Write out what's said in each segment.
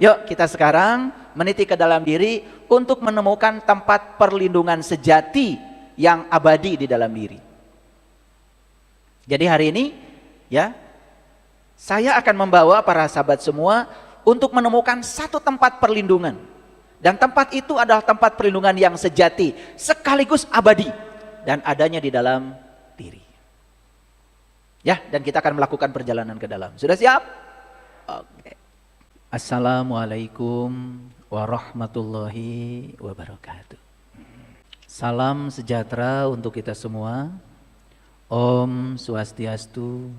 Yuk kita sekarang meniti ke dalam diri untuk menemukan tempat perlindungan sejati yang abadi di dalam diri. Jadi hari ini ya, saya akan membawa para sahabat semua untuk menemukan satu tempat perlindungan. Dan tempat itu adalah tempat perlindungan yang sejati sekaligus abadi dan adanya di dalam diri. Ya, dan kita akan melakukan perjalanan ke dalam. Sudah siap? Oke. Assalamualaikum warahmatullahi wabarakatuh. Salam sejahtera untuk kita semua. Om Swastiastu,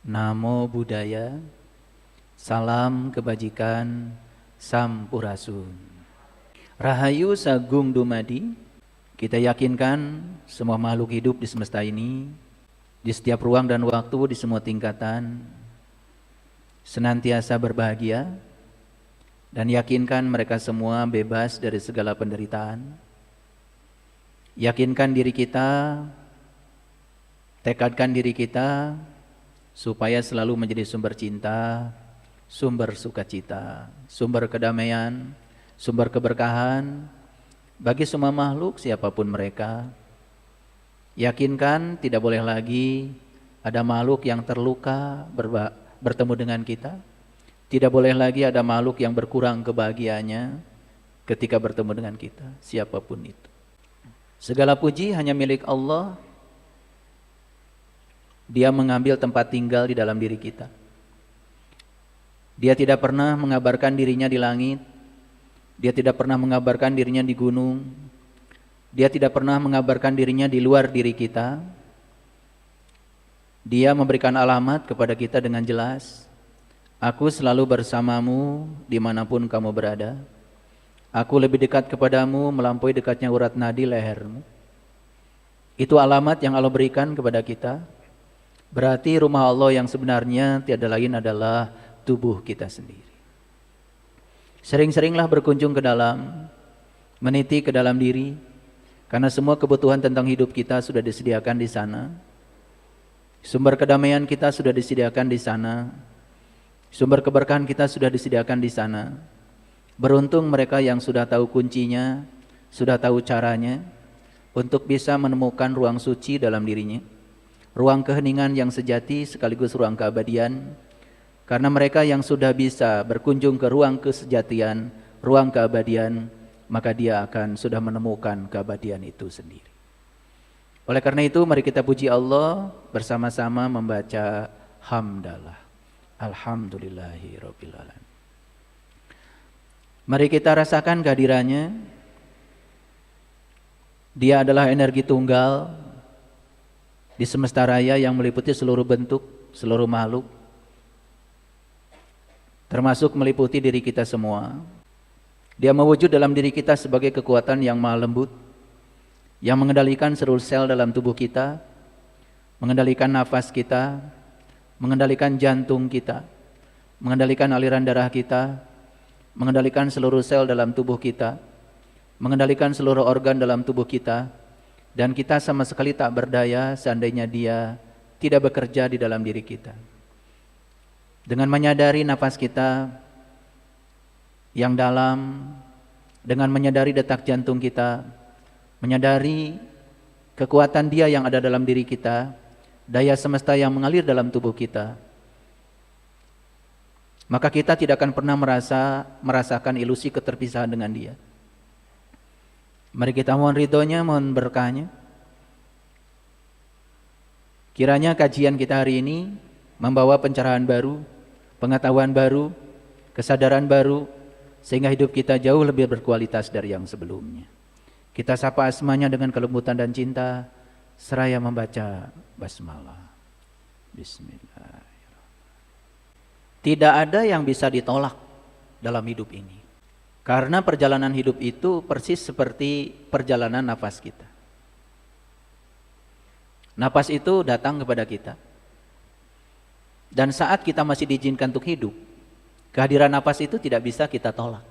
Namo Buddhaya, salam kebajikan, Sampurasun. Rahayu Sagung Dumadi. Kita yakinkan semua makhluk hidup di semesta ini, di setiap ruang dan waktu, di semua tingkatan, senantiasa berbahagia, dan yakinkan mereka semua bebas dari segala penderitaan. Yakinkan diri kita, tekadkan diri kita supaya selalu menjadi sumber cinta, sumber sukacita, sumber kedamaian, sumber keberkahan bagi semua makhluk siapapun mereka. Yakinkan tidak boleh lagi ada makhluk yang terluka bertemu dengan kita. Tidak boleh lagi ada makhluk yang berkurang kebahagiaannya ketika bertemu dengan kita, siapapun itu. Segala puji hanya milik Allah. Dia mengambil tempat tinggal di dalam diri kita. Dia tidak pernah mengabarkan dirinya di langit. Dia tidak pernah mengabarkan dirinya di gunung. Dia tidak pernah mengabarkan dirinya di luar diri kita. Dia memberikan alamat kepada kita dengan jelas. Aku selalu bersamamu dimanapun kamu berada. Aku lebih dekat kepadamu melampaui dekatnya urat nadi lehermu. Itu alamat yang Allah berikan kepada kita. Berarti rumah Allah yang sebenarnya tiada lain adalah tubuh kita sendiri. Sering-seringlah berkunjung ke dalam, meniti ke dalam diri, karena semua kebutuhan tentang hidup kita sudah disediakan di sana. Sumber kedamaian kita sudah disediakan di sana. Sumber keberkahan kita sudah disediakan di sana. Beruntung mereka yang sudah tahu kuncinya, sudah tahu caranya untuk bisa menemukan ruang suci dalam dirinya, ruang keheningan yang sejati sekaligus ruang keabadian. Karena mereka yang sudah bisa berkunjung ke ruang kesejatian, ruang keabadian, maka dia akan sudah menemukan keabadian itu sendiri. Oleh karena itu mari kita puji Allah bersama-sama membaca hamdalah. Alhamdulillahirabbil alamin. Mari kita rasakan kehadirannya. Dia adalah energi tunggal di semesta raya yang meliputi seluruh bentuk, seluruh makhluk, termasuk meliputi diri kita semua. Dia mewujud dalam diri kita sebagai kekuatan yang maha lembut, yang mengendalikan seluruh sel dalam tubuh kita, mengendalikan nafas kita, mengendalikan jantung kita, mengendalikan aliran darah kita, mengendalikan seluruh sel dalam tubuh kita, mengendalikan seluruh organ dalam tubuh kita, dan kita sama sekali tak berdaya seandainya dia tidak bekerja di dalam diri kita. Dengan menyadari nafas kita yang dalam, dengan menyadari detak jantung kita, menyadari kekuatan dia yang ada dalam diri kita, daya semesta yang mengalir dalam tubuh kita, maka kita tidak akan pernah merasakan ilusi keterpisahan dengan dia. Mari kita mohon ridhonya, mohon berkahnya. Kiranya kajian kita hari ini membawa pencerahan baru, pengetahuan baru, kesadaran baru, sehingga hidup kita jauh lebih berkualitas dari yang sebelumnya. Kita sapa asmanya dengan kelembutan dan cinta, seraya membaca basmalah. Bismillah. Tidak ada yang bisa ditolak dalam hidup ini. Karena perjalanan hidup itu persis seperti perjalanan nafas kita. Nafas itu datang kepada kita. Dan saat kita masih diizinkan untuk hidup, kehadiran nafas itu tidak bisa kita tolak.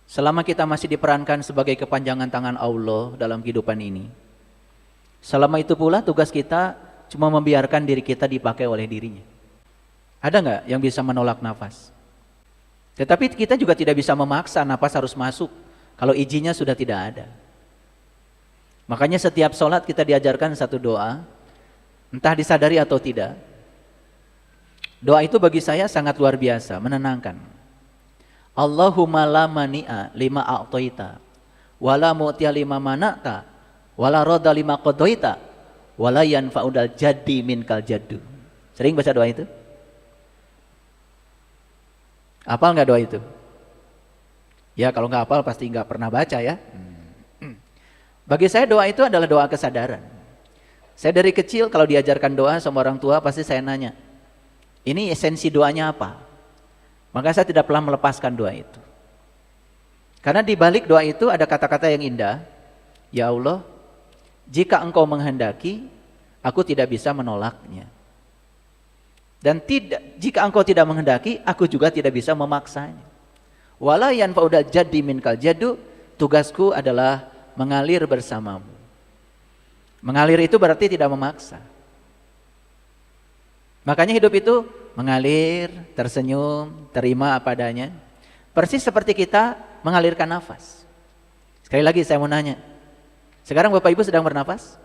Selama kita masih diperankan sebagai kepanjangan tangan Allah dalam kehidupan ini, selama itu pula tugas kita cuma membiarkan diri kita dipakai oleh dirinya. Ada nggak yang bisa menolak nafas? Tetapi kita juga tidak bisa memaksa nafas harus masuk kalau izinnya sudah tidak ada. Makanya setiap sholat kita diajarkan satu doa, entah disadari atau tidak. Doa itu bagi saya sangat luar biasa, menenangkan. Allahumma la mani'a lima a'toita, wala mu'tiya lima mana'ta, wala roda lima qadoita, wala yanfa'udal jadi minkal jaddu. Sering baca doa itu? Hafal nggak doa itu? Ya kalau nggak hafal pasti nggak pernah baca ya. Bagi saya doa itu adalah doa kesadaran. Saya dari kecil kalau diajarkan doa sama orang tua pasti saya nanya, ini esensi doanya apa? Maka saya tidak pernah melepaskan doa itu. Karena di balik doa itu ada kata-kata yang indah. Ya Allah, jika Engkau menghendaki, aku tidak bisa menolaknya. Dan jika Engkau tidak menghendaki, aku juga tidak bisa memaksanya. Wala yanfa'udal jadi minkal jaddu, tugasku adalah mengalir bersamamu. Mengalir itu berarti tidak memaksa. Makanya hidup itu mengalir, tersenyum, terima apa adanya. Persis seperti kita mengalirkan nafas. Sekali lagi saya mau nanya, sekarang Bapak Ibu sedang bernafas?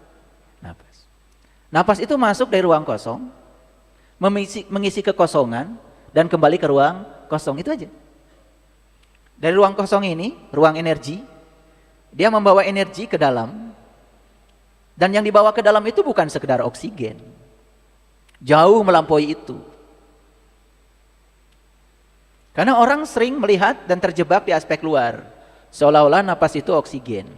Nafas. Nafas itu masuk dari ruang kosong, mengisi kekosongan, dan kembali ke ruang kosong, itu aja. Dari ruang kosong ini, ruang energi, dia membawa energi ke dalam, dan yang dibawa ke dalam itu bukan sekedar oksigen, jauh melampaui itu. Karena orang sering melihat dan terjebak di aspek luar, seolah-olah napas itu oksigen.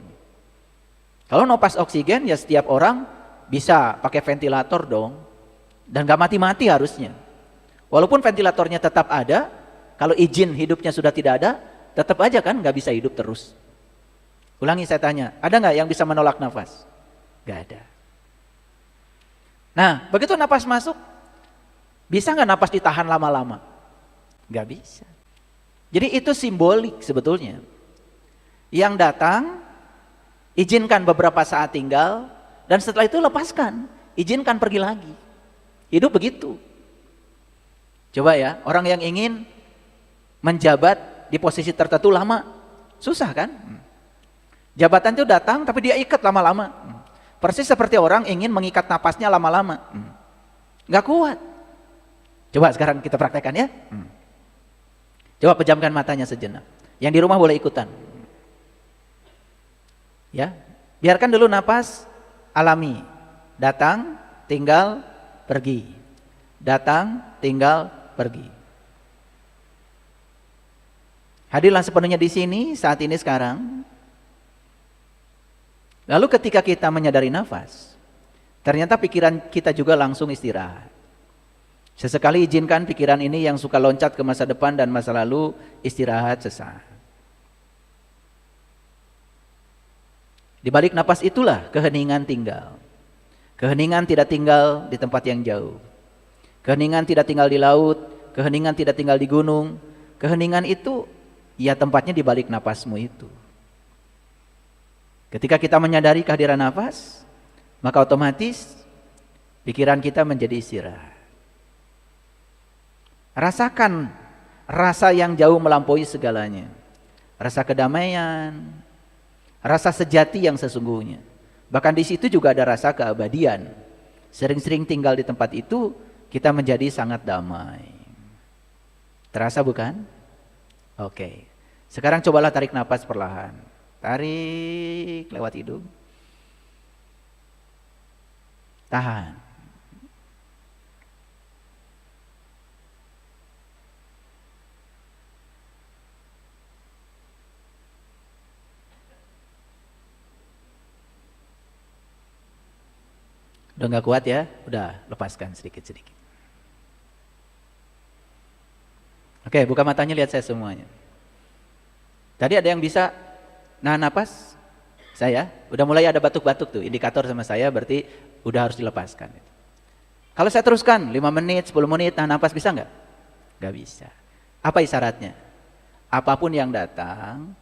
Kalau napas oksigen ya setiap orang bisa pakai ventilator dong, dan gak mati-mati harusnya. Walaupun ventilatornya tetap ada, kalau izin hidupnya sudah tidak ada, tetap aja kan gak bisa hidup terus. Ulangi saya tanya, ada gak yang bisa menolak nafas? Gak ada. Nah, begitu napas masuk, bisa gak napas ditahan lama-lama? Gak bisa. Jadi itu simbolik sebetulnya. Yang datang, izinkan beberapa saat tinggal, dan setelah itu lepaskan, izinkan pergi lagi. Hidup begitu. Coba ya, orang yang ingin menjabat di posisi tertentu lama, susah kan? Jabatan itu datang tapi dia ikat lama-lama. Persis seperti orang ingin mengikat napasnya lama-lama. Gak kuat. Coba sekarang kita praktekkan ya. Coba pejamkan matanya sejenak. Yang di rumah boleh ikutan. Ya, biarkan dulu napas alami. Datang, tinggal, pergi. Datang, tinggal, pergi. Hadirlah sepenuhnya di sini, saat ini, sekarang. Lalu ketika kita menyadari nafas, ternyata pikiran kita juga langsung istirahat. Sesekali izinkan pikiran ini yang suka loncat ke masa depan dan masa lalu istirahat sesaat. Di balik nafas itulah keheningan tinggal. Keheningan tidak tinggal di tempat yang jauh. Keheningan tidak tinggal di laut, keheningan tidak tinggal di gunung. Keheningan itu ya tempatnya di balik napasmu itu. Ketika kita menyadari kehadiran nafas, maka otomatis pikiran kita menjadi istirahat. Rasakan rasa yang jauh melampaui segalanya. Rasa kedamaian, rasa sejati yang sesungguhnya. Bahkan di situ juga ada rasa keabadian. Sering-sering tinggal di tempat itu, kita menjadi sangat damai. Terasa bukan? Oke. Sekarang cobalah tarik napas perlahan. Tarik lewat hidung. Tahan. Udah gak kuat ya? Udah, lepaskan sedikit-sedikit. Oke, buka matanya, lihat saya semuanya. Tadi ada yang bisa nahan napas? Saya? Udah mulai ada batuk-batuk tuh, indikator sama saya berarti udah harus dilepaskan. Kalau saya teruskan 5 menit, 10 menit nahan napas bisa nggak? Nggak bisa. Apa isyaratnya? Apapun yang datang,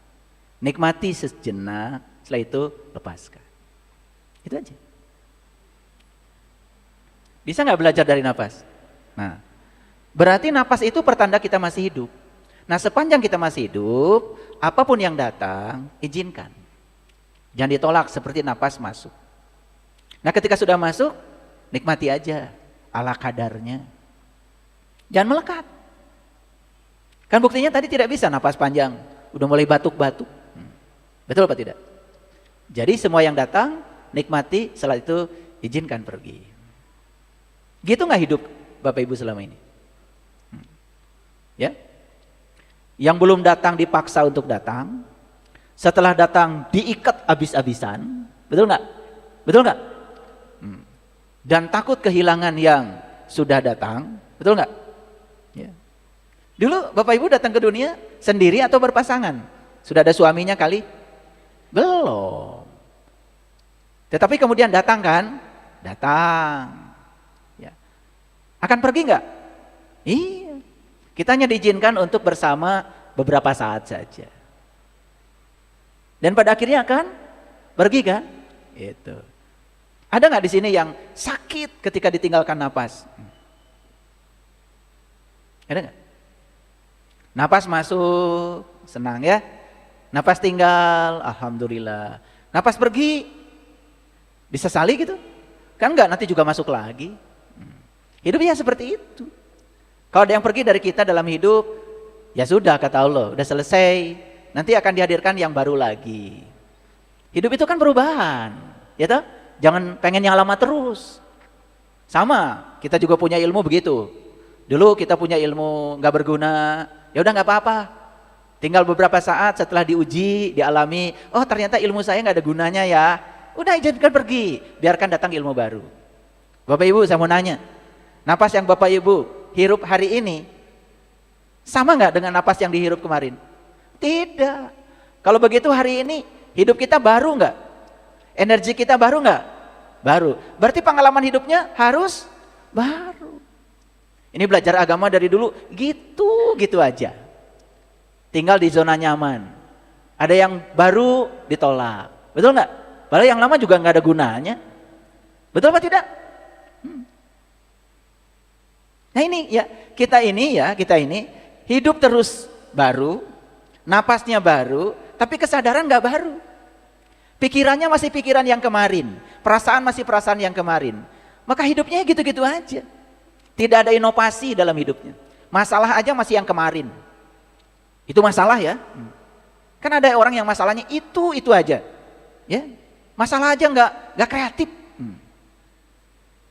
nikmati sejenak, setelah itu lepaskan. Itu aja. Bisa nggak belajar dari nafas? Nah, Berarti napas itu pertanda kita masih hidup. Nah, sepanjang kita masih hidup, apapun yang datang, izinkan. Jangan ditolak seperti napas masuk. Nah, ketika sudah masuk, nikmati aja ala kadarnya. Jangan melekat. Kan buktinya tadi tidak bisa napas panjang, udah mulai batuk-batuk. Betul apa tidak? Jadi semua yang datang, nikmati, setelah itu izinkan pergi. Gitu nggak hidup Bapak Ibu selama ini? Ya, yang belum datang dipaksa untuk datang, setelah datang diikat habis-habisan, betul nggak? Betul nggak? Dan takut kehilangan yang sudah datang, betul nggak? Ya. Dulu Bapak Ibu datang ke dunia sendiri atau berpasangan? Sudah ada suaminya kali? Belum. Tetapi kemudian datang kan? Datang. Ya. Akan pergi nggak? Iya. Kita hanya diizinkan untuk bersama beberapa saat saja. Dan pada akhirnya akan pergi kan? Itu. Ada nggak di sini yang sakit ketika ditinggalkan napas? Ada nggak? Napas masuk, senang ya. Napas tinggal, alhamdulillah. Napas pergi, disesali gitu? Kan nggak, nanti juga masuk lagi. Hidupnya seperti itu. Kalau ada yang pergi dari kita dalam hidup, ya sudah kata Allah, udah selesai. Nanti akan dihadirkan yang baru lagi. Hidup itu kan perubahan, ya toh? Jangan pengen yang lama terus. Sama, kita juga punya ilmu begitu. Dulu kita punya ilmu nggak berguna, ya udah nggak apa-apa. Tinggal beberapa saat setelah diuji, dialami, oh ternyata ilmu saya nggak ada gunanya ya. Udah izinkan pergi, biarkan datang ilmu baru. Bapak Ibu, saya mau nanya, napas yang Bapak Ibu hirup hari ini sama nggak dengan napas yang dihirup kemarin? Tidak. Kalau begitu hari ini hidup kita baru nggak? Energi kita baru nggak? Baru. Berarti pengalaman hidupnya harus baru. Ini belajar agama dari dulu gitu aja. Tinggal di zona nyaman. Ada yang baru ditolak. Betul nggak? Padahal yang lama juga nggak ada gunanya. Betul apa tidak? Nah ini ya, kita ini hidup terus baru, napasnya baru, tapi kesadaran nggak baru. Pikirannya masih pikiran yang kemarin, perasaan masih perasaan yang kemarin. Maka hidupnya gitu-gitu aja. Tidak ada inovasi dalam hidupnya. Masalah aja masih yang kemarin. Itu masalah ya. Kan ada orang yang masalahnya itu aja. Ya. Masalah aja nggak kreatif.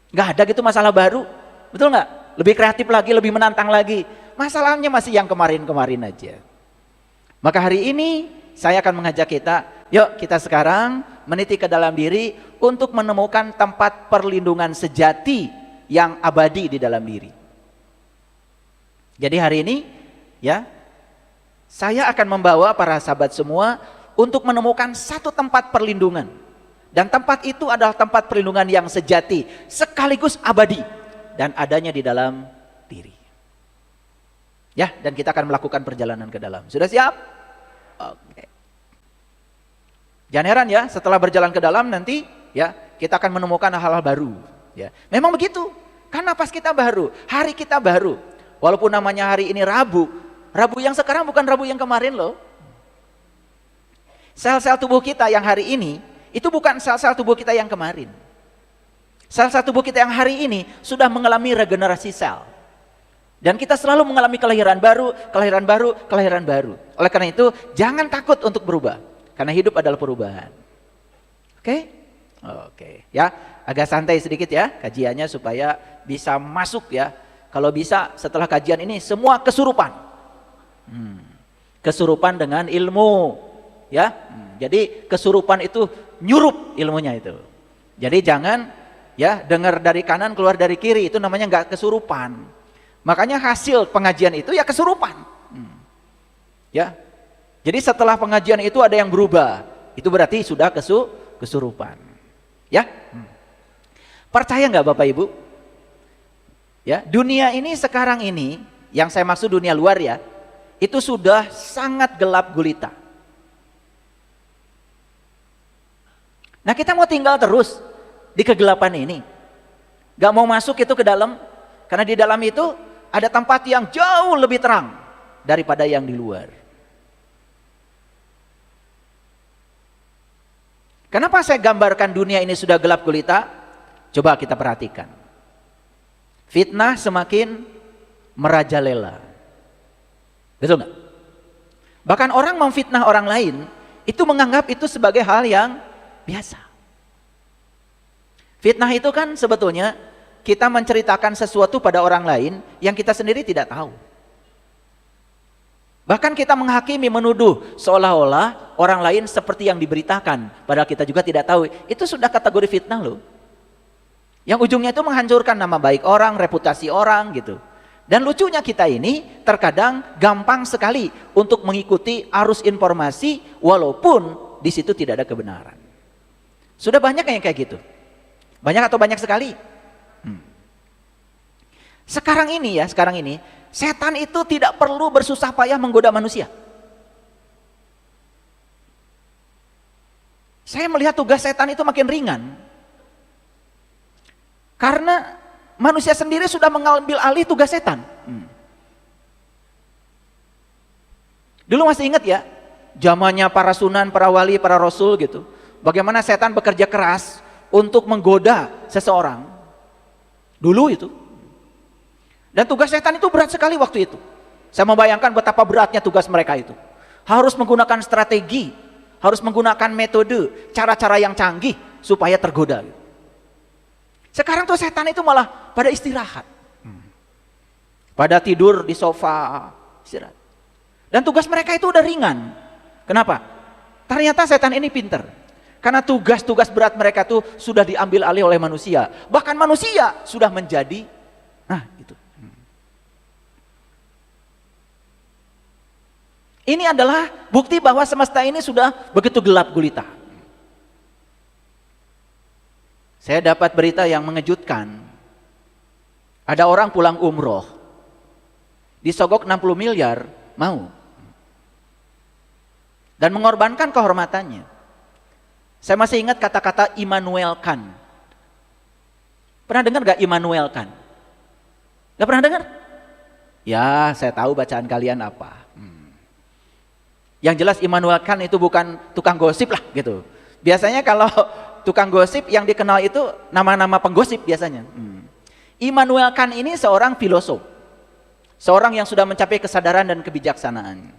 Nggak ada gitu masalah baru. Betul nggak? Lebih kreatif lagi, lebih menantang lagi. Masalahnya masih yang kemarin-kemarin aja. Maka hari ini saya akan mengajak kita, yuk kita sekarang meniti ke dalam diri untuk menemukan tempat perlindungan sejati yang abadi di dalam diri. Jadi hari ini ya, saya akan membawa para sahabat semua untuk menemukan satu tempat perlindungan. Dan tempat itu adalah tempat perlindungan yang sejati sekaligus abadi. Dan adanya di dalam diri. Ya, dan kita akan melakukan perjalanan ke dalam. Sudah siap? Oke. Jangan heran ya, setelah berjalan ke dalam nanti ya, kita akan menemukan hal-hal baru. Ya, memang begitu. Kan napas kita baru, hari kita baru. Walaupun namanya hari ini Rabu, Rabu yang sekarang bukan Rabu yang kemarin loh. Sel-sel tubuh kita yang hari ini, itu bukan sel-sel tubuh kita yang kemarin. Sel-sel tubuh kita yang hari ini sudah mengalami regenerasi sel. Dan kita selalu mengalami kelahiran baru, kelahiran baru, kelahiran baru. Oleh karena itu, jangan takut untuk berubah. Karena hidup adalah perubahan. Oke? Oke. Ya, agak santai sedikit ya kajiannya supaya bisa masuk ya. Kalau bisa setelah kajian ini semua kesurupan. Kesurupan dengan ilmu. Ya. Jadi kesurupan itu nyurup ilmunya itu. Jadi jangan ya dengar dari kanan keluar dari kiri, itu namanya nggak kesurupan. Makanya hasil pengajian itu ya kesurupan. Ya, jadi setelah pengajian itu ada yang berubah, itu berarti sudah kesurupan. Ya, percaya nggak Bapak Ibu? Ya, dunia ini sekarang ini, yang saya maksud dunia luar ya, itu sudah sangat gelap gulita. Nah kita mau tinggal terus di kegelapan ini, gak mau masuk itu ke dalam, karena di dalam itu ada tempat yang jauh lebih terang daripada yang di luar. Kenapa saya gambarkan dunia ini sudah gelap gulita? Coba kita perhatikan. Fitnah semakin merajalela. Betul nggak? Bahkan orang memfitnah orang lain, itu menganggap itu sebagai hal yang biasa. Fitnah itu kan sebetulnya kita menceritakan sesuatu pada orang lain yang kita sendiri tidak tahu. Bahkan kita menghakimi, menuduh seolah-olah orang lain seperti yang diberitakan, padahal kita juga tidak tahu. Itu sudah kategori fitnah loh. Yang ujungnya itu menghancurkan nama baik orang, reputasi orang gitu. Dan lucunya kita ini terkadang gampang sekali untuk mengikuti arus informasi walaupun di situ tidak ada kebenaran. Sudah banyak yang kayak gitu? Banyak atau banyak sekali? Sekarang ini, setan itu tidak perlu bersusah payah menggoda manusia. Saya melihat tugas setan itu makin ringan. Karena manusia sendiri sudah mengambil alih tugas setan. Dulu masih ingat ya, zamannya para sunan, para wali, para rasul gitu. Bagaimana setan bekerja keras untuk menggoda seseorang. Dulu itu. Dan tugas setan itu berat sekali waktu itu. Saya membayangkan betapa beratnya tugas mereka itu. Harus menggunakan strategi, harus menggunakan metode, cara-cara yang canggih supaya tergoda. Sekarang tuh setan itu malah pada istirahat. Pada tidur di sofa, istirahat. Dan tugas mereka itu udah ringan. Kenapa? Ternyata setan ini pinter. Karena tugas-tugas berat mereka itu sudah diambil alih oleh manusia. Bahkan manusia sudah menjadi, itu. Ini adalah bukti bahwa semesta ini sudah begitu gelap gulita. Saya dapat berita yang mengejutkan. Ada orang pulang umroh, disogok 60 miliar, mau. Dan mengorbankan kehormatannya. Saya masih ingat kata-kata Immanuel Kant. Pernah dengar gak Immanuel Kant? Gak pernah dengar? Ya, saya tahu bacaan kalian apa. Yang jelas Immanuel Kant itu bukan tukang gosip lah gitu. Biasanya kalau tukang gosip yang dikenal itu nama-nama penggosip biasanya. Immanuel Kant ini seorang filosof. Seorang yang sudah mencapai kesadaran dan kebijaksanaan.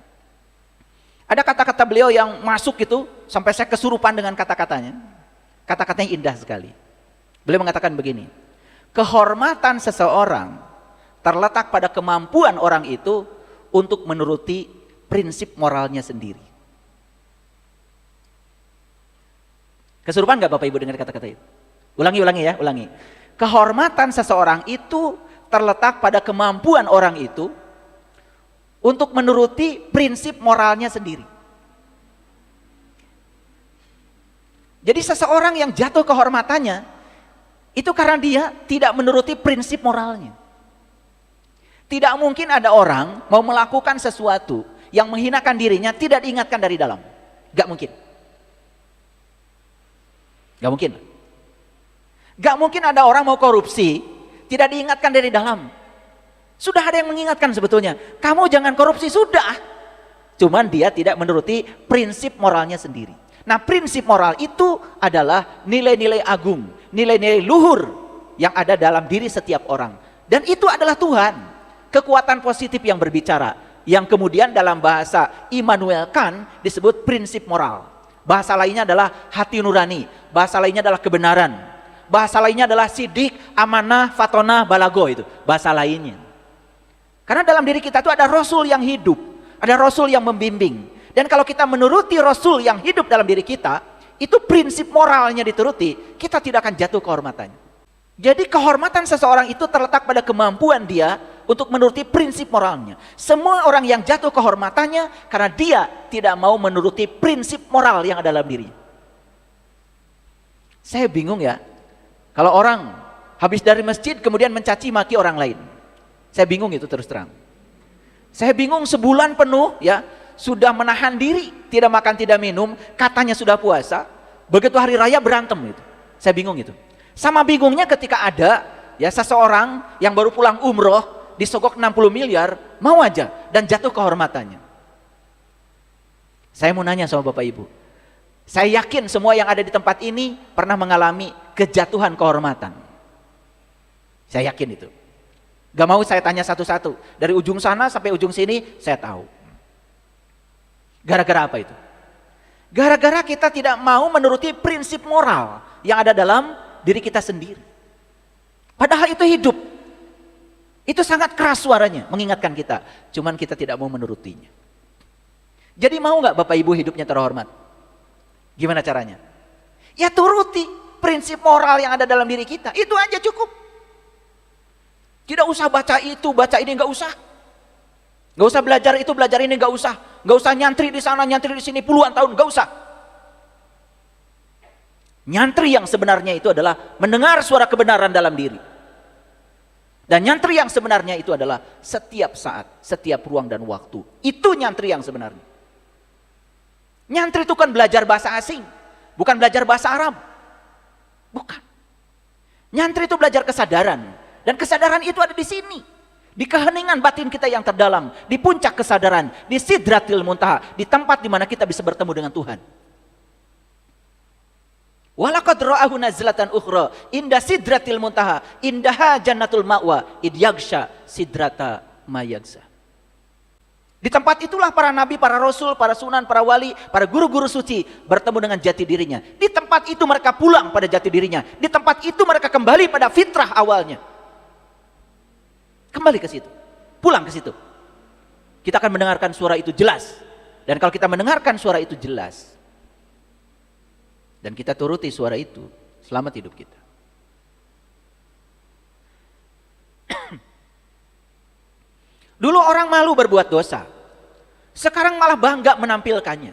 Ada kata-kata beliau yang masuk gitu sampai saya kesurupan dengan kata-katanya. Kata-katanya indah sekali. Beliau mengatakan begini, kehormatan seseorang terletak pada kemampuan orang itu untuk menuruti prinsip moralnya sendiri. Kesurupan gak Bapak Ibu dengar kata-kata itu? Ulangi. Kehormatan seseorang itu terletak pada kemampuan orang itu untuk menuruti prinsip moralnya sendiri. Jadi seseorang yang jatuh kehormatannya itu karena dia tidak menuruti prinsip moralnya. Tidak mungkin ada orang mau melakukan sesuatu yang menghinakan dirinya tidak diingatkan dari dalam. Gak mungkin. Gak mungkin ada orang mau korupsi tidak diingatkan dari dalam. Sudah ada yang mengingatkan sebetulnya. Kamu jangan korupsi, sudah. Cuman dia tidak menuruti prinsip moralnya sendiri. Nah, prinsip moral itu adalah nilai-nilai agung, nilai-nilai luhur yang ada dalam diri setiap orang. Dan itu adalah Tuhan. Kekuatan positif yang berbicara. Yang kemudian dalam bahasa Immanuel Kant disebut prinsip moral. Bahasa lainnya adalah hati nurani. Bahasa lainnya adalah kebenaran. Bahasa lainnya adalah sidik, amanah, fatonah, balago itu. Bahasa lainnya. Karena dalam diri kita itu ada Rasul yang hidup. Ada Rasul yang membimbing. Dan kalau kita menuruti Rasul yang hidup dalam diri kita, itu prinsip moralnya dituruti, kita tidak akan jatuh kehormatannya. Jadi kehormatan seseorang itu terletak pada kemampuan dia untuk menuruti prinsip moralnya. Semua orang yang jatuh kehormatannya karena dia tidak mau menuruti prinsip moral yang ada dalam dirinya. Saya bingung ya, kalau orang habis dari masjid kemudian mencaci maki orang lain. Saya bingung itu terus terang. Saya bingung sebulan penuh ya, sudah menahan diri, tidak makan tidak minum, katanya sudah puasa, begitu hari raya berantem itu. Saya bingung itu. Sama bingungnya ketika ada ya seseorang yang baru pulang umroh, disogok 60 miliar, mau aja, dan jatuh kehormatannya. Saya mau nanya sama Bapak Ibu, saya yakin semua yang ada di tempat ini pernah mengalami kejatuhan kehormatan. Saya yakin itu. Gak mau saya tanya satu-satu, dari ujung sana sampai ujung sini saya tahu. Gara-gara apa itu? Gara-gara kita tidak mau menuruti prinsip moral yang ada dalam diri kita sendiri. Padahal itu hidup. Itu sangat keras suaranya mengingatkan kita. Cuman kita tidak mau menurutinya. Jadi mau gak Bapak Ibu hidupnya terhormat? Gimana caranya? Ya turuti prinsip moral yang ada dalam diri kita. Itu aja cukup. Tidak usah baca itu, baca ini, gak usah. Gak usah belajar itu, belajar ini, gak usah. Gak usah nyantri di sana, nyantri di sini puluhan tahun, gak usah. Nyantri yang sebenarnya itu adalah mendengar suara kebenaran dalam diri. Dan nyantri yang sebenarnya itu adalah setiap saat, setiap ruang dan waktu. Itu nyantri yang sebenarnya. Nyantri itu kan belajar bahasa asing, bukan belajar bahasa Arab. Bukan. Nyantri itu belajar kesadaran. Dan kesadaran itu ada di sini. Di keheningan batin kita yang terdalam. Di puncak kesadaran. Di sidratil muntaha. Di tempat di mana kita bisa bertemu dengan Tuhan. Walaqad ra'ahu nazlatan ukhra inda sidratil muntaha indaha jannatul ma'wa id yaghsha sidrata mayagsa. Di tempat itulah para nabi, para rasul, para sunan, para wali, para guru-guru suci bertemu dengan jati dirinya. Di tempat itu mereka pulang pada jati dirinya. Di tempat itu mereka kembali pada fitrah awalnya. Kembali ke situ. Pulang ke situ. Kita akan mendengarkan suara itu jelas. Dan kalau kita mendengarkan suara itu jelas dan kita turuti suara itu, selamat hidup kita. Dulu orang malu berbuat dosa. Sekarang malah bangga menampilkannya.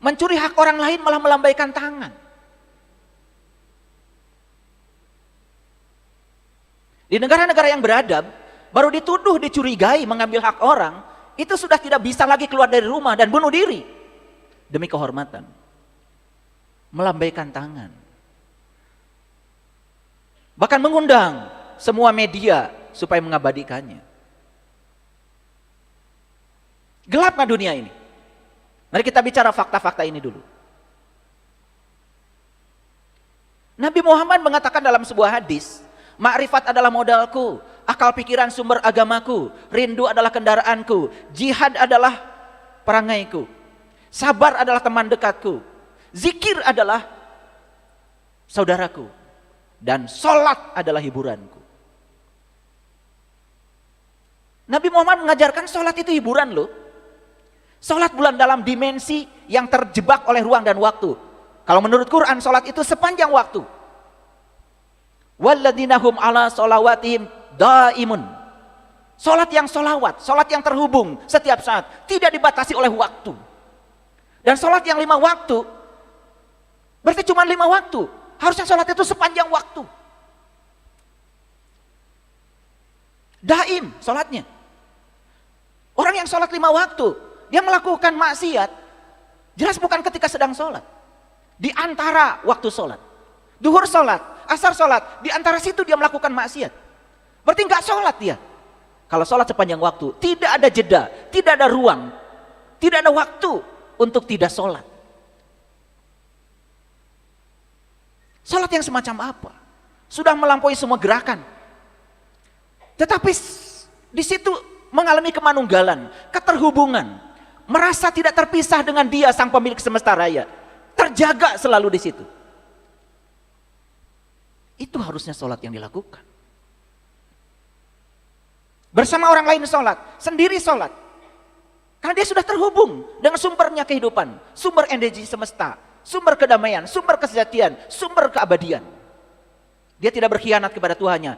Mencuri hak orang lain malah melambaikan tangan. Di negara-negara yang beradab, baru dituduh, dicurigai mengambil hak orang, itu sudah tidak bisa lagi keluar dari rumah dan bunuh diri. Demi kehormatan. Melambaikan tangan. Bahkan mengundang semua media supaya mengabadikannya. Gelap nggak dunia ini? Mari kita bicara fakta-fakta ini dulu. Nabi Muhammad mengatakan dalam sebuah hadis, ma'rifat adalah modalku, akal pikiran sumber agamaku, rindu adalah kendaraanku, jihad adalah perangaiku, sabar adalah teman dekatku, zikir adalah saudaraku, dan sholat adalah hiburanku. Nabi Muhammad mengajarkan sholat itu hiburan loh. Sholat bukan dalam dimensi yang terjebak oleh ruang dan waktu. Kalau menurut Quran, sholat itu sepanjang waktu. Walladzina hum ala sholawatihim daimun. Sholat yang sholawat, sholat yang terhubung setiap saat, tidak dibatasi oleh waktu. Dan sholat yang 5 waktu, berarti cuma 5 waktu. Harusnya sholat itu sepanjang waktu. Daim sholatnya. Orang yang sholat 5 waktu, dia melakukan maksiat, jelas bukan ketika sedang sholat. Di antara waktu sholat. Duhur sholat, asar sholat, di antara situ dia melakukan maksiat. Berarti nggak sholat dia. Kalau sholat sepanjang waktu, tidak ada jeda, tidak ada ruang, tidak ada waktu untuk tidak sholat. Sholat yang semacam apa? Sudah melampaui semua gerakan. Tetapi di situ mengalami kemanunggalan, keterhubungan, merasa tidak terpisah dengan Dia sang pemilik semesta raya, terjaga selalu di situ. Itu harusnya sholat yang dilakukan. Bersama orang lain sholat, sendiri sholat, karena dia sudah terhubung dengan sumbernya kehidupan, sumber energi semesta, sumber kedamaian, sumber kesejatian, sumber keabadian. Dia tidak berkhianat kepada Tuhannya,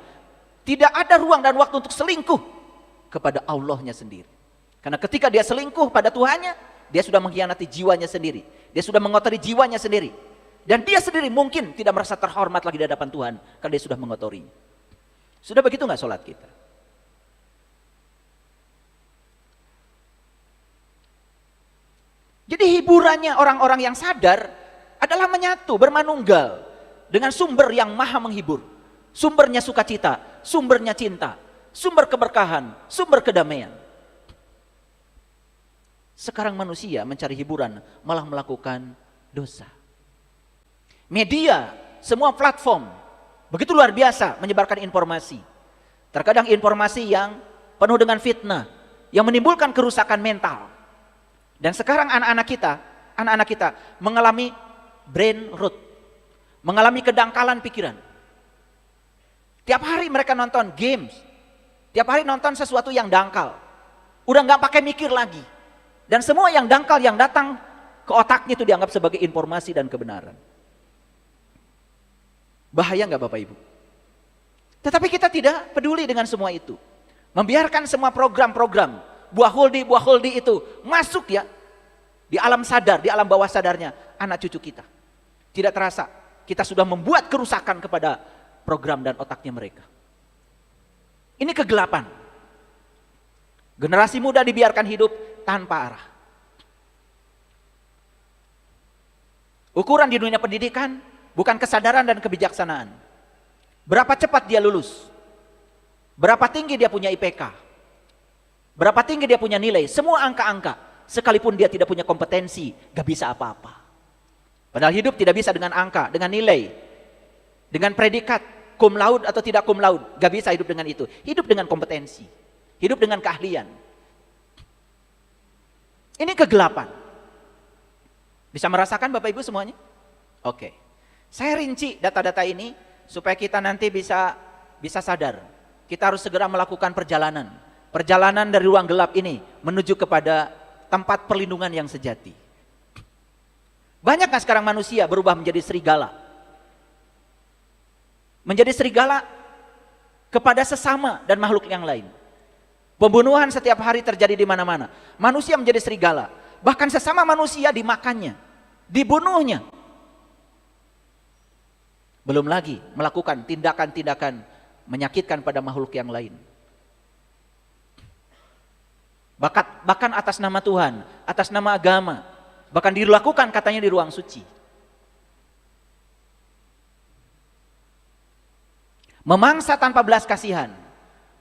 tidak ada ruang dan waktu untuk selingkuh kepada Allahnya sendiri. Karena ketika dia selingkuh pada Tuhannya, dia sudah mengkhianati jiwanya sendiri. Dia sudah mengotori jiwanya sendiri. Dan dia sendiri mungkin tidak merasa terhormat lagi di hadapan Tuhan, karena dia sudah mengotorinya. Sudah begitu nggak sholat kita? Jadi hiburannya orang-orang yang sadar adalah menyatu, bermanunggal dengan sumber yang maha menghibur. Sumbernya sukacita, sumbernya cinta, sumber keberkahan, sumber kedamaian. Sekarang manusia mencari hiburan, malah melakukan dosa. Media, semua platform, begitu luar biasa menyebarkan informasi. Terkadang informasi yang penuh dengan fitnah, yang menimbulkan kerusakan mental. Dan sekarang anak-anak kita mengalami brain rot, mengalami kedangkalan pikiran. Tiap hari mereka nonton games, tiap hari nonton sesuatu yang dangkal. Udah gak pakai mikir lagi. Dan semua yang dangkal yang datang ke otaknya itu dianggap sebagai informasi dan kebenaran. Bahaya gak Bapak Ibu? Tetapi kita tidak peduli dengan semua itu. Membiarkan semua program-program buah holdi itu masuk ya di alam sadar, di alam bawah sadarnya anak cucu kita. Tidak terasa kita sudah membuat kerusakan kepada program dan otaknya mereka. Ini kegelapan. Generasi muda dibiarkan hidup tanpa arah. Ukuran di dunia pendidikan bukan kesadaran dan kebijaksanaan. Berapa cepat dia lulus? Berapa tinggi dia punya IPK? Berapa tinggi dia punya nilai? Semua angka-angka. Sekalipun dia tidak punya kompetensi, gak bisa apa-apa. Padahal hidup tidak bisa dengan angka, dengan nilai, dengan predikat, cum laude atau tidak cum laude. Gak bisa hidup dengan itu. Hidup dengan kompetensi. Hidup dengan keahlian. Ini kegelapan. Bisa merasakan Bapak Ibu semuanya? Oke. Saya rinci data-data ini supaya kita nanti bisa sadar. Kita harus segera melakukan perjalanan. Perjalanan dari ruang gelap ini menuju kepada tempat perlindungan yang sejati. Banyak gak sekarang manusia berubah menjadi serigala? Menjadi serigala kepada sesama dan makhluk yang lain. Pembunuhan setiap hari terjadi di mana-mana. Manusia menjadi serigala. Bahkan sesama manusia dimakannya, dibunuhnya. Belum lagi melakukan tindakan-tindakan menyakitkan pada makhluk yang lain. Bahkan atas nama Tuhan, atas nama agama. Bahkan dilakukan katanya di ruang suci. Memangsa tanpa belas kasihan.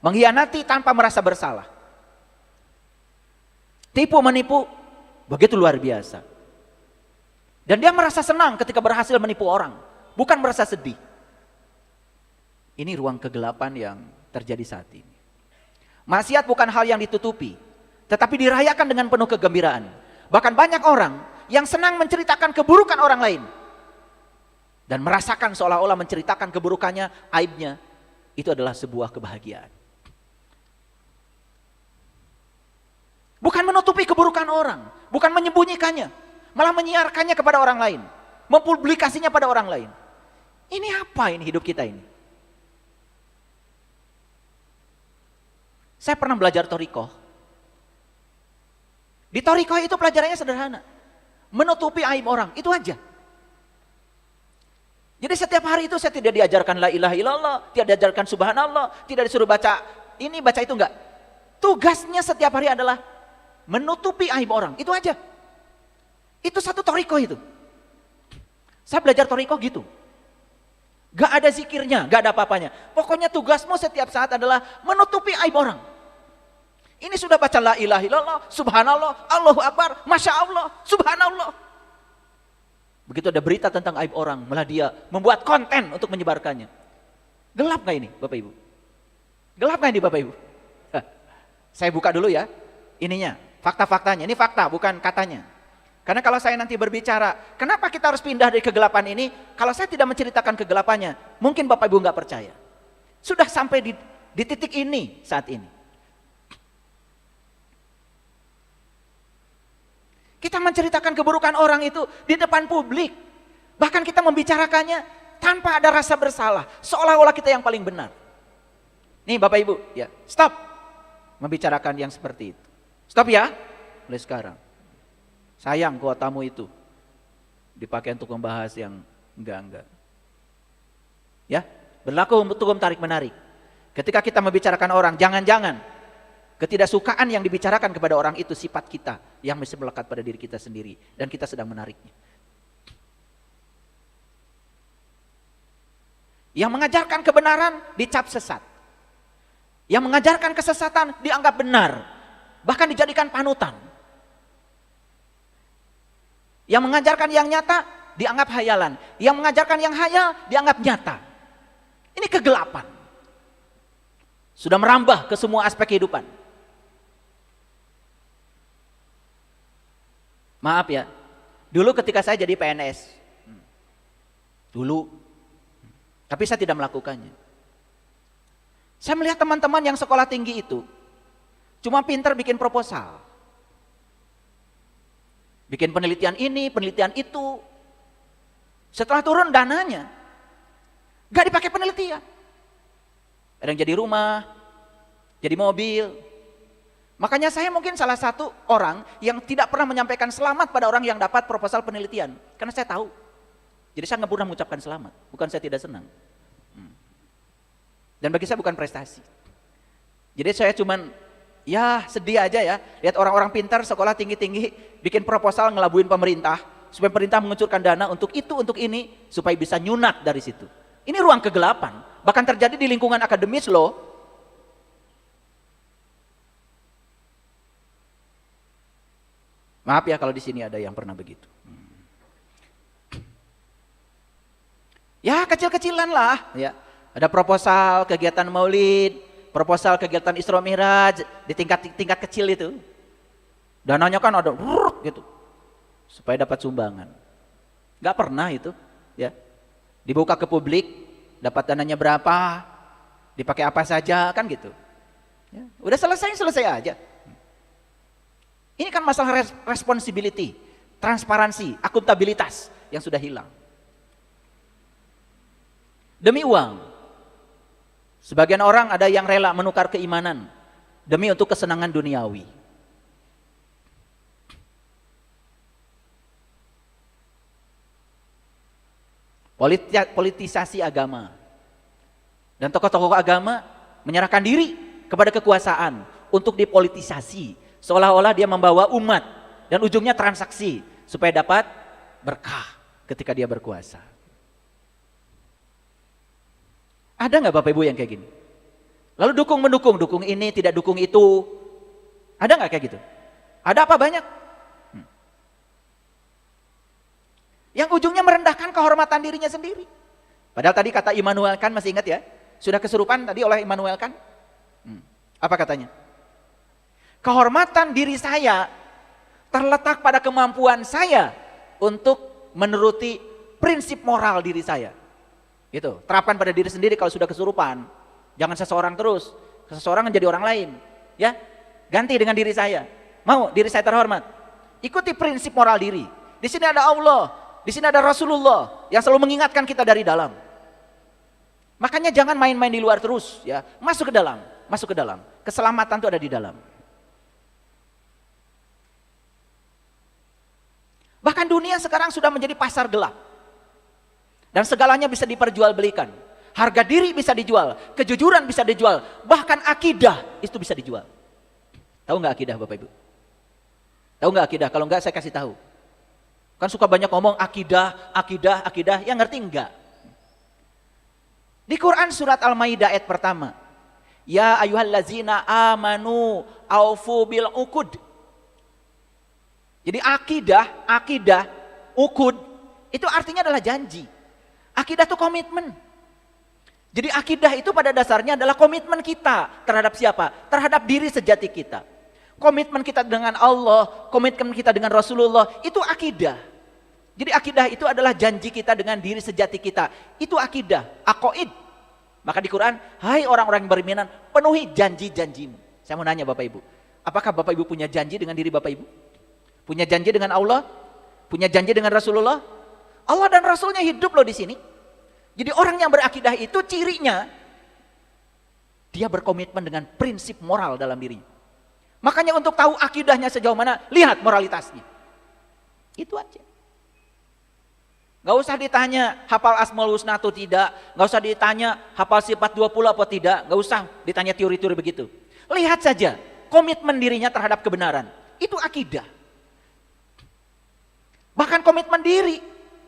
Mengkhianati tanpa merasa bersalah. Tipu menipu begitu luar biasa. Dan dia merasa senang ketika berhasil menipu orang, bukan merasa sedih. Ini ruang kegelapan yang terjadi saat ini. Maksiat bukan hal yang ditutupi, tetapi dirayakan dengan penuh kegembiraan. Bahkan banyak orang yang senang menceritakan keburukan orang lain dan merasakan seolah-olah menceritakan keburukannya, aibnya, itu adalah sebuah kebahagiaan. Bukan menutupi keburukan orang, bukan menyembunyikannya, malah menyiarkannya kepada orang lain, mempublikasinya pada orang lain. Ini apa ini hidup kita ini? Saya pernah belajar Thoriko. Di Thoriko itu pelajarannya sederhana, menutupi aib orang, itu aja. Jadi setiap hari itu saya tidak diajarkan la ilaha illallah, tidak diajarkan subhanallah, tidak disuruh baca ini, baca itu, enggak. Tugasnya setiap hari adalah menutupi aib orang, itu aja. Itu satu Thoriko itu. Saya belajar Thoriko gitu. Gak ada zikirnya, gak ada apa-apanya. Pokoknya tugasmu setiap saat adalah menutupi aib orang. Ini sudah baca la ilaha illallah, subhanallah, Allahu akbar, masya Allah, subhanallah. Begitu ada berita tentang aib orang, malah dia membuat konten untuk menyebarkannya. Gelap gak ini Bapak Ibu? Gelap gak ini Bapak Ibu? Saya buka dulu ya ininya, fakta-faktanya. Ini fakta bukan katanya. Karena kalau saya nanti berbicara, kenapa kita harus pindah dari kegelapan ini? Kalau saya tidak menceritakan kegelapannya, mungkin Bapak Ibu nggak percaya. Sudah sampai di titik ini saat ini. Kita menceritakan keburukan orang itu di depan publik. Bahkan kita membicarakannya tanpa ada rasa bersalah. Seolah-olah kita yang paling benar. Nih Bapak Ibu, ya stop membicarakan yang seperti itu. Stop ya, mulai sekarang. Sayang kuotamu itu dipakai untuk membahas yang enggak-enggak. Ya, berlaku hukum tarik menarik. Ketika kita membicarakan orang, jangan-jangan ketidaksukaan yang dibicarakan kepada orang itu sifat kita yang masih melekat pada diri kita sendiri dan kita sedang menariknya. Yang mengajarkan kebenaran dicap sesat. Yang mengajarkan kesesatan dianggap benar, bahkan dijadikan panutan. Yang mengajarkan yang nyata dianggap hayalan, yang mengajarkan yang hayal dianggap nyata. Ini kegelapan. Sudah merambah ke semua aspek kehidupan. Maaf ya, dulu ketika saya jadi PNS, dulu, tapi saya tidak melakukannya. Saya melihat teman-teman yang sekolah tinggi itu cuma pintar bikin proposal, bikin penelitian ini, penelitian itu. Setelah turun dananya, gak dipakai penelitian. Ada yang jadi rumah, jadi mobil. Makanya saya mungkin salah satu orang yang tidak pernah menyampaikan selamat pada orang yang dapat proposal penelitian. Karena saya tahu. Jadi saya nggak pernah mengucapkan selamat. Bukan saya tidak senang. Dan bagi saya bukan prestasi. Jadi saya cuman ya sedih aja ya. Lihat orang-orang pintar sekolah tinggi-tinggi bikin proposal ngelabuin pemerintah. Supaya pemerintah mengucurkan dana untuk itu, untuk ini. Supaya bisa nyunat dari situ. Ini ruang kegelapan. Bahkan terjadi di lingkungan akademis loh. Maaf ya kalau di sini ada yang pernah begitu. Ya kecil-kecilan lah. Ya. Ada proposal kegiatan maulid, proposal kegiatan Isra Mi'raj di tingkat kecil itu. Dananya kan ada gitu. Supaya dapat sumbangan. Gak pernah itu, ya. Dibuka ke publik, dapat dananya berapa, dipakai apa saja, kan gitu. Ya. Udah selesai aja. Ini kan masalah responsibility, transparansi, akuntabilitas yang sudah hilang. Demi uang. Sebagian orang ada yang rela menukar keimanan demi untuk kesenangan duniawi. Politisasi agama. Dan tokoh-tokoh agama menyerahkan diri kepada kekuasaan untuk dipolitisasi. Seolah-olah dia membawa umat dan ujungnya transaksi supaya dapat berkah ketika dia berkuasa. Ada nggak Bapak Ibu yang kayak gini? Lalu dukung ini, tidak dukung itu. Ada nggak kayak gitu? Ada apa banyak? Yang ujungnya merendahkan kehormatan dirinya sendiri. Padahal tadi kata Immanuel Kant, masih ingat ya? Sudah kesurupan tadi oleh Immanuel Kant. Apa katanya? Kehormatan diri saya terletak pada kemampuan saya untuk menuruti prinsip moral diri saya. Gitu. Terapkan pada diri sendiri kalau sudah kesurupan. Jangan seseorang terus. Seseorang menjadi orang lain. Ya, ganti dengan diri saya. Mau diri saya terhormat. Ikuti prinsip moral diri. Di sini ada Allah. Di sini ada Rasulullah yang selalu mengingatkan kita dari dalam. Makanya jangan main-main di luar terus. Ya, masuk ke dalam. Masuk ke dalam. Keselamatan itu ada di dalam. Bahkan dunia sekarang sudah menjadi pasar gelap. Dan segalanya bisa diperjualbelikan. Harga diri bisa dijual, kejujuran bisa dijual, bahkan akidah itu bisa dijual. Tahu nggak akidah Bapak Ibu? Tahu nggak akidah? Kalau nggak saya kasih tahu. Kan suka banyak ngomong akidah, yang ngerti enggak? Di Quran surat Al-Maidah ayat pertama. Ya ayyuhallazina amanu aufu bil uqud. Jadi akidah, uqud itu artinya adalah janji. Akidah itu komitmen. Jadi akidah itu pada dasarnya adalah komitmen kita terhadap siapa? Terhadap diri sejati kita. Komitmen kita dengan Allah, komitmen kita dengan Rasulullah, itu akidah. Jadi akidah itu adalah janji kita dengan diri sejati kita. Itu akidah, aqaid. Maka di Quran, hai orang-orang yang beriman, penuhi janji-janjimu. Saya mau nanya Bapak Ibu, apakah Bapak Ibu punya janji dengan diri Bapak Ibu? Punya janji dengan Allah? Punya janji dengan Rasulullah? Allah dan Rasulnya hidup loh di sini. Jadi orang yang berakidah itu cirinya dia berkomitmen dengan prinsip moral dalam dirinya. Makanya untuk tahu akidahnya sejauh mana, lihat moralitasnya. Itu aja. Gak usah ditanya hafal Asmaul Husna atau tidak, gak usah ditanya hafal sifat 20 atau tidak, gak usah ditanya teori-teori begitu. Lihat saja komitmen dirinya terhadap kebenaran. Itu akidah. Bahkan komitmen diri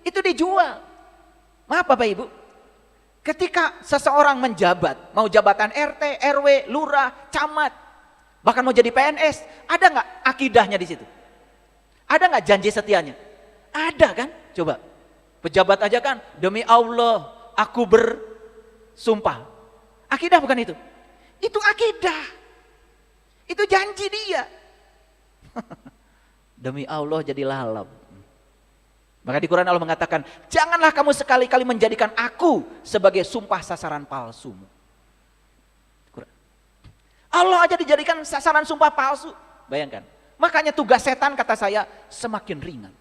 itu dijual. Maaf Bapak Ibu, Ketika seseorang menjabat, mau jabatan RT, RW, lurah, camat, bahkan mau jadi PNS, ada nggak akidahnya di situ? Ada nggak janji setianya? Ada kan? Coba, pejabat aja kan, demi Allah aku bersumpah. Akidah bukan itu? Itu akidah. Itu janji dia. Demi Allah jadi lalap. Maka di Quran Allah mengatakan, janganlah kamu sekali-kali menjadikan aku sebagai sumpah sasaran palsumu. Allah aja dijadikan sasaran sumpah palsu. Bayangkan. Makanya tugas setan kata saya semakin ringan.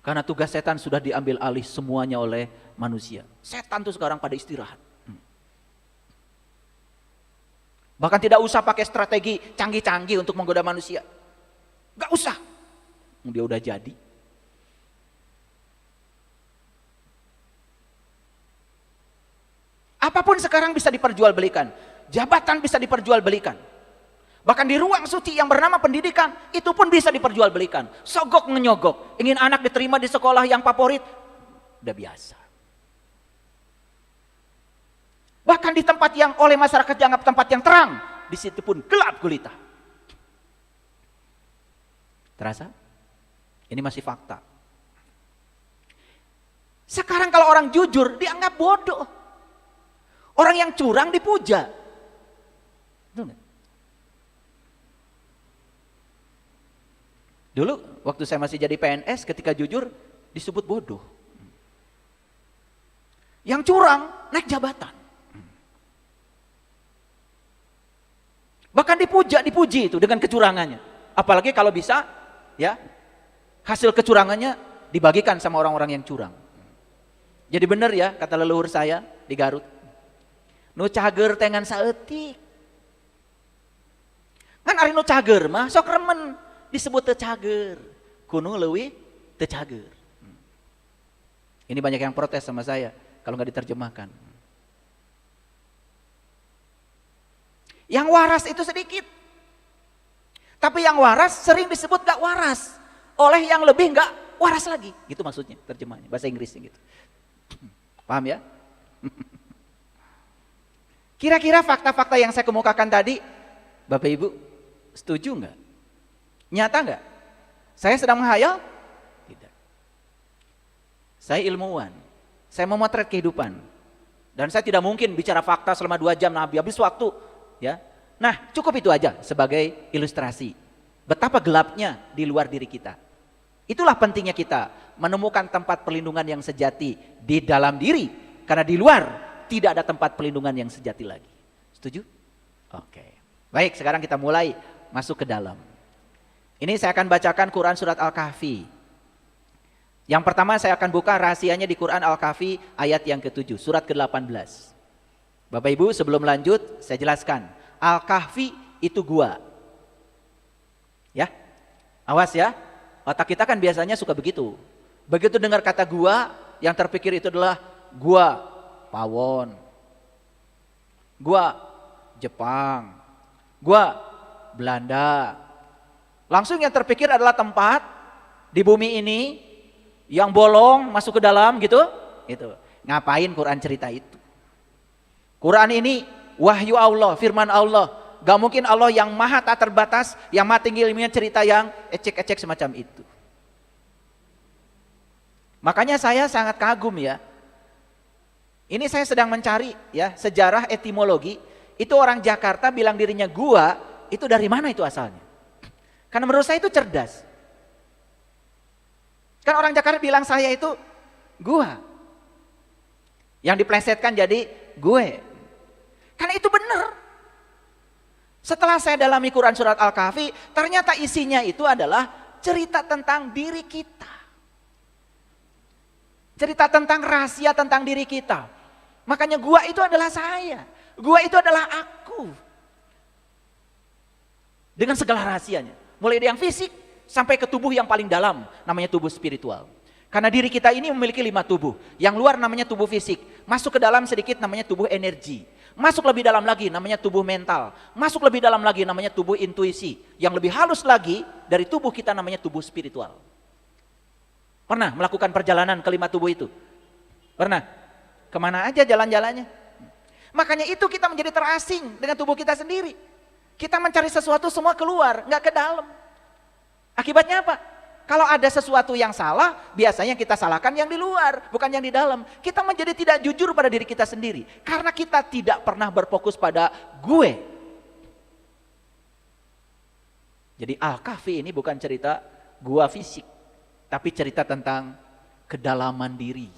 Karena tugas setan sudah diambil alih semuanya oleh manusia. Setan tuh sekarang pada istirahat. Bahkan tidak usah pakai strategi canggih-canggih untuk menggoda manusia. Gak usah. Dia udah jadi. Apapun sekarang bisa diperjualbelikan. Jabatan bisa diperjualbelikan. Bahkan di ruang suci yang bernama pendidikan, itu pun bisa diperjualbelikan. Sogok menyogok. Ingin anak diterima di sekolah yang favorit, udah biasa. Bahkan di tempat yang oleh masyarakat dianggap tempat yang terang, di situ pun gelap gulita. Terasa? Ini masih fakta. Sekarang kalau orang jujur dianggap bodoh. Orang yang curang dipuja. Betul nggak? Dulu waktu saya masih jadi PNS, ketika jujur disebut bodoh. Yang curang naik jabatan. Bahkan dipuji itu dengan kecurangannya. Apalagi kalau bisa, ya, hasil kecurangannya dibagikan sama orang-orang yang curang. Jadi benar ya kata leluhur saya di Garut. Nu cager tengan saeutik. Kan ari nu cager mah sok remen disebut teu cager. Kuno leuwih teu cager. Ini banyak yang protes sama saya kalau nggak diterjemahkan. Yang waras itu sedikit. Tapi yang waras sering disebut gak waras oleh yang lebih gak waras lagi. Gitu maksudnya terjemahnya, bahasa Inggrisnya gitu. Paham ya? Kira-kira fakta-fakta yang saya kemukakan tadi, Bapak Ibu setuju nggak? Nyata nggak? Saya sedang menghayal? Tidak. Saya ilmuwan. Saya memotret kehidupan. Dan saya tidak mungkin bicara fakta selama 2 jam, nah habis waktu. Ya, nah cukup itu aja sebagai ilustrasi. Betapa gelapnya di luar diri kita. Itulah pentingnya kita menemukan tempat perlindungan yang sejati di dalam diri. Karena di luar tidak ada tempat perlindungan yang sejati lagi. Setuju? Oke. Baik, sekarang kita mulai masuk ke dalam. Ini saya akan bacakan Quran surat Al-Kahfi. Yang pertama saya akan buka rahasianya di Quran Al-Kahfi ayat yang ke-7, surat ke-18. Bapak Ibu sebelum lanjut saya jelaskan. Al-Kahfi itu gua. Ya, awas ya. Otak kita kan biasanya suka begitu. Begitu dengar kata gua, yang terpikir itu adalah gua Pawon, gua Jepang, gua Belanda. Langsung yang terpikir adalah tempat di bumi ini yang bolong masuk ke dalam gitu. Itu. Ngapain Quran cerita itu? Quran ini wahyu Allah, firman Allah. Gak mungkin Allah yang maha tak terbatas, yang maha tinggi ilmunya cerita yang ecek-ecek semacam itu. Makanya saya sangat kagum ya. Ini saya sedang mencari ya sejarah etimologi. Itu orang Jakarta bilang dirinya gua, itu dari mana itu asalnya? Karena menurut saya itu cerdas. Kan orang Jakarta bilang saya itu gua. Yang diplesetkan jadi gue. Karena itu benar. Setelah saya dalami Quran surat Al-Kahfi, ternyata isinya itu adalah cerita tentang diri kita. Cerita tentang rahasia tentang diri kita. Makanya gua itu adalah saya. Gua itu adalah aku. Dengan segala rahasianya. Mulai dari yang fisik sampai ke tubuh yang paling dalam, namanya tubuh spiritual. Karena diri kita ini memiliki 5 tubuh. Yang luar namanya tubuh fisik. Masuk ke dalam sedikit namanya tubuh energi. Masuk lebih dalam lagi namanya tubuh mental. Masuk lebih dalam lagi namanya tubuh intuisi. Yang lebih halus lagi dari tubuh kita namanya tubuh spiritual. Pernah melakukan perjalanan ke 5 tubuh itu? Pernah? Kemana aja jalan-jalannya? Makanya itu kita menjadi terasing dengan tubuh kita sendiri. Kita mencari sesuatu semua keluar, nggak ke dalam. Akibatnya apa? Kalau ada sesuatu yang salah, biasanya kita salahkan yang di luar, bukan yang di dalam. Kita menjadi tidak jujur pada diri kita sendiri. Karena kita tidak pernah berfokus pada gue. Jadi Al-Kahfi ini bukan cerita gua fisik, tapi cerita tentang kedalaman diri.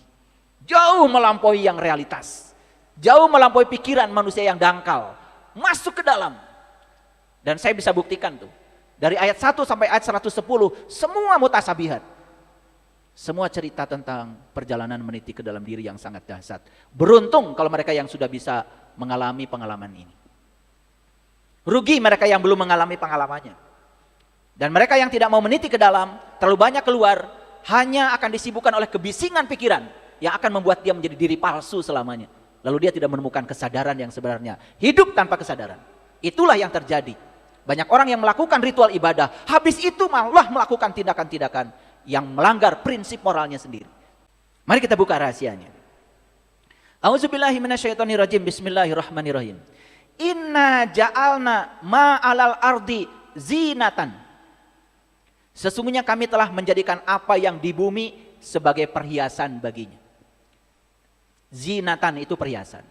Jauh melampaui yang realitas. Jauh melampaui pikiran manusia yang dangkal. Masuk ke dalam. Dan saya bisa buktikan tuh. Dari ayat 1 sampai ayat 110, semua mutasabihat. Semua cerita tentang perjalanan meniti ke dalam diri yang sangat dahsyat. Beruntung kalau mereka yang sudah bisa mengalami pengalaman ini. Rugi mereka yang belum mengalami pengalamannya. Dan mereka yang tidak mau meniti ke dalam, terlalu banyak keluar, hanya akan disibukkan oleh kebisingan pikiran yang akan membuat dia menjadi diri palsu selamanya. Lalu dia tidak menemukan kesadaran yang sebenarnya. Hidup tanpa kesadaran. Itulah yang terjadi. Banyak orang yang melakukan ritual ibadah, habis itu malah melakukan tindakan-tindakan yang melanggar prinsip moralnya sendiri. Mari kita buka rahasianya. A'udzubillahi minasyaitonirrajim. Bismillahirrahmanirrahim. Inna ja'alna ma'alal ardi zinatan. Sesungguhnya kami telah menjadikan apa yang di bumi sebagai perhiasan baginya. Zinatan itu perhiasan.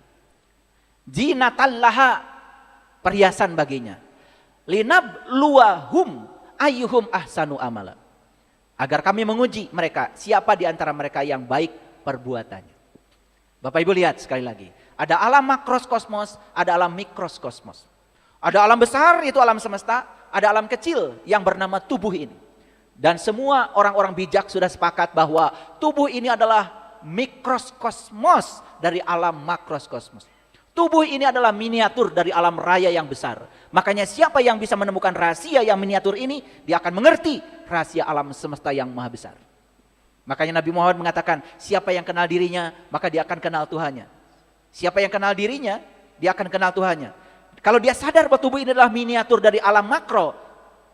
Zinatan laha, perhiasan baginya. Linab luahum ayyuhum ahsanu amala. Agar kami menguji mereka, siapa di antara mereka yang baik perbuatannya. Bapak Ibu lihat sekali lagi. Ada alam makrokosmos, ada alam mikrokosmos. Ada alam besar, itu alam semesta. Ada alam kecil yang bernama tubuh ini. Dan semua orang-orang bijak sudah sepakat bahwa tubuh ini adalah mikrokosmos dari alam makrokosmos. Tubuh ini adalah miniatur dari alam raya yang besar. Makanya siapa yang bisa menemukan rahasia yang miniatur ini, dia akan mengerti rahasia alam semesta yang maha besar. Makanya Nabi Muhammad mengatakan, siapa yang kenal dirinya, maka dia akan kenal Tuhannya. Siapa yang kenal dirinya, dia akan kenal Tuhannya. Kalau dia sadar bahwa tubuh ini adalah miniatur dari alam makro,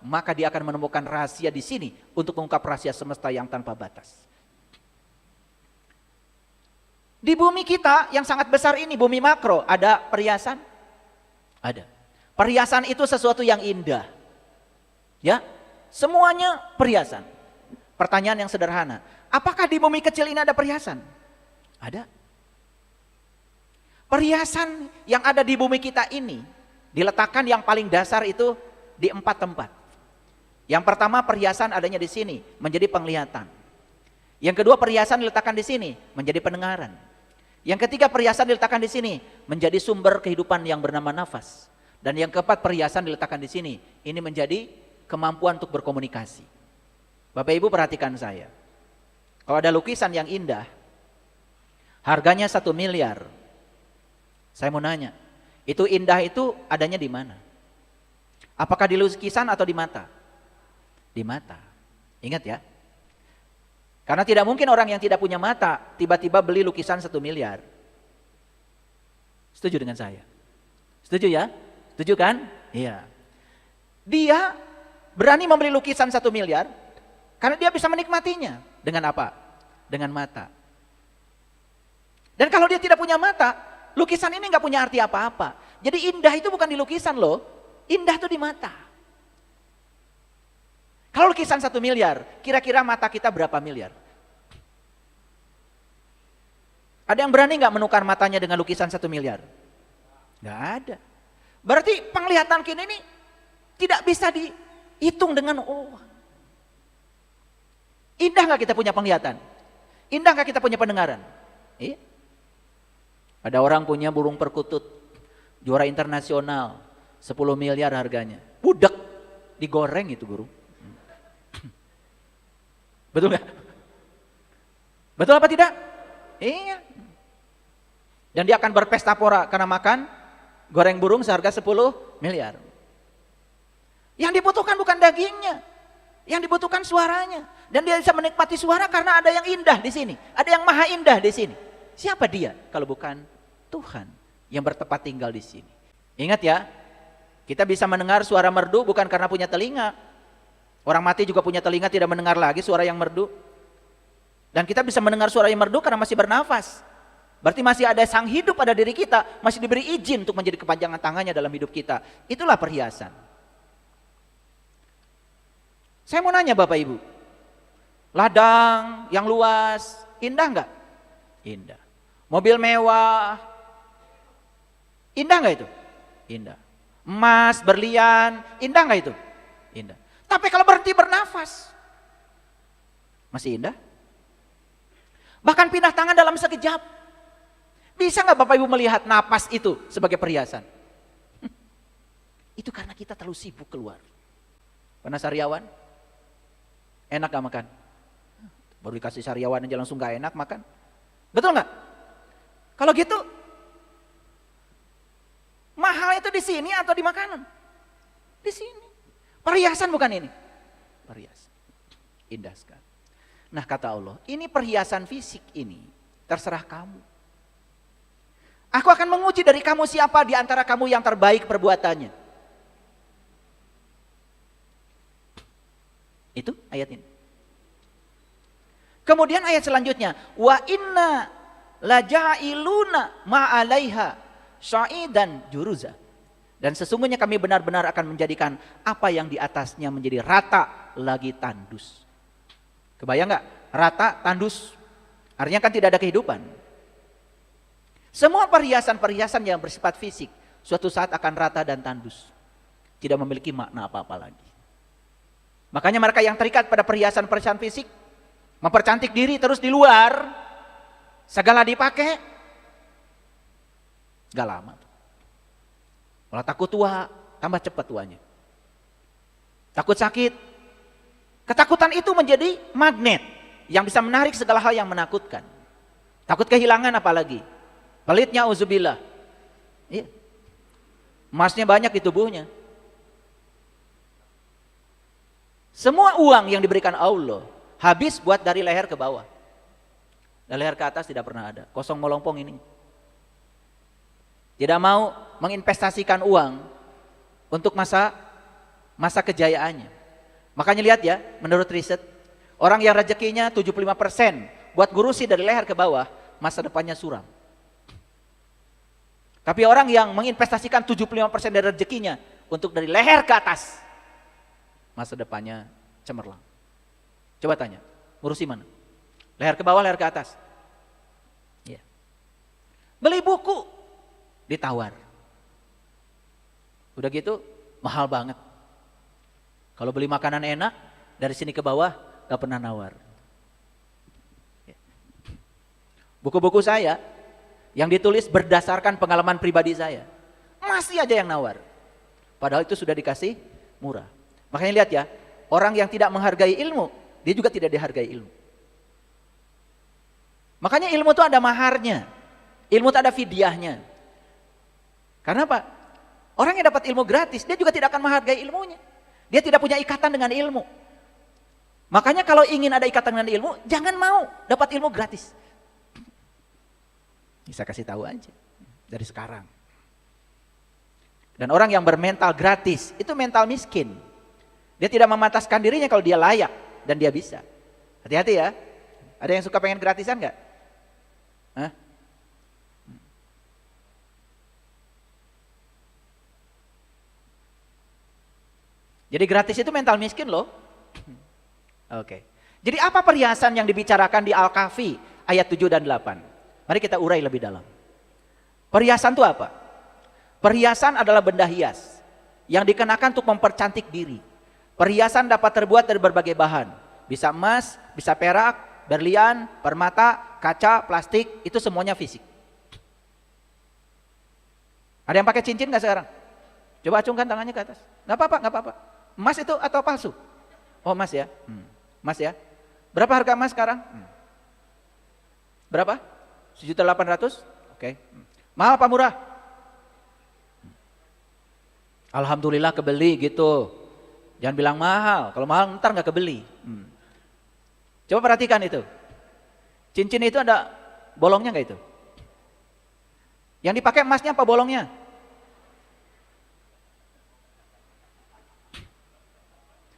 maka dia akan menemukan rahasia di sini untuk mengungkap rahasia semesta yang tanpa batas. Di bumi kita yang sangat besar ini, bumi makro, ada perhiasan? Ada. Perhiasan itu sesuatu yang indah. Ya, semuanya perhiasan. Pertanyaan yang sederhana, apakah di bumi kecil ini ada perhiasan? Ada. Perhiasan yang ada di bumi kita ini diletakkan yang paling dasar itu di 4 tempat. Yang pertama perhiasan adanya di sini, menjadi penglihatan. Yang kedua perhiasan diletakkan di sini, menjadi pendengaran. Yang ketiga perhiasan diletakkan di sini, menjadi sumber kehidupan yang bernama nafas. Dan yang keempat perhiasan diletakkan di sini, ini menjadi kemampuan untuk berkomunikasi. Bapak Ibu perhatikan saya. Kalau ada lukisan yang indah, harganya 1 miliar. Saya mau nanya, itu indah itu adanya di mana? Apakah di lukisan atau di mata? Di mata. Ingat ya. Karena tidak mungkin orang yang tidak punya mata tiba-tiba beli lukisan 1 miliar. Setuju dengan saya? Setuju ya? Setuju kan? Iya. Dia berani membeli lukisan 1 miliar karena dia bisa menikmatinya. Dengan apa? Dengan mata. Dan kalau dia tidak punya mata, lukisan ini nggak punya arti apa-apa. Jadi indah itu bukan di lukisan loh, indah itu di mata. Kalau lukisan 1 miliar, kira-kira mata kita berapa miliar? Ada yang berani nggak menukar matanya dengan lukisan 1 miliar? Nggak ada. Berarti penglihatan kita ini tidak bisa dihitung dengan uang. Indah nggak kita punya penglihatan? Indah nggak kita punya pendengaran? Iya. Ada orang punya burung perkutut, juara internasional, 10 miliar harganya. Budak, digoreng itu burung. Betul nggak? Betul apa tidak? Iya. Dan dia akan berpesta pora karena makan goreng burung seharga 10 miliar. Yang dibutuhkan bukan dagingnya, yang dibutuhkan suaranya. Dan dia bisa menikmati suara karena ada yang indah di sini, ada yang maha indah di sini. Siapa dia kalau bukan Tuhan yang bertempat tinggal di sini? Ingat ya, kita bisa mendengar suara merdu bukan karena punya telinga. Orang mati juga punya telinga, tidak mendengar lagi suara yang merdu. Dan kita bisa mendengar suara yang merdu karena masih bernafas. Berarti masih ada sang hidup pada diri kita, masih diberi izin untuk menjadi kepanjangan tangannya dalam hidup kita. Itulah perhiasan. Saya mau nanya Bapak Ibu, ladang yang luas, indah enggak? Indah. Mobil mewah, indah enggak itu? Indah. Emas, berlian, indah enggak itu? Indah. Tapi kalau berhenti bernafas, masih indah? Bahkan pindah tangan dalam sekejap. Bisa nggak Bapak Ibu melihat napas itu sebagai perhiasan? Itu karena kita terlalu sibuk keluar. Pernah sariawan? Enak gak makan? Baru dikasih sariawan aja langsung gak enak makan. Betul nggak? Kalau gitu, mahal itu di sini atau di makanan? Di sini. Perhiasan bukan ini? Perhiasan. Indah sekali. Nah kata Allah, ini perhiasan fisik ini terserah kamu. Aku akan menguji dari kamu siapa di antara kamu yang terbaik perbuatannya. Itu ayat ini. Kemudian ayat selanjutnya, wa inna laja'iluna ma'alaiha sya'idan juruza. Dan sesungguhnya kami benar-benar akan menjadikan apa yang di atasnya menjadi rata lagi tandus. Kebayang nggak? Rata, tandus. Artinya kan tidak ada kehidupan. Semua perhiasan-perhiasan yang bersifat fisik suatu saat akan rata dan tandus. Tidak memiliki makna apa-apa lagi. Makanya mereka yang terikat pada perhiasan-perhiasan fisik, mempercantik diri terus di luar, segala dipakai, gak lama. Malah takut tua, tambah cepat tuanya. Takut sakit. Ketakutan itu menjadi magnet yang bisa menarik segala hal yang menakutkan. Takut kehilangan apalagi. Pelitnya uzubillah. Iya. Emasnya banyak di tubuhnya. Semua uang yang diberikan Allah habis buat dari leher ke bawah. Dari leher ke atas tidak pernah ada. Kosong melompong ini. Tidak mau menginvestasikan uang untuk masa kejayaannya. Makanya lihat ya, menurut riset, orang yang rezekinya 75% buat ngurusi dari leher ke bawah, masa depannya suram. Tapi orang yang menginvestasikan 75% dari rezekinya untuk dari leher ke atas, masa depannya cemerlang. Coba tanya, ngurusi mana? Leher ke bawah, leher ke atas? Ya. Beli buku, ditawar. Udah gitu, mahal banget. Kalau beli makanan enak, dari sini ke bawah, gak pernah nawar. Ya. Buku-buku saya, yang ditulis berdasarkan pengalaman pribadi saya, masih aja yang nawar. Padahal itu sudah dikasih murah. Makanya lihat ya, orang yang tidak menghargai ilmu, dia juga tidak dihargai ilmu. Makanya ilmu itu ada maharnya, ilmu itu ada fidyahnya. Karena apa? Orang yang dapat ilmu gratis, dia juga tidak akan menghargai ilmunya. Dia tidak punya ikatan dengan ilmu. Makanya kalau ingin ada ikatan dengan ilmu, jangan mau dapat ilmu gratis. Bisa kasih tahu aja dari sekarang. Dan orang yang bermental gratis, itu mental miskin. Dia tidak memantaskan dirinya kalau dia layak dan dia bisa. Hati-hati ya. Ada yang suka pengen gratisan nggak? Hah? Jadi gratis itu mental miskin loh. Oke. Jadi apa perhiasan yang dibicarakan di Al-Kahfi ayat 7 dan 8? Mari kita urai lebih dalam. Perhiasan itu apa? Perhiasan adalah benda hias yang dikenakan untuk mempercantik diri. Perhiasan dapat terbuat dari berbagai bahan. Bisa emas, bisa perak, berlian, permata, kaca, plastik, itu semuanya fisik. Ada yang pakai cincin nggak sekarang? Coba acungkan tangannya ke atas. Nggak apa-apa, nggak apa-apa. Emas itu atau palsu? Oh emas ya, emas ya. Berapa harga emas sekarang? Berapa? 1.800.000? Oke. Mahal apa murah? Alhamdulillah kebeli gitu. Jangan bilang mahal. Kalau mahal ntar nggak kebeli. Coba perhatikan itu. Cincin itu ada bolongnya nggak itu? Yang dipakai emasnya apa bolongnya?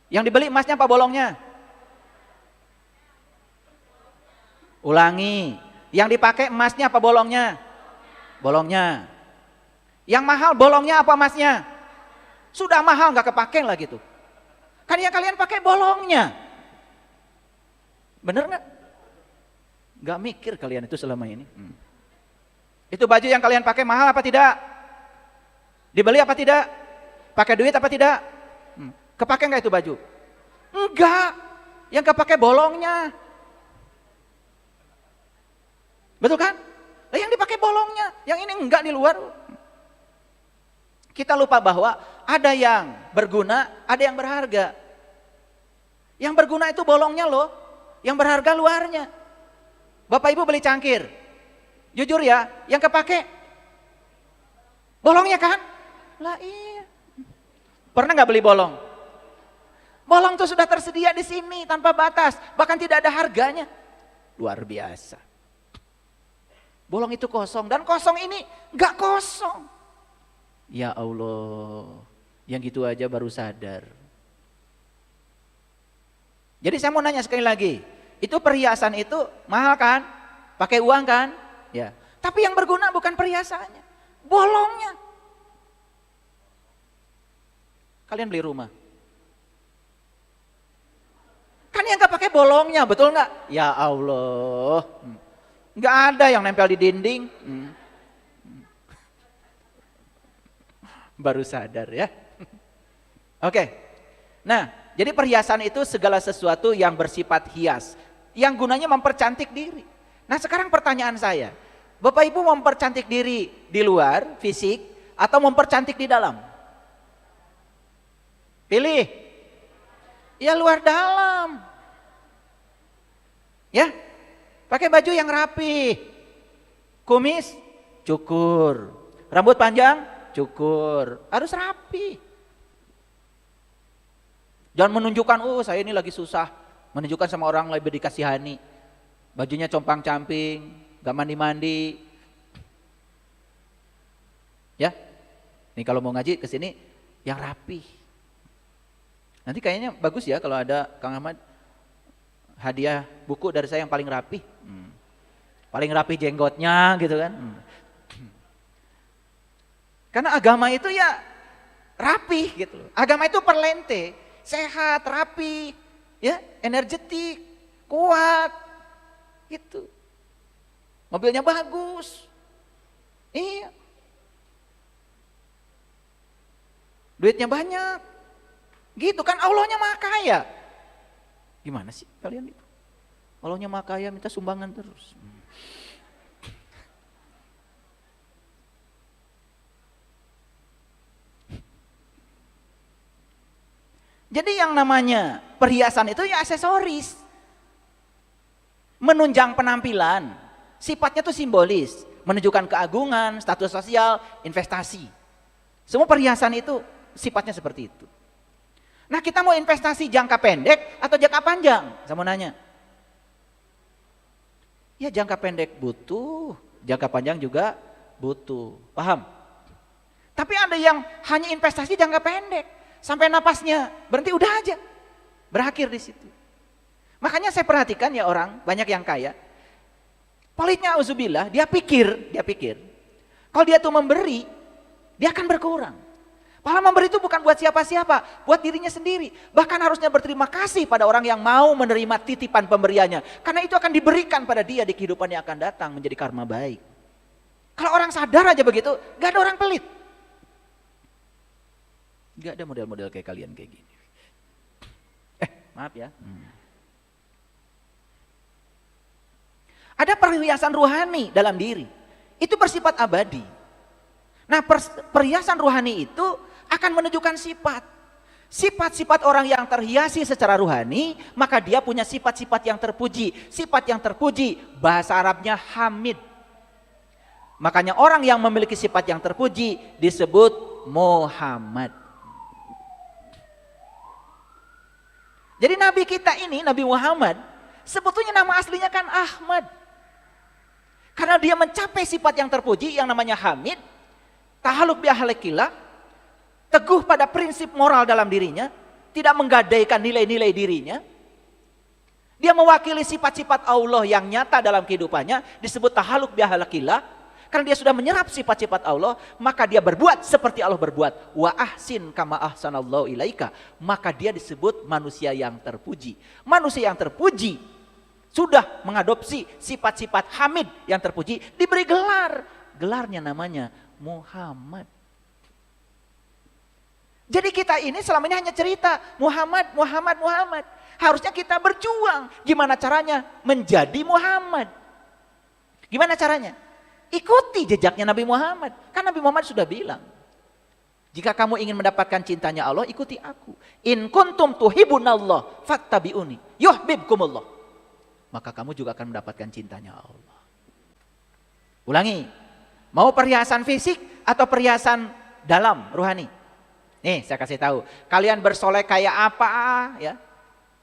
Yang dibeli emasnya apa bolongnya? Ulangi. Yang dipakai emasnya apa bolongnya? Bolongnya. Yang mahal bolongnya apa emasnya? Sudah mahal nggak kepake lagi tuh. Kan yang kalian pakai bolongnya. Bener nggak? Nggak mikir kalian itu selama ini. Itu baju yang kalian pakai mahal apa tidak? Dibeli apa tidak? Pakai duit apa tidak? Kepake nggak itu baju? Enggak. Yang kepake bolongnya. Betul kan? Nah, yang dipakai bolongnya, yang ini enggak di luar. Kita lupa bahwa ada yang berguna, ada yang berharga. Yang berguna itu bolongnya loh, yang berharga luarnya. Bapak Ibu beli cangkir, jujur ya, yang kepake bolongnya kan? Lah iya. Pernah nggak beli bolong? Bolong itu sudah tersedia di sini tanpa batas, bahkan tidak ada harganya. Luar biasa. Bolong itu kosong, dan kosong ini nggak kosong. Ya Allah, yang gitu aja baru sadar. Jadi saya mau nanya sekali lagi, itu perhiasan itu mahal kan? Pakai uang kan? Ya. Tapi yang berguna bukan perhiasannya, bolongnya. Kalian beli rumah, kan yang nggak pakai bolongnya, betul nggak? Ya Allah, nggak ada yang nempel di dinding. Baru sadar ya. Oke. Nah, jadi perhiasan itu segala sesuatu yang bersifat hias, yang gunanya mempercantik diri. Nah, sekarang pertanyaan saya, Bapak Ibu mempercantik diri di luar fisik atau mempercantik di dalam? Pilih. Ya luar dalam. Ya. Pakai baju yang rapi. Kumis cukur. Rambut panjang cukur, harus rapi. Jangan menunjukkan, oh saya ini lagi susah. Menunjukkan sama orang lebih dikasihani. Bajunya compang-camping, gak mandi-mandi. Ya, nih kalau mau ngaji kesini yang rapi. Nanti kayaknya bagus ya kalau ada Kang Ahmad hadiah buku dari saya yang paling rapi. Paling rapi jenggotnya gitu kan. Karena agama itu ya rapi gitu. Agama itu perlente, sehat, rapi, ya, energetik, kuat, gitu. Mobilnya bagus, iya. Duitnya banyak, gitu kan. Allahnya maha kaya. Gimana sih kalian itu? Allahnya maha kaya minta sumbangan terus. Jadi yang namanya perhiasan itu ya aksesoris. Menunjang penampilan. Sifatnya itu simbolis. Menunjukkan keagungan, status sosial, investasi. Semua perhiasan itu sifatnya seperti itu. Nah, kita mau investasi jangka pendek atau jangka panjang? Saya mau nanya. Ya jangka pendek butuh, jangka panjang juga butuh. Paham? Tapi ada yang hanya investasi jangka pendek. Sampai napasnya berhenti udah aja, berakhir di situ. Makanya saya perhatikan ya orang banyak yang kaya, pelitnya auzubillah, dia pikir, kalau dia tuh memberi, dia akan berkurang. Padahal memberi itu bukan buat siapa-siapa, buat dirinya sendiri. Bahkan harusnya berterima kasih pada orang yang mau menerima titipan pemberiannya, karena itu akan diberikan pada dia di kehidupan yang akan datang menjadi karma baik. Kalau orang sadar aja begitu, gak ada orang pelit. Gak ada model-model kayak kalian kayak gini. Maaf ya. Ada perhiasan ruhani dalam diri. Itu bersifat abadi. Nah, perhiasan ruhani itu akan menunjukkan sifat. Sifat-sifat orang yang terhiasi secara ruhani, maka dia punya sifat-sifat yang terpuji. Sifat yang terpuji, bahasa Arabnya hamid. Makanya orang yang memiliki sifat yang terpuji disebut Muhammad. Jadi Nabi kita ini, Nabi Muhammad, sebetulnya nama aslinya kan Ahmad. Karena dia mencapai sifat yang terpuji yang namanya Hamid, tahaluk bi ahlakillah, teguh pada prinsip moral dalam dirinya, tidak menggadaikan nilai-nilai dirinya. Dia mewakili sifat-sifat Allah yang nyata dalam kehidupannya, disebut tahaluk bihalakillah. Karena dia sudah menyerap sifat-sifat Allah, maka dia berbuat seperti Allah berbuat. Wa ahsin kama ahsanallahu ilaika. Maka dia disebut manusia yang terpuji. Manusia yang terpuji sudah mengadopsi sifat-sifat hamid yang terpuji, diberi gelar. Gelarnya namanya Muhammad. Jadi kita ini selama ini hanya cerita Muhammad, Muhammad, Muhammad. Harusnya kita berjuang. Gimana caranya? Menjadi Muhammad. Gimana caranya? Ikuti jejaknya Nabi Muhammad. Kan Nabi Muhammad sudah bilang, jika kamu ingin mendapatkan cintanya Allah, ikuti aku. In kuntum tuhibunallah fattabi'uni yuhibbukumullah. Maka kamu juga akan mendapatkan cintanya Allah. Ulangi. Mau perhiasan fisik atau perhiasan dalam, rohani? Nih saya kasih tahu. Kalian bersolek kayak apa ya?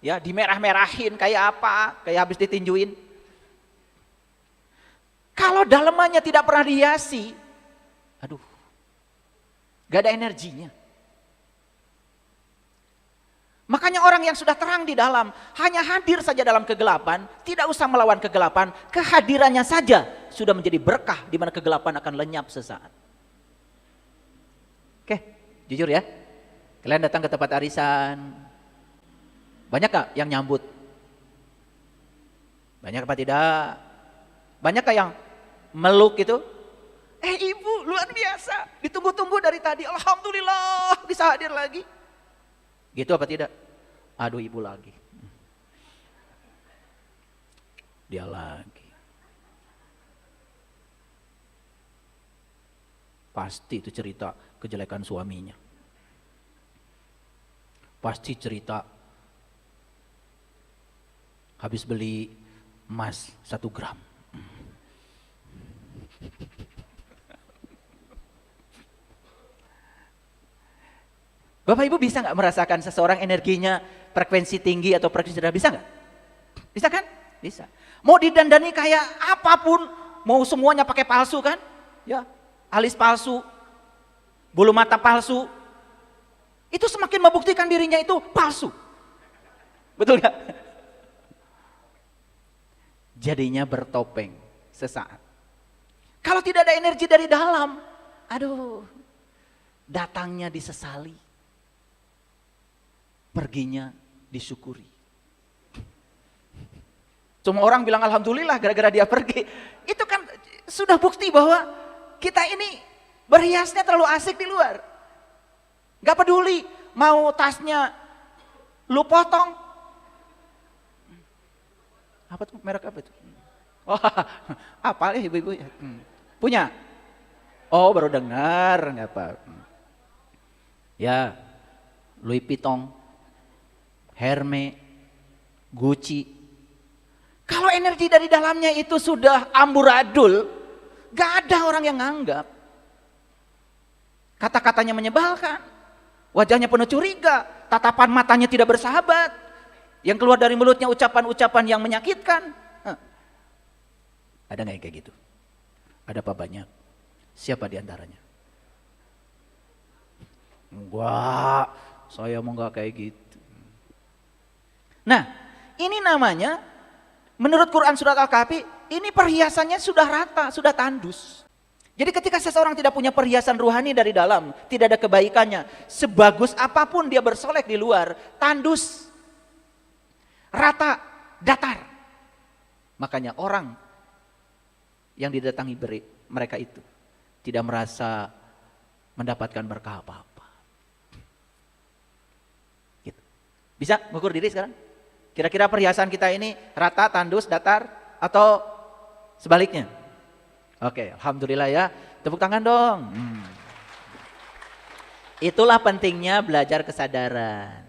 Ya, dimerah-merahin kayak apa? Kayak habis ditinjuin. Kalau dalamannya tidak pernah dihiasi, aduh, gak ada energinya. Makanya orang yang sudah terang di dalam, hanya hadir saja dalam kegelapan, tidak usah melawan kegelapan, kehadirannya saja sudah menjadi berkah di mana kegelapan akan lenyap sesaat. Oke, jujur ya, kalian datang ke tempat arisan, banyak gak yang nyambut? Banyak apa tidak? Banyak gak yang meluk gitu? Ibu luar biasa, ditunggu-tunggu dari tadi, alhamdulillah bisa hadir lagi. Gitu apa tidak? Aduh ibu lagi. Dia lagi. Pasti itu cerita kejelekan suaminya. Pasti cerita habis beli emas 1 gram. Bapak Ibu bisa nggak merasakan seseorang energinya frekuensi tinggi atau frekuensi rendah? Bisa nggak? Bisa kan? Bisa. Mau didandani kayak apapun, mau semuanya pakai palsu kan? Ya, alis palsu, bulu mata palsu, itu semakin membuktikan dirinya itu palsu. Betul nggak? Jadinya bertopeng sesaat. Kalau tidak ada energi dari dalam, aduh, datangnya disesali. Perginya disyukuri. Semua orang bilang alhamdulillah gara-gara dia pergi. Itu kan sudah bukti bahwa kita ini berhiasnya terlalu asik di luar. Gak peduli mau tasnya lu potong. Apa tuh merek apa itu? Oh, apa ya ibu-ibu ya? Punya? Oh baru dengar, nggak apa. Ya, Louis Vuitton, Hermes, Gucci. Kalau energi dari dalamnya itu sudah amburadul, gak ada orang yang nganggap. Kata-katanya menyebalkan, wajahnya penuh curiga, tatapan matanya tidak bersahabat, yang keluar dari mulutnya ucapan-ucapan yang menyakitkan. Ada gak yang kayak gitu? Ada apa banyak? Siapa diantaranya? Enggak, saya mau gak kayak gitu. Nah, ini namanya, menurut Quran surat Al-Kahfi, ini perhiasannya sudah rata, sudah tandus. Jadi ketika seseorang tidak punya perhiasan ruhani dari dalam, tidak ada kebaikannya, sebagus apapun dia bersolek di luar, tandus, rata, datar. Makanya orang yang didatangi mereka itu tidak merasa mendapatkan berkah apa-apa. Gitu. Bisa mengukur diri sekarang? Kira-kira perhiasan kita ini rata, tandus, datar, atau sebaliknya? Oke, alhamdulillah ya. Tepuk tangan dong. Itulah pentingnya belajar kesadaran.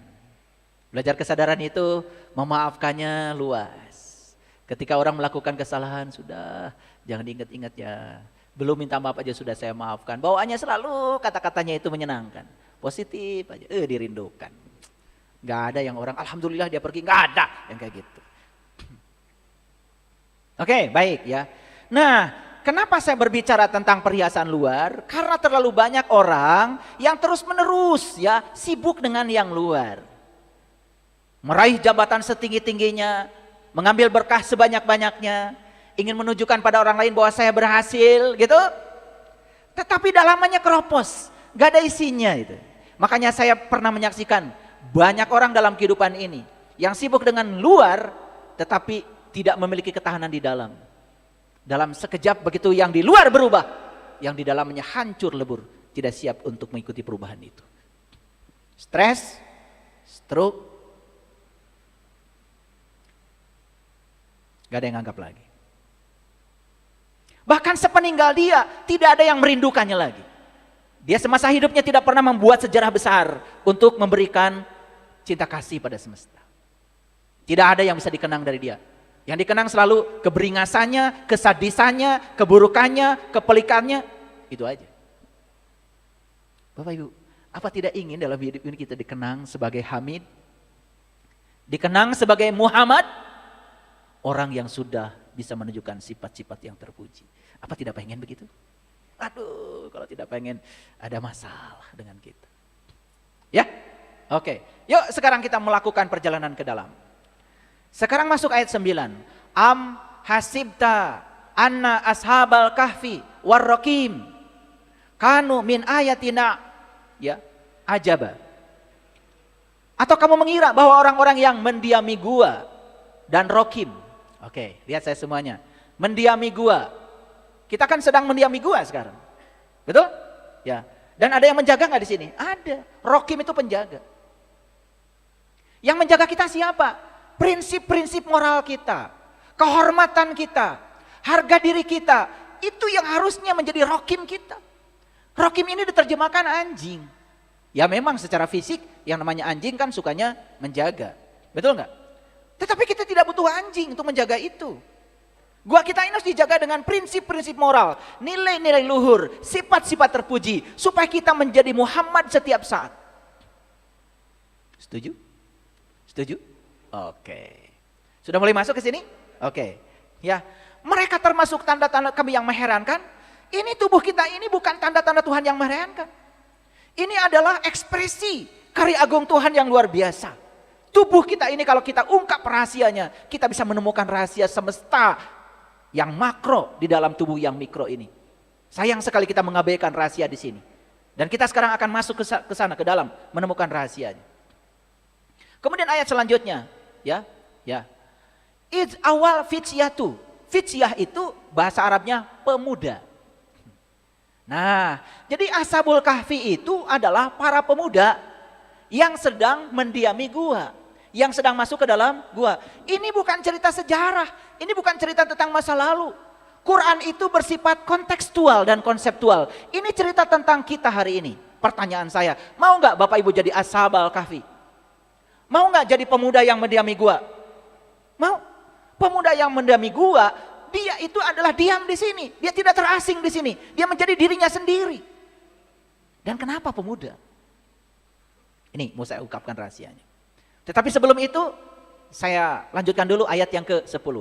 Belajar kesadaran itu memaafkannya luas. Ketika orang melakukan kesalahan, sudah jangan diingat-ingat ya. Belum minta maaf aja sudah saya maafkan. Bawaannya selalu kata-katanya itu menyenangkan. Positif aja, dirindukan. Gak ada yang orang alhamdulillah dia pergi, gak ada yang kayak gitu. Oke, baik ya. Nah, kenapa saya berbicara tentang perhiasan luar? Karena terlalu banyak orang yang terus-menerus ya sibuk dengan yang luar. Meraih jabatan setinggi-tingginya, mengambil berkah sebanyak-banyaknya, ingin menunjukkan pada orang lain bahwa saya berhasil gitu. Tetapi dalamannya keropos, gak ada isinya itu. Makanya saya pernah menyaksikan banyak orang dalam kehidupan ini yang sibuk dengan luar tetapi tidak memiliki ketahanan di dalam. Dalam sekejap begitu yang di luar berubah, yang di dalamnya hancur lebur, tidak siap untuk mengikuti perubahan itu. Stres, stroke, gak ada yang anggap lagi. Bahkan sepeninggal dia, tidak ada yang merindukannya lagi. Dia semasa hidupnya tidak pernah membuat sejarah besar untuk memberikan cinta kasih pada semesta. Tidak ada yang bisa dikenang dari dia. Yang dikenang selalu keberingasannya, kesadisannya, keburukannya, kepelikannya. Itu aja. Bapak Ibu, apa tidak ingin dalam hidup ini kita dikenang sebagai Hamid? Dikenang sebagai Muhammad? Orang yang sudah bisa menunjukkan sifat-sifat yang terpuji. Apa tidak pengen begitu? Aduh, kalau tidak pengen ada masalah dengan kita. Ya? Oke. Yuk sekarang kita melakukan perjalanan ke dalam. Sekarang masuk ayat 9. Am hasibta anna ashabal kahfi warraqim kanu min ayatina ya ajaba. Atau kamu mengira bahwa orang-orang yang mendiami gua dan Rokim. Oke, lihat saya semuanya. Mendiami gua. Kita kan sedang mendiami gua sekarang. Betul? Ya. Dan ada yang menjaga nggak di sini? Ada. Rokim itu penjaga. Yang menjaga kita siapa? Prinsip-prinsip moral kita, kehormatan kita, harga diri kita. Itu yang harusnya menjadi rokim kita. Rokim ini diterjemahkan anjing. Ya memang secara fisik yang namanya anjing kan sukanya menjaga. Betul nggak? Tetapi kita tidak butuh anjing untuk menjaga itu. Gua kita ini harus dijaga dengan prinsip-prinsip moral, nilai-nilai luhur, sifat-sifat terpuji, supaya kita menjadi Muhammad setiap saat. Setuju? Setuju? Oke. Sudah mulai masuk ke sini? Oke. Ya, mereka termasuk tanda-tanda kami yang mengherankan. Ini tubuh kita ini bukan tanda-tanda Tuhan yang mengherankan. Ini adalah ekspresi karya agung Tuhan yang luar biasa. Tubuh kita ini kalau kita ungkap rahasianya, kita bisa menemukan rahasia semesta yang makro di dalam tubuh yang mikro ini. Sayang sekali kita mengabaikan rahasia di sini. Dan kita sekarang akan masuk ke sana, ke dalam, menemukan rahasianya. Kemudian ayat selanjutnya, ya. Id awal fityatu. Fityah itu bahasa Arabnya pemuda. Nah, jadi Ashabul Kahfi itu adalah para pemuda yang sedang mendiami gua, yang sedang masuk ke dalam gua. Ini bukan cerita sejarah, ini bukan cerita tentang masa lalu. Quran itu bersifat kontekstual dan konseptual. Ini cerita tentang kita hari ini. Pertanyaan saya, mau nggak Bapak Ibu jadi Ashabul Kahfi? Mau nggak jadi pemuda yang mendiami gua? Mau? Pemuda yang mendiami gua, dia itu adalah diam di sini. Dia tidak terasing di sini. Dia menjadi dirinya sendiri. Dan kenapa pemuda? Ini mau saya ungkapkan rahasianya. Tetapi sebelum itu, saya lanjutkan dulu ayat yang ke-10.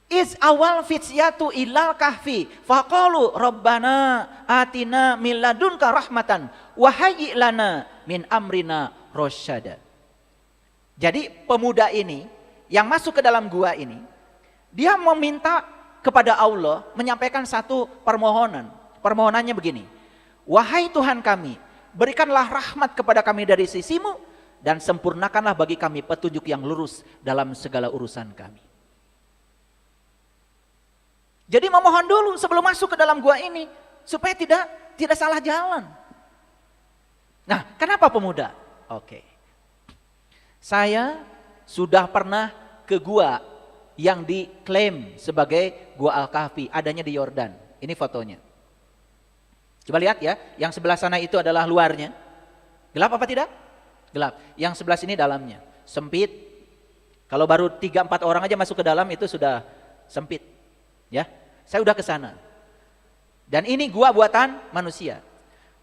Iz awal fityatu ilal kahfi faqalu rabbana atina min ladunka rahmatan wa hayyi lana min amrina rasyada. Jadi pemuda ini yang masuk ke dalam gua ini, dia meminta kepada Allah menyampaikan satu permohonan. Permohonannya begini. Wahai Tuhan kami, berikanlah rahmat kepada kami dari sisimu dan sempurnakanlah bagi kami petunjuk yang lurus dalam segala urusan kami. Jadi memohon dulu sebelum masuk ke dalam gua ini supaya tidak salah jalan. Nah, kenapa pemuda? Oke. Saya sudah pernah ke gua yang diklaim sebagai Gua Al-Kahfi, adanya di Yordan. Ini fotonya. Coba lihat ya, yang sebelah sana itu adalah luarnya. Gelap apa tidak? Gelap. Yang sebelah sini dalamnya. Sempit. Kalau baru 3-4 orang aja masuk ke dalam itu sudah sempit. Ya, saya udah ke sana. Dan ini gua buatan manusia.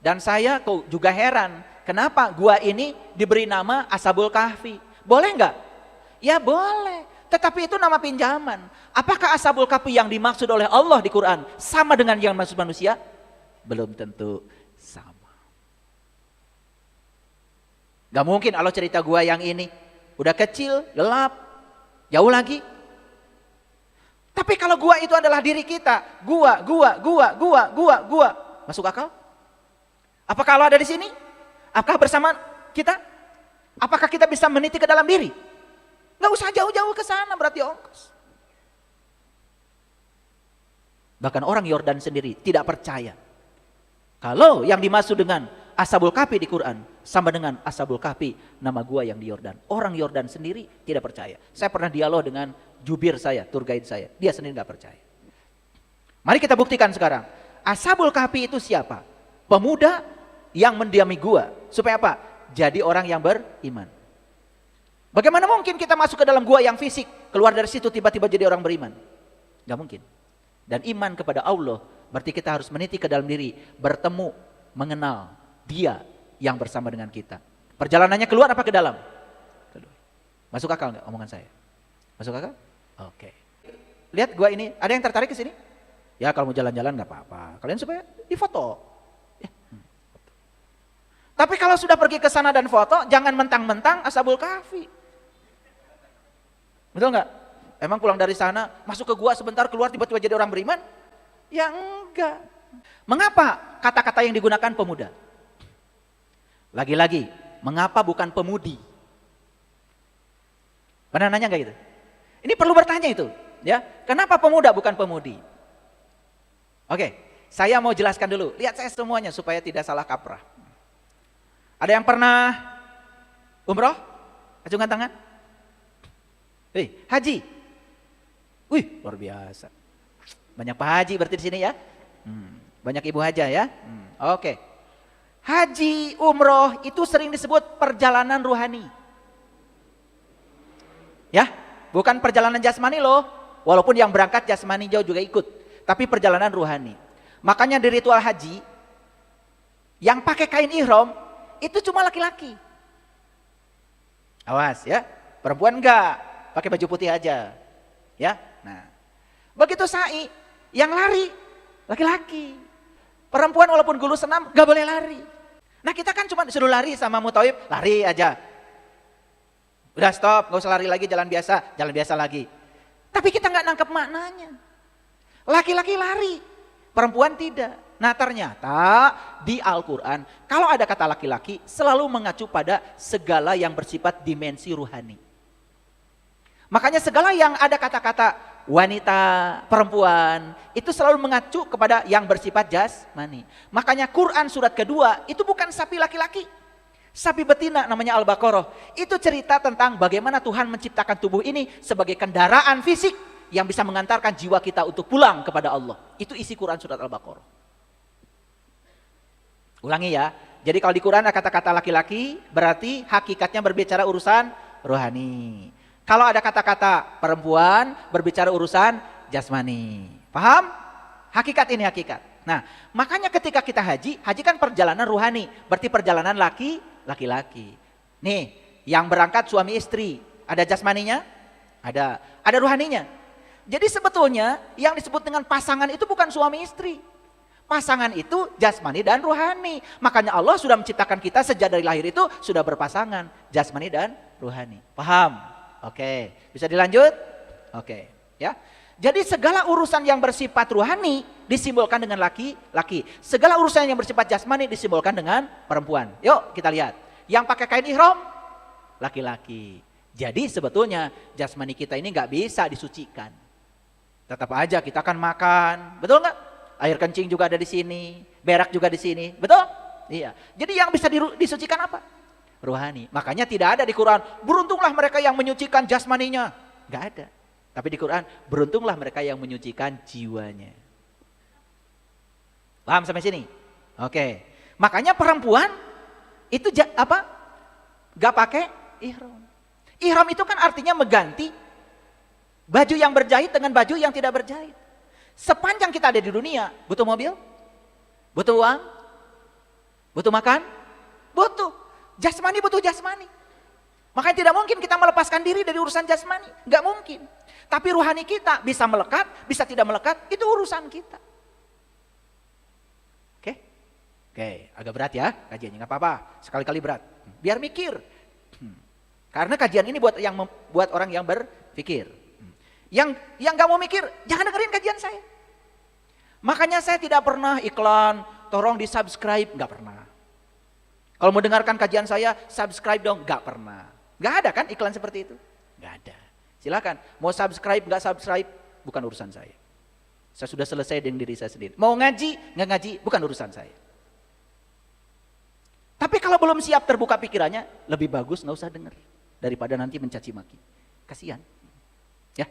Dan saya kok juga heran, kenapa gua ini diberi nama Ashabul Kahfi? Boleh nggak? Ya boleh. Tetapi itu nama pinjaman. Apakah Ashabul Kahfi yang dimaksud oleh Allah di Quran sama dengan yang maksud manusia? Belum tentu sama. Gak mungkin Allah cerita gua yang ini udah kecil, gelap, Jauh lagi. Tapi kalau gua itu adalah diri kita, gua. Masuk akal? Apakah Allah ada di sini? Apakah bersama kita? Apakah kita bisa meniti ke dalam diri? Nggak usah jauh-jauh ke sana, berarti ongkos. Bahkan orang Yordan sendiri tidak percaya. Kalau yang dimaksud dengan Ashabul Kahfi di Quran sama dengan Ashabul Kahfi nama gua yang di Yordan. Orang Yordan sendiri tidak percaya. Saya pernah dialog dengan jubir saya, tour guide saya. Dia sendiri nggak percaya. Mari kita buktikan sekarang. Ashabul Kahfi itu siapa? Pemuda yang mendiami gua. Supaya apa? Jadi orang yang beriman. Bagaimana mungkin kita masuk ke dalam gua yang fisik, keluar dari situ tiba-tiba jadi orang beriman? Gak mungkin. Dan iman kepada Allah berarti kita harus meniti ke dalam diri, bertemu, mengenal Dia yang bersama dengan kita. Perjalanannya keluar apa ke dalam? Keluar. Masuk akal nggak omongan saya? Masuk akal? Oke. Lihat gua ini, ada yang tertarik ke sini? Ya kalau mau jalan-jalan nggak apa-apa. Kalian supaya difoto. Ya. Tapi kalau sudah pergi ke sana dan foto, jangan mentang-mentang Ashabul Kahfi. Betul nggak? Emang pulang dari sana, masuk ke gua sebentar, keluar tiba-tiba jadi orang beriman? Ya enggak. Mengapa kata-kata yang digunakan pemuda? Lagi-lagi, mengapa bukan pemudi? Pernah nanya nggak gitu? Ini perlu bertanya itu, ya. Kenapa pemuda bukan pemudi? Oke, saya mau jelaskan dulu. Lihat saya semuanya supaya tidak salah kaprah. Ada yang pernah umroh? Acungkan tangan. Haji. Wih, luar biasa. Banyak Pak Haji berarti di sini ya. Banyak Ibu Haja ya. Oke. Haji, umroh itu sering disebut perjalanan ruhani. Ya, bukan perjalanan jasmani loh. Walaupun yang berangkat jasmani jauh juga ikut. Tapi perjalanan ruhani. Makanya di ritual haji, yang pakai kain ihram, itu cuma laki-laki. Awas ya, perempuan enggak, pakai baju putih aja. Ya, nah, begitu sa'i, yang lari laki-laki. Perempuan walaupun gulu senam gak boleh lari. Nah kita kan cuma disuruh lari sama mutawif, lari aja. Udah stop, gak usah lari lagi, jalan biasa lagi. Tapi kita gak nangkep maknanya. Laki-laki lari, perempuan tidak. Nah ternyata di Al-Quran kalau ada kata laki-laki selalu mengacu pada segala yang bersifat dimensi ruhani. Makanya segala yang ada kata-kata wanita, perempuan, itu selalu mengacu kepada yang bersifat jasmani. Makanya Quran surat kedua itu bukan sapi laki-laki. Sapi betina namanya Al-Baqarah. Itu cerita tentang bagaimana Tuhan menciptakan tubuh ini sebagai kendaraan fisik yang bisa mengantarkan jiwa kita untuk pulang kepada Allah. Itu isi Quran surat Al-Baqarah. Ulangi ya. Jadi kalau di Quran ada kata-kata laki-laki berarti hakikatnya berbicara urusan rohani. Kalau ada kata-kata perempuan berbicara urusan jasmani. Paham? Hakikat ini hakikat. Nah, makanya ketika kita haji, haji kan perjalanan ruhani, berarti perjalanan laki-laki. Nih, yang berangkat suami istri, ada jasmaninya? Ada ruhaninya. Jadi sebetulnya yang disebut dengan pasangan itu bukan suami istri. Pasangan itu jasmani dan ruhani. Makanya Allah sudah menciptakan kita sejak dari lahir itu sudah berpasangan, jasmani dan ruhani. Paham? Oke, bisa dilanjut? Oke, ya. Jadi segala urusan yang bersifat ruhani disimbolkan dengan laki-laki. Segala urusan yang bersifat jasmani disimbolkan dengan perempuan. Yuk kita lihat. Yang pakai kain ihram laki-laki. Jadi sebetulnya jasmani kita ini nggak bisa disucikan. Tetap aja kita akan makan, betul nggak? Air kencing juga ada di sini, berak juga di sini, betul? Iya. Jadi yang bisa disucikan apa? Ruhani. Makanya tidak ada di Quran, beruntunglah mereka yang menyucikan jasmaninya. Nggak ada. Tapi di Quran, beruntunglah mereka yang menyucikan jiwanya. Paham sampai sini? Oke. Makanya perempuan itu Gak pakai ihram. Ihram itu kan artinya mengganti baju yang berjahit dengan baju yang tidak berjahit. Sepanjang kita ada di dunia, butuh mobil? Butuh uang? Butuh makan? Butuh. Jasmani butuh jasmani. Makanya tidak mungkin kita melepaskan diri dari urusan jasmani. Nggak mungkin. Tapi ruhani kita bisa melekat, bisa tidak melekat, itu urusan kita. Oke, agak berat ya kajiannya, nggak apa-apa. Sekali-kali berat. Biar mikir. Karena kajian ini buat orang yang berpikir. Yang nggak mau mikir, jangan dengerin kajian saya. Makanya saya tidak pernah iklan, tolong di subscribe, nggak pernah. Kalau mau dengarkan kajian saya, subscribe dong, nggak pernah. Nggak ada kan iklan seperti itu? Nggak ada. Silakan, mau subscribe, nggak subscribe, bukan urusan saya. Saya sudah selesai dengan diri saya sendiri. Mau ngaji, nggak ngaji, bukan urusan saya. Tapi kalau belum siap terbuka pikirannya, lebih bagus nggak usah denger daripada nanti mencaci maki. Kasihan. Ya.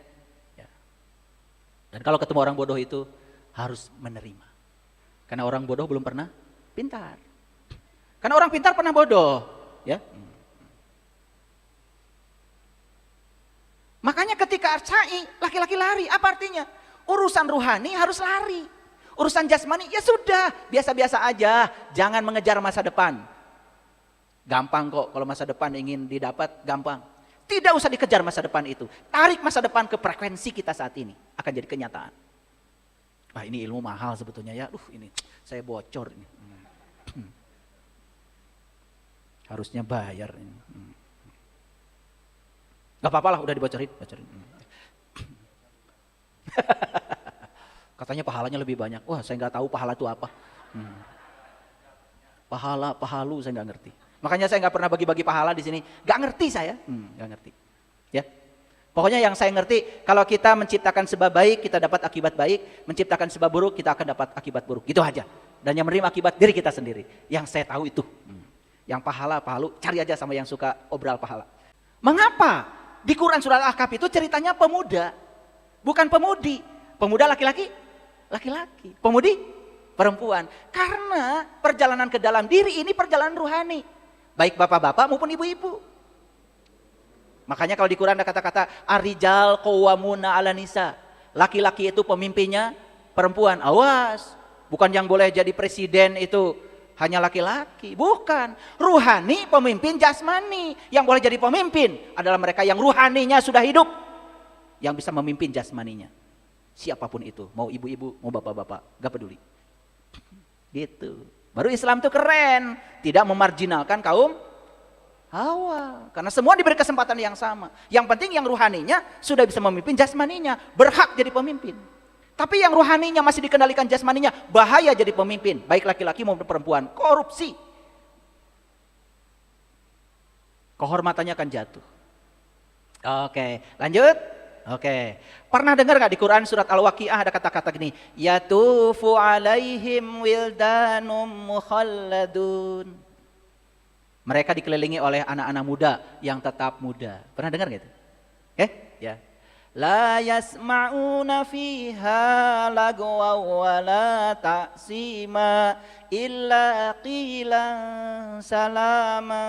Dan kalau ketemu orang bodoh itu harus menerima. Karena orang bodoh belum pernah pintar. Karena orang pintar pernah bodoh, ya. Makanya ketika arcai, laki-laki lari, apa artinya? Urusan ruhani harus lari. Urusan jasmani, ya sudah, biasa-biasa aja, jangan mengejar masa depan. Gampang kok kalau masa depan ingin didapat, gampang. Tidak usah dikejar masa depan itu. Tarik masa depan ke frekuensi kita saat ini, akan jadi kenyataan. Wah, ini ilmu mahal sebetulnya ya. Ini saya bocor ini. Harusnya bayar ini. Gak apa-apa lah, udah dibocorin. Katanya pahalanya lebih banyak. Wah, saya nggak tahu pahala itu apa. Pahalu saya nggak ngerti. Makanya saya nggak pernah bagi-bagi pahala di sini. Nggak ngerti saya. Nggak ngerti. Ya. Pokoknya yang saya ngerti, kalau kita menciptakan sebab baik, kita dapat akibat baik. Menciptakan sebab buruk, kita akan dapat akibat buruk. Gitu aja. Dan yang menerima akibat diri kita sendiri. Yang saya tahu itu. Yang pahalu, cari aja sama yang suka obral pahala. Mengapa? Di Quran surat Al-Kahf itu ceritanya pemuda. Bukan pemudi. Pemuda laki-laki. Pemudi perempuan. Karena perjalanan ke dalam diri ini perjalanan ruhani. Baik bapak-bapak maupun ibu-ibu. Makanya kalau di Quran ada kata-kata ar-rijal qawwamuna 'alan nisa. Laki-laki itu pemimpinnya perempuan. Awas, bukan yang boleh jadi presiden itu hanya laki-laki, bukan. Ruhani pemimpin jasmani. Yang boleh jadi pemimpin adalah mereka yang ruhaninya sudah hidup. Yang bisa memimpin jasmaninya. Siapapun itu, mau ibu-ibu, mau bapak-bapak, gak peduli. Gitu. Baru Islam tuh keren, tidak memarginalkan kaum Hawa. Karena semua diberi kesempatan yang sama. Yang penting yang ruhaninya sudah bisa memimpin jasmaninya, berhak jadi pemimpin. Tapi yang ruhaninya masih dikendalikan jasmaninya, bahaya jadi pemimpin, baik laki-laki maupun perempuan. Korupsi. Kehormatannya akan jatuh. Oke, lanjut. Oke. Pernah dengar gak di Quran surat Al-Waqiah ada kata-kata gini, yatufu alaihim wildanum mukhalladun. Mereka dikelilingi oleh anak-anak muda yang tetap muda. Pernah dengar gitu? Ya. La yasma'una fiha lagwa wa la ta'sima illa qilan salama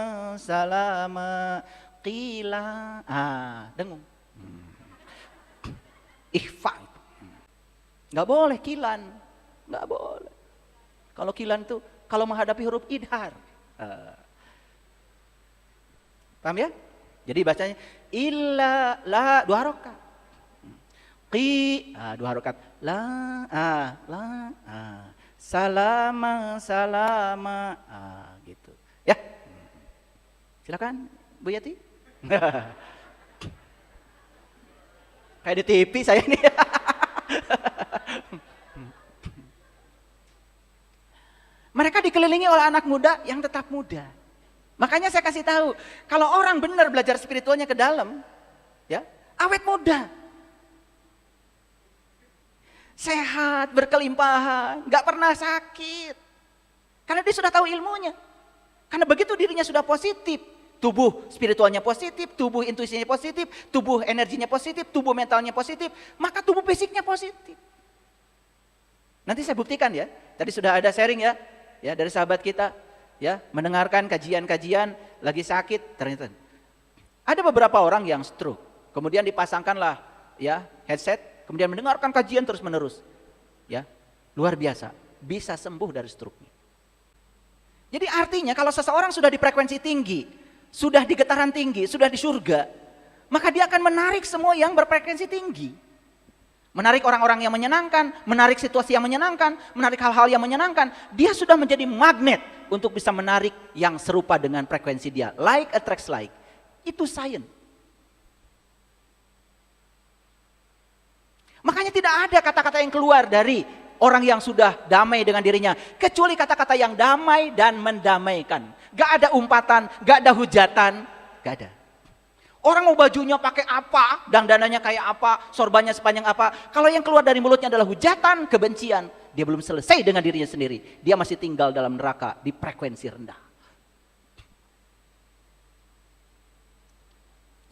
qila. Dengung. Ikhfa. Nggak boleh kilan. Nggak boleh. Kalau kilan itu kalau menghadapi huruf idhar. Paham ya? Jadi bacanya illa la 2 harokat. Qi 2 harokat. La salama gitu. Ya. Silakan Bu Yati. Kayak di TV saya ini. Mereka dikelilingi oleh anak muda yang tetap muda. Makanya saya kasih tahu, kalau orang benar belajar spiritualnya ke dalam, ya, awet muda. Sehat, berkelimpahan, nggak pernah sakit. Karena dia sudah tahu ilmunya. Karena begitu dirinya sudah positif, tubuh spiritualnya positif, tubuh intuisinya positif, tubuh energinya positif, tubuh mentalnya positif, maka tubuh fisiknya positif. Nanti saya buktikan ya. Tadi sudah ada sharing ya dari sahabat kita, ya, mendengarkan kajian-kajian lagi sakit, ternyata ada beberapa orang yang stroke. Kemudian dipasangkanlah ya headset, kemudian mendengarkan kajian terus-menerus. Ya, luar biasa, bisa sembuh dari stroke-nya. Jadi artinya kalau seseorang sudah di frekuensi tinggi, sudah di getaran tinggi, sudah di surga, maka dia akan menarik semua yang berfrekuensi tinggi. Menarik orang-orang yang menyenangkan, menarik situasi yang menyenangkan, menarik hal-hal yang menyenangkan. Dia sudah menjadi magnet untuk bisa menarik yang serupa dengan frekuensi dia. Like attracts like. Itu sains. Makanya tidak ada kata-kata yang keluar dari orang yang sudah damai dengan dirinya, kecuali kata-kata yang damai dan mendamaikan. Gak ada umpatan, gak ada hujatan, gak ada. Orang mau bajunya pakai apa, dandanannya kayak apa, sorbannya sepanjang apa. Kalau yang keluar dari mulutnya adalah hujatan, kebencian, dia belum selesai dengan dirinya sendiri. Dia masih tinggal dalam neraka di frekuensi rendah.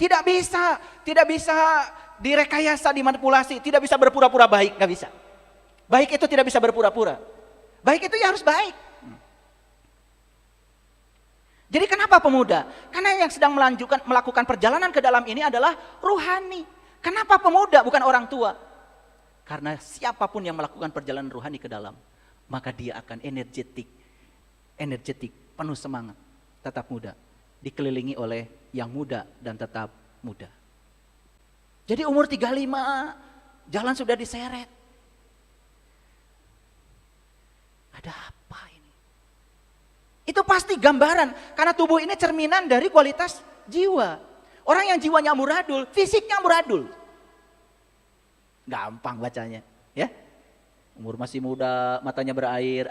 Tidak bisa direkayasa, dimanipulasi, tidak bisa berpura-pura baik, gak bisa. Baik itu tidak bisa berpura-pura. Baik itu ya harus baik. Jadi kenapa pemuda? Karena yang sedang melakukan perjalanan ke dalam ini adalah rohani. Kenapa pemuda bukan orang tua? Karena siapapun yang melakukan perjalanan rohani ke dalam, maka dia akan energetik, penuh semangat, tetap muda. Dikelilingi oleh yang muda dan tetap muda. Jadi umur 35, jalan sudah diseret. Ada apa ini? Itu pasti gambaran, karena tubuh ini cerminan dari kualitas jiwa. Orang yang jiwanya amburadul, fisiknya amburadul. Gampang bacanya, ya. Umur masih muda, matanya berair,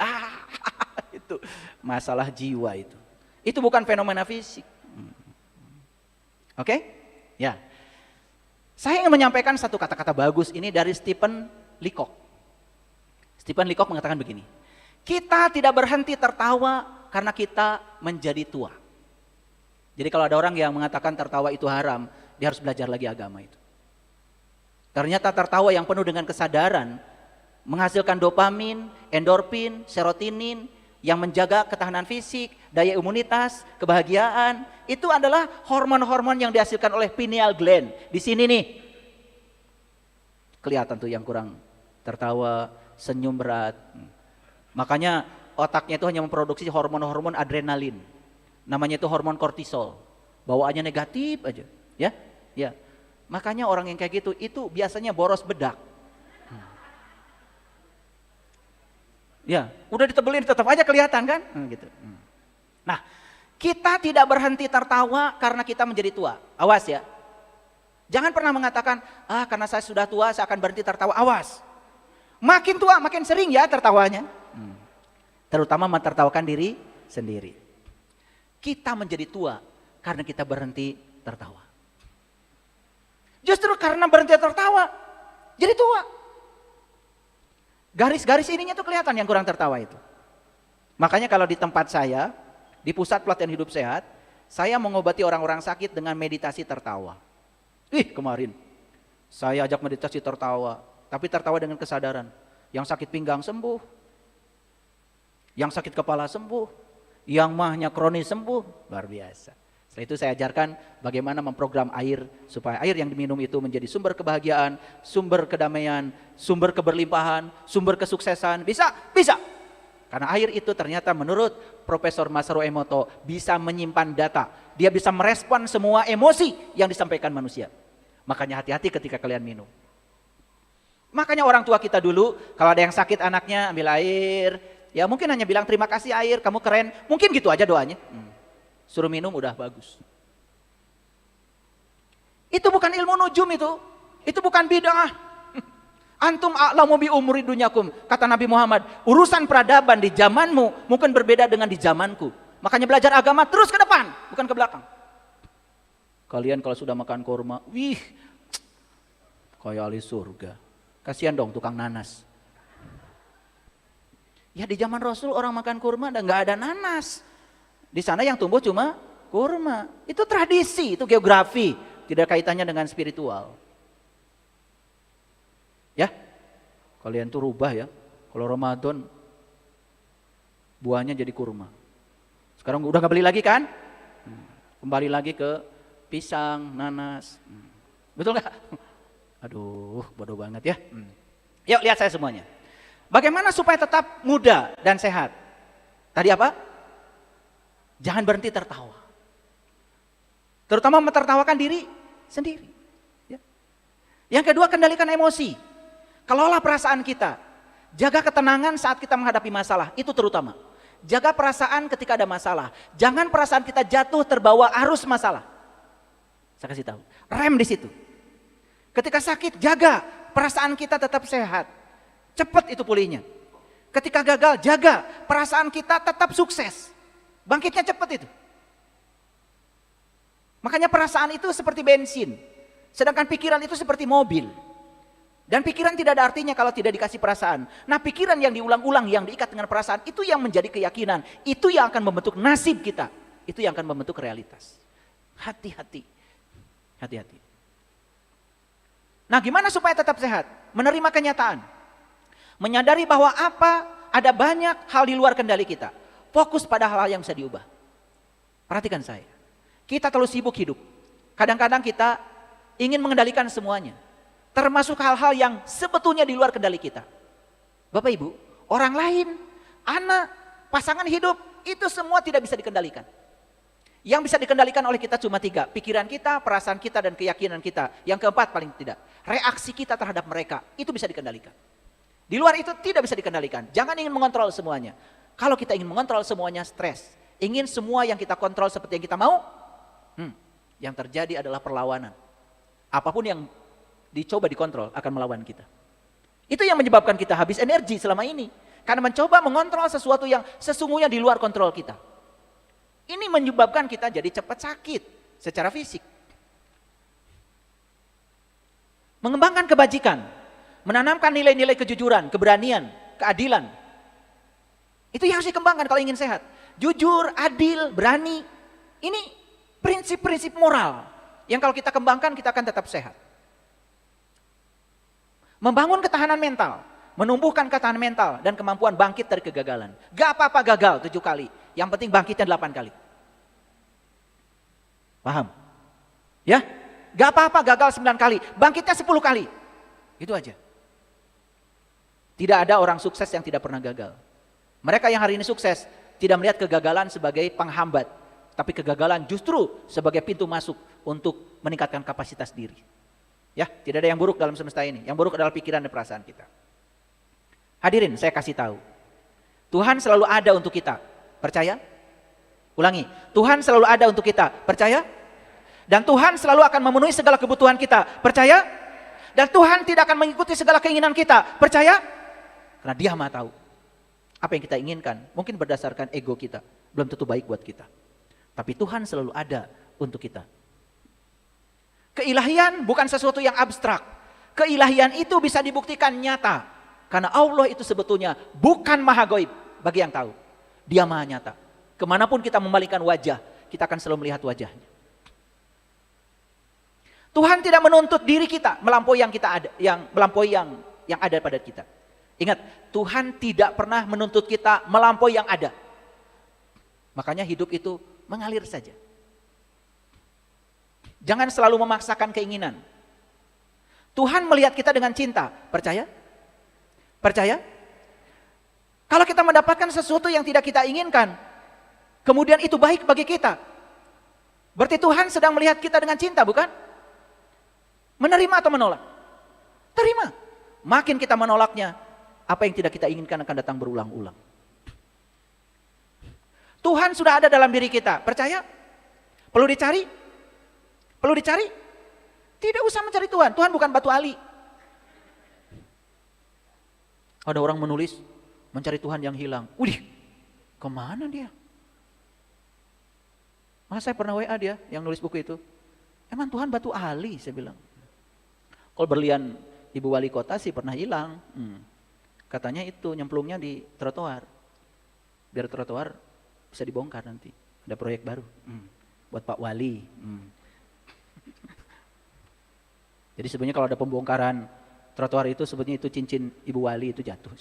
itu masalah jiwa itu. Itu bukan fenomena fisik. Oke? Ya. Saya ingin menyampaikan satu kata-kata bagus ini dari Stephen Leacock. Stephen Leacock mengatakan begini, kita tidak berhenti tertawa karena kita menjadi tua. Jadi kalau ada orang yang mengatakan tertawa itu haram, dia harus belajar lagi agama itu. Ternyata tertawa yang penuh dengan kesadaran menghasilkan dopamin, endorfin, serotonin yang menjaga ketahanan fisik, daya imunitas, kebahagiaan. Itu adalah hormon-hormon yang dihasilkan oleh pineal gland. Di sini nih. Kelihatan tuh yang kurang tertawa, senyum berat. Makanya otaknya itu hanya memproduksi hormon-hormon adrenalin. Namanya itu hormon kortisol. Bawaannya negatif aja, ya. Ya. Makanya orang yang kayak gitu itu biasanya boros bedak. Ya, udah ditebelin tetap aja kelihatan kan? Gitu. Nah, kita tidak berhenti tertawa karena kita menjadi tua. Awas ya. Jangan pernah mengatakan, karena saya sudah tua saya akan berhenti tertawa. Awas. Makin tua makin sering ya tertawanya. Terutama mentertawakan diri sendiri. Kita menjadi tua karena kita berhenti tertawa. Justru karena berhenti tertawa, jadi tua. Garis-garis ininya tuh kelihatan yang kurang tertawa itu. Makanya kalau di tempat saya, di pusat pelatihan hidup sehat, saya mengobati orang-orang sakit dengan meditasi tertawa. Kemarin saya ajak meditasi tertawa, tapi tertawa dengan kesadaran. Yang sakit pinggang sembuh, yang sakit kepala sembuh, yang mahnya kronis sembuh, luar biasa. Setelah itu saya ajarkan bagaimana memprogram air supaya air yang diminum itu menjadi sumber kebahagiaan, sumber kedamaian, sumber keberlimpahan, sumber kesuksesan. Bisa. Karena air itu ternyata menurut Profesor Masaru Emoto bisa menyimpan data. Dia bisa merespon semua emosi yang disampaikan manusia. Makanya hati-hati ketika kalian minum. Makanya orang tua kita dulu kalau ada yang sakit anaknya ambil air, ya mungkin hanya bilang terima kasih air, kamu keren. Mungkin gitu aja doanya. Suruh minum udah bagus. Itu bukan ilmu nujum itu bukan bid'ah. Antum a'lamu bi umuri dunyakum, kata Nabi Muhammad. Urusan peradaban di zamanmu mungkin berbeda dengan di zamanku. Makanya belajar agama terus ke depan, bukan ke belakang. Kalian kalau sudah makan kurma, kayak ahli surga. Kasihan dong tukang nanas. Ya di zaman Rasul orang makan kurma dan nggak ada nanas. Di sana yang tumbuh cuma kurma. Itu tradisi, itu geografi, tidak kaitannya dengan spiritual. Ya, kalian tuh rubah ya. Kalau Ramadan buahnya jadi kurma. Sekarang udah nggak beli lagi kan? Kembali lagi ke pisang, nanas. Betul nggak? Aduh, bodoh banget ya. Yuk lihat saya semuanya. Bagaimana supaya tetap muda dan sehat? Tadi apa? Jangan berhenti tertawa. Terutama mentertawakan diri sendiri. Ya. Yang kedua, kendalikan emosi. Kelola perasaan kita. Jaga ketenangan saat kita menghadapi masalah. Itu terutama. Jaga perasaan ketika ada masalah. Jangan perasaan kita jatuh terbawa arus masalah. Saya kasih tahu. Rem di situ. Ketika sakit, jaga perasaan kita tetap sehat. Cepat itu pulihnya. Ketika gagal, jaga perasaan kita tetap sukses. Bangkitnya cepat itu. Makanya perasaan itu seperti bensin. Sedangkan pikiran itu seperti mobil. Dan pikiran tidak ada artinya kalau tidak dikasih perasaan. Nah, pikiran yang diulang-ulang, yang diikat dengan perasaan, itu yang menjadi keyakinan. Itu yang akan membentuk nasib kita. Itu yang akan membentuk realitas. Hati-hati. Hati-hati. Nah, gimana supaya tetap sehat? Menerima kenyataan. Menyadari bahwa ada banyak hal di luar kendali kita. Fokus pada hal yang bisa diubah. Perhatikan saya. Kita terlalu sibuk hidup. Kadang-kadang kita ingin mengendalikan semuanya. Termasuk hal-hal yang sebetulnya di luar kendali kita. Bapak Ibu, orang lain, anak, pasangan hidup, itu semua tidak bisa dikendalikan. Yang bisa dikendalikan oleh kita cuma 3. Pikiran kita, perasaan kita, dan keyakinan kita. Yang keempat paling tidak, reaksi kita terhadap mereka, itu bisa dikendalikan. Di luar itu tidak bisa dikendalikan. Jangan ingin mengontrol semuanya. Kalau kita ingin mengontrol semuanya, stres. Ingin semua yang kita kontrol seperti yang kita mau, yang terjadi adalah perlawanan. Apapun yang dicoba dikontrol akan melawan kita. Itu yang menyebabkan kita habis energi selama ini. Karena mencoba mengontrol sesuatu yang sesungguhnya di luar kontrol kita. Ini menyebabkan kita jadi cepat sakit secara fisik. Mengembangkan kebajikan, menanamkan nilai-nilai kejujuran, keberanian, keadilan. Itu yang harus dikembangkan kalau ingin sehat. Jujur, adil, berani. Ini prinsip-prinsip moral yang kalau kita kembangkan kita akan tetap sehat. Membangun ketahanan mental, menumbuhkan ketahanan mental dan kemampuan bangkit dari kegagalan. Gak apa-apa gagal 7 kali, yang penting bangkitnya 8 kali. Paham? Ya? Gak apa-apa gagal 9 kali, bangkitnya 10 kali. Itu aja. Tidak ada orang sukses yang tidak pernah gagal. Mereka yang hari ini sukses tidak melihat kegagalan sebagai penghambat, tapi kegagalan justru sebagai pintu masuk untuk meningkatkan kapasitas diri. Ya, tidak ada yang buruk dalam semesta ini. Yang buruk adalah pikiran dan perasaan kita. Hadirin, saya kasih tahu. Tuhan selalu ada untuk kita. Percaya? Ulangi. Tuhan selalu ada untuk kita. Percaya? Dan Tuhan selalu akan memenuhi segala kebutuhan kita. Percaya? Dan Tuhan tidak akan mengikuti segala keinginan kita. Percaya? Karena Dia Maha tahu. Apa yang kita inginkan, mungkin berdasarkan ego kita. Belum tentu baik buat kita. Tapi Tuhan selalu ada untuk kita. Keilahian bukan sesuatu yang abstrak. Keilahian itu bisa dibuktikan nyata. Karena Allah itu sebetulnya bukan maha gaib bagi yang tahu. Dia maha nyata. Kemanapun kita membalikkan wajah, kita akan selalu melihat wajahnya. Tuhan tidak menuntut diri kita melampaui yang kita ada, yang ada pada kita. Ingat, Tuhan tidak pernah menuntut kita melampaui yang ada. Makanya hidup itu mengalir saja. Jangan selalu memaksakan keinginan. Tuhan melihat kita dengan cinta. Percaya? Percaya? Kalau kita mendapatkan sesuatu yang tidak kita inginkan, kemudian itu baik bagi kita, berarti Tuhan sedang melihat kita dengan cinta, bukan? Menerima atau menolak? Terima. Makin kita menolaknya, apa yang tidak kita inginkan akan datang berulang-ulang. Tuhan sudah ada dalam diri kita. Percaya? Perlu dicari? Perlu dicari? Tidak usah mencari Tuhan. Tuhan bukan batu ali. Ada orang menulis, mencari Tuhan yang hilang. Widih, kemana dia? Masa saya pernah WA dia yang nulis buku itu. Emang Tuhan batu ali, saya bilang. Kalau berlian ibu wali kota sih pernah hilang. Katanya itu nyemplungnya di trotoar. Biar trotoar bisa dibongkar nanti. Ada proyek baru. Buat Pak Wali. Jadi sebenarnya kalau ada pembongkaran trotoar itu sebetulnya itu cincin Ibu Wali itu jatuh.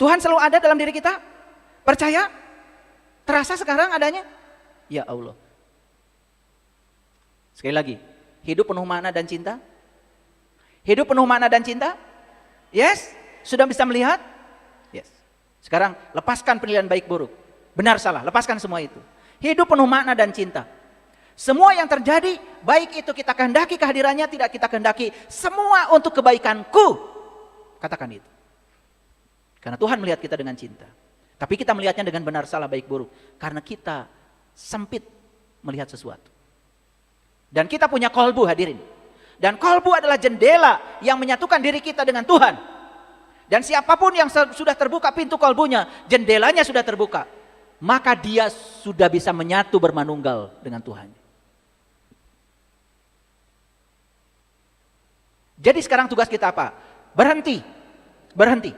Tuhan selalu ada dalam diri kita. Percaya? Terasa sekarang adanya? Ya Allah. Sekali lagi, hidup penuh makna dan cinta? Hidup penuh makna dan cinta? Yes? Sudah bisa melihat? Yes. Sekarang lepaskan penilaian baik buruk. Benar salah, lepaskan semua itu. Hidup penuh makna dan cinta. Semua yang terjadi, baik itu kita kehendaki kehadirannya, tidak kita kehendaki, semua untuk kebaikanku. Katakan itu. Karena Tuhan melihat kita dengan cinta. Tapi kita melihatnya dengan benar salah baik buruk. Karena kita sempit melihat sesuatu. Dan kita punya kolbu hadirin. Dan kolbu adalah jendela yang menyatukan diri kita dengan Tuhan. Dan siapapun yang sudah terbuka pintu kolbunya, jendelanya sudah terbuka, maka dia sudah bisa menyatu bermanunggal dengan Tuhan. Jadi sekarang tugas kita apa? Berhenti. Berhenti.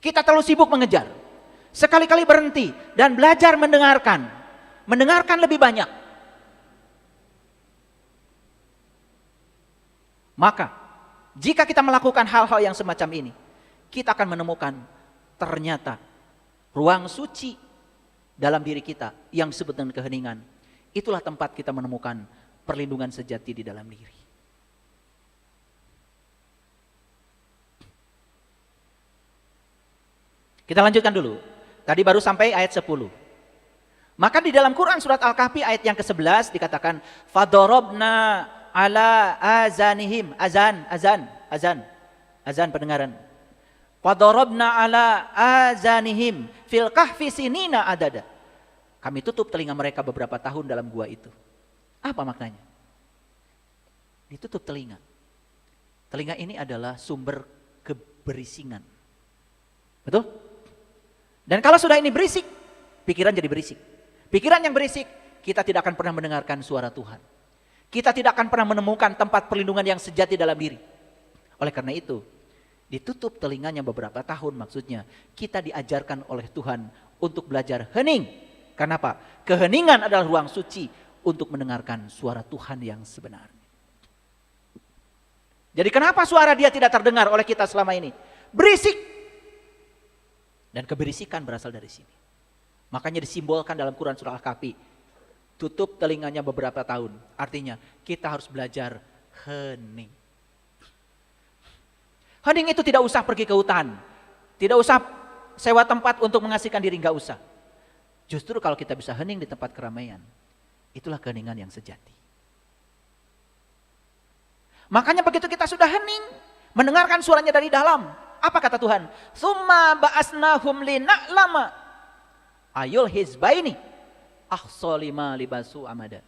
Kita terlalu sibuk mengejar. Sekali-kali berhenti dan belajar mendengarkan. Mendengarkan lebih banyak. Maka, jika kita melakukan hal-hal yang semacam ini, kita akan menemukan ternyata ruang suci dalam diri kita yang disebut dengan keheningan. Itulah tempat kita menemukan perlindungan sejati di dalam diri. Kita lanjutkan dulu. Tadi baru sampai ayat 10. Maka di dalam Quran surat Al-Kahfi ayat yang ke-11 dikatakan fadorobna ala azanihim, azan pendengaran. Fadorobna ala azanihim fil kahfi sinina adada. Kami tutup telinga mereka beberapa tahun dalam gua itu. Apa maknanya? Ditutup telinga. Telinga ini adalah sumber keberisingan. Betul? Dan kalau sudah ini berisik, pikiran jadi berisik. Pikiran yang berisik, kita tidak akan pernah mendengarkan suara Tuhan. Kita tidak akan pernah menemukan tempat perlindungan yang sejati dalam diri. Oleh karena itu, ditutup telinganya beberapa tahun maksudnya. Kita diajarkan oleh Tuhan untuk belajar hening. Karena apa? Keheningan adalah ruang suci untuk mendengarkan suara Tuhan yang sebenarnya. Jadi kenapa suara dia tidak terdengar oleh kita selama ini? Berisik. Dan keberisikan berasal dari sini. Makanya disimbolkan dalam Quran surah Al-Kahfi. Tutup telinganya beberapa tahun. Artinya kita harus belajar hening. Hening itu tidak usah pergi ke hutan. Tidak usah sewa tempat untuk mengasihkan diri, enggak usah. Justru kalau kita bisa hening di tempat keramaian, itulah keheningan yang sejati. Makanya begitu kita sudah hening, mendengarkan suaranya dari dalam, apa kata Tuhan? Summa ba'asnahum lina'lama ayul hizbaini ahsolima libasu amada.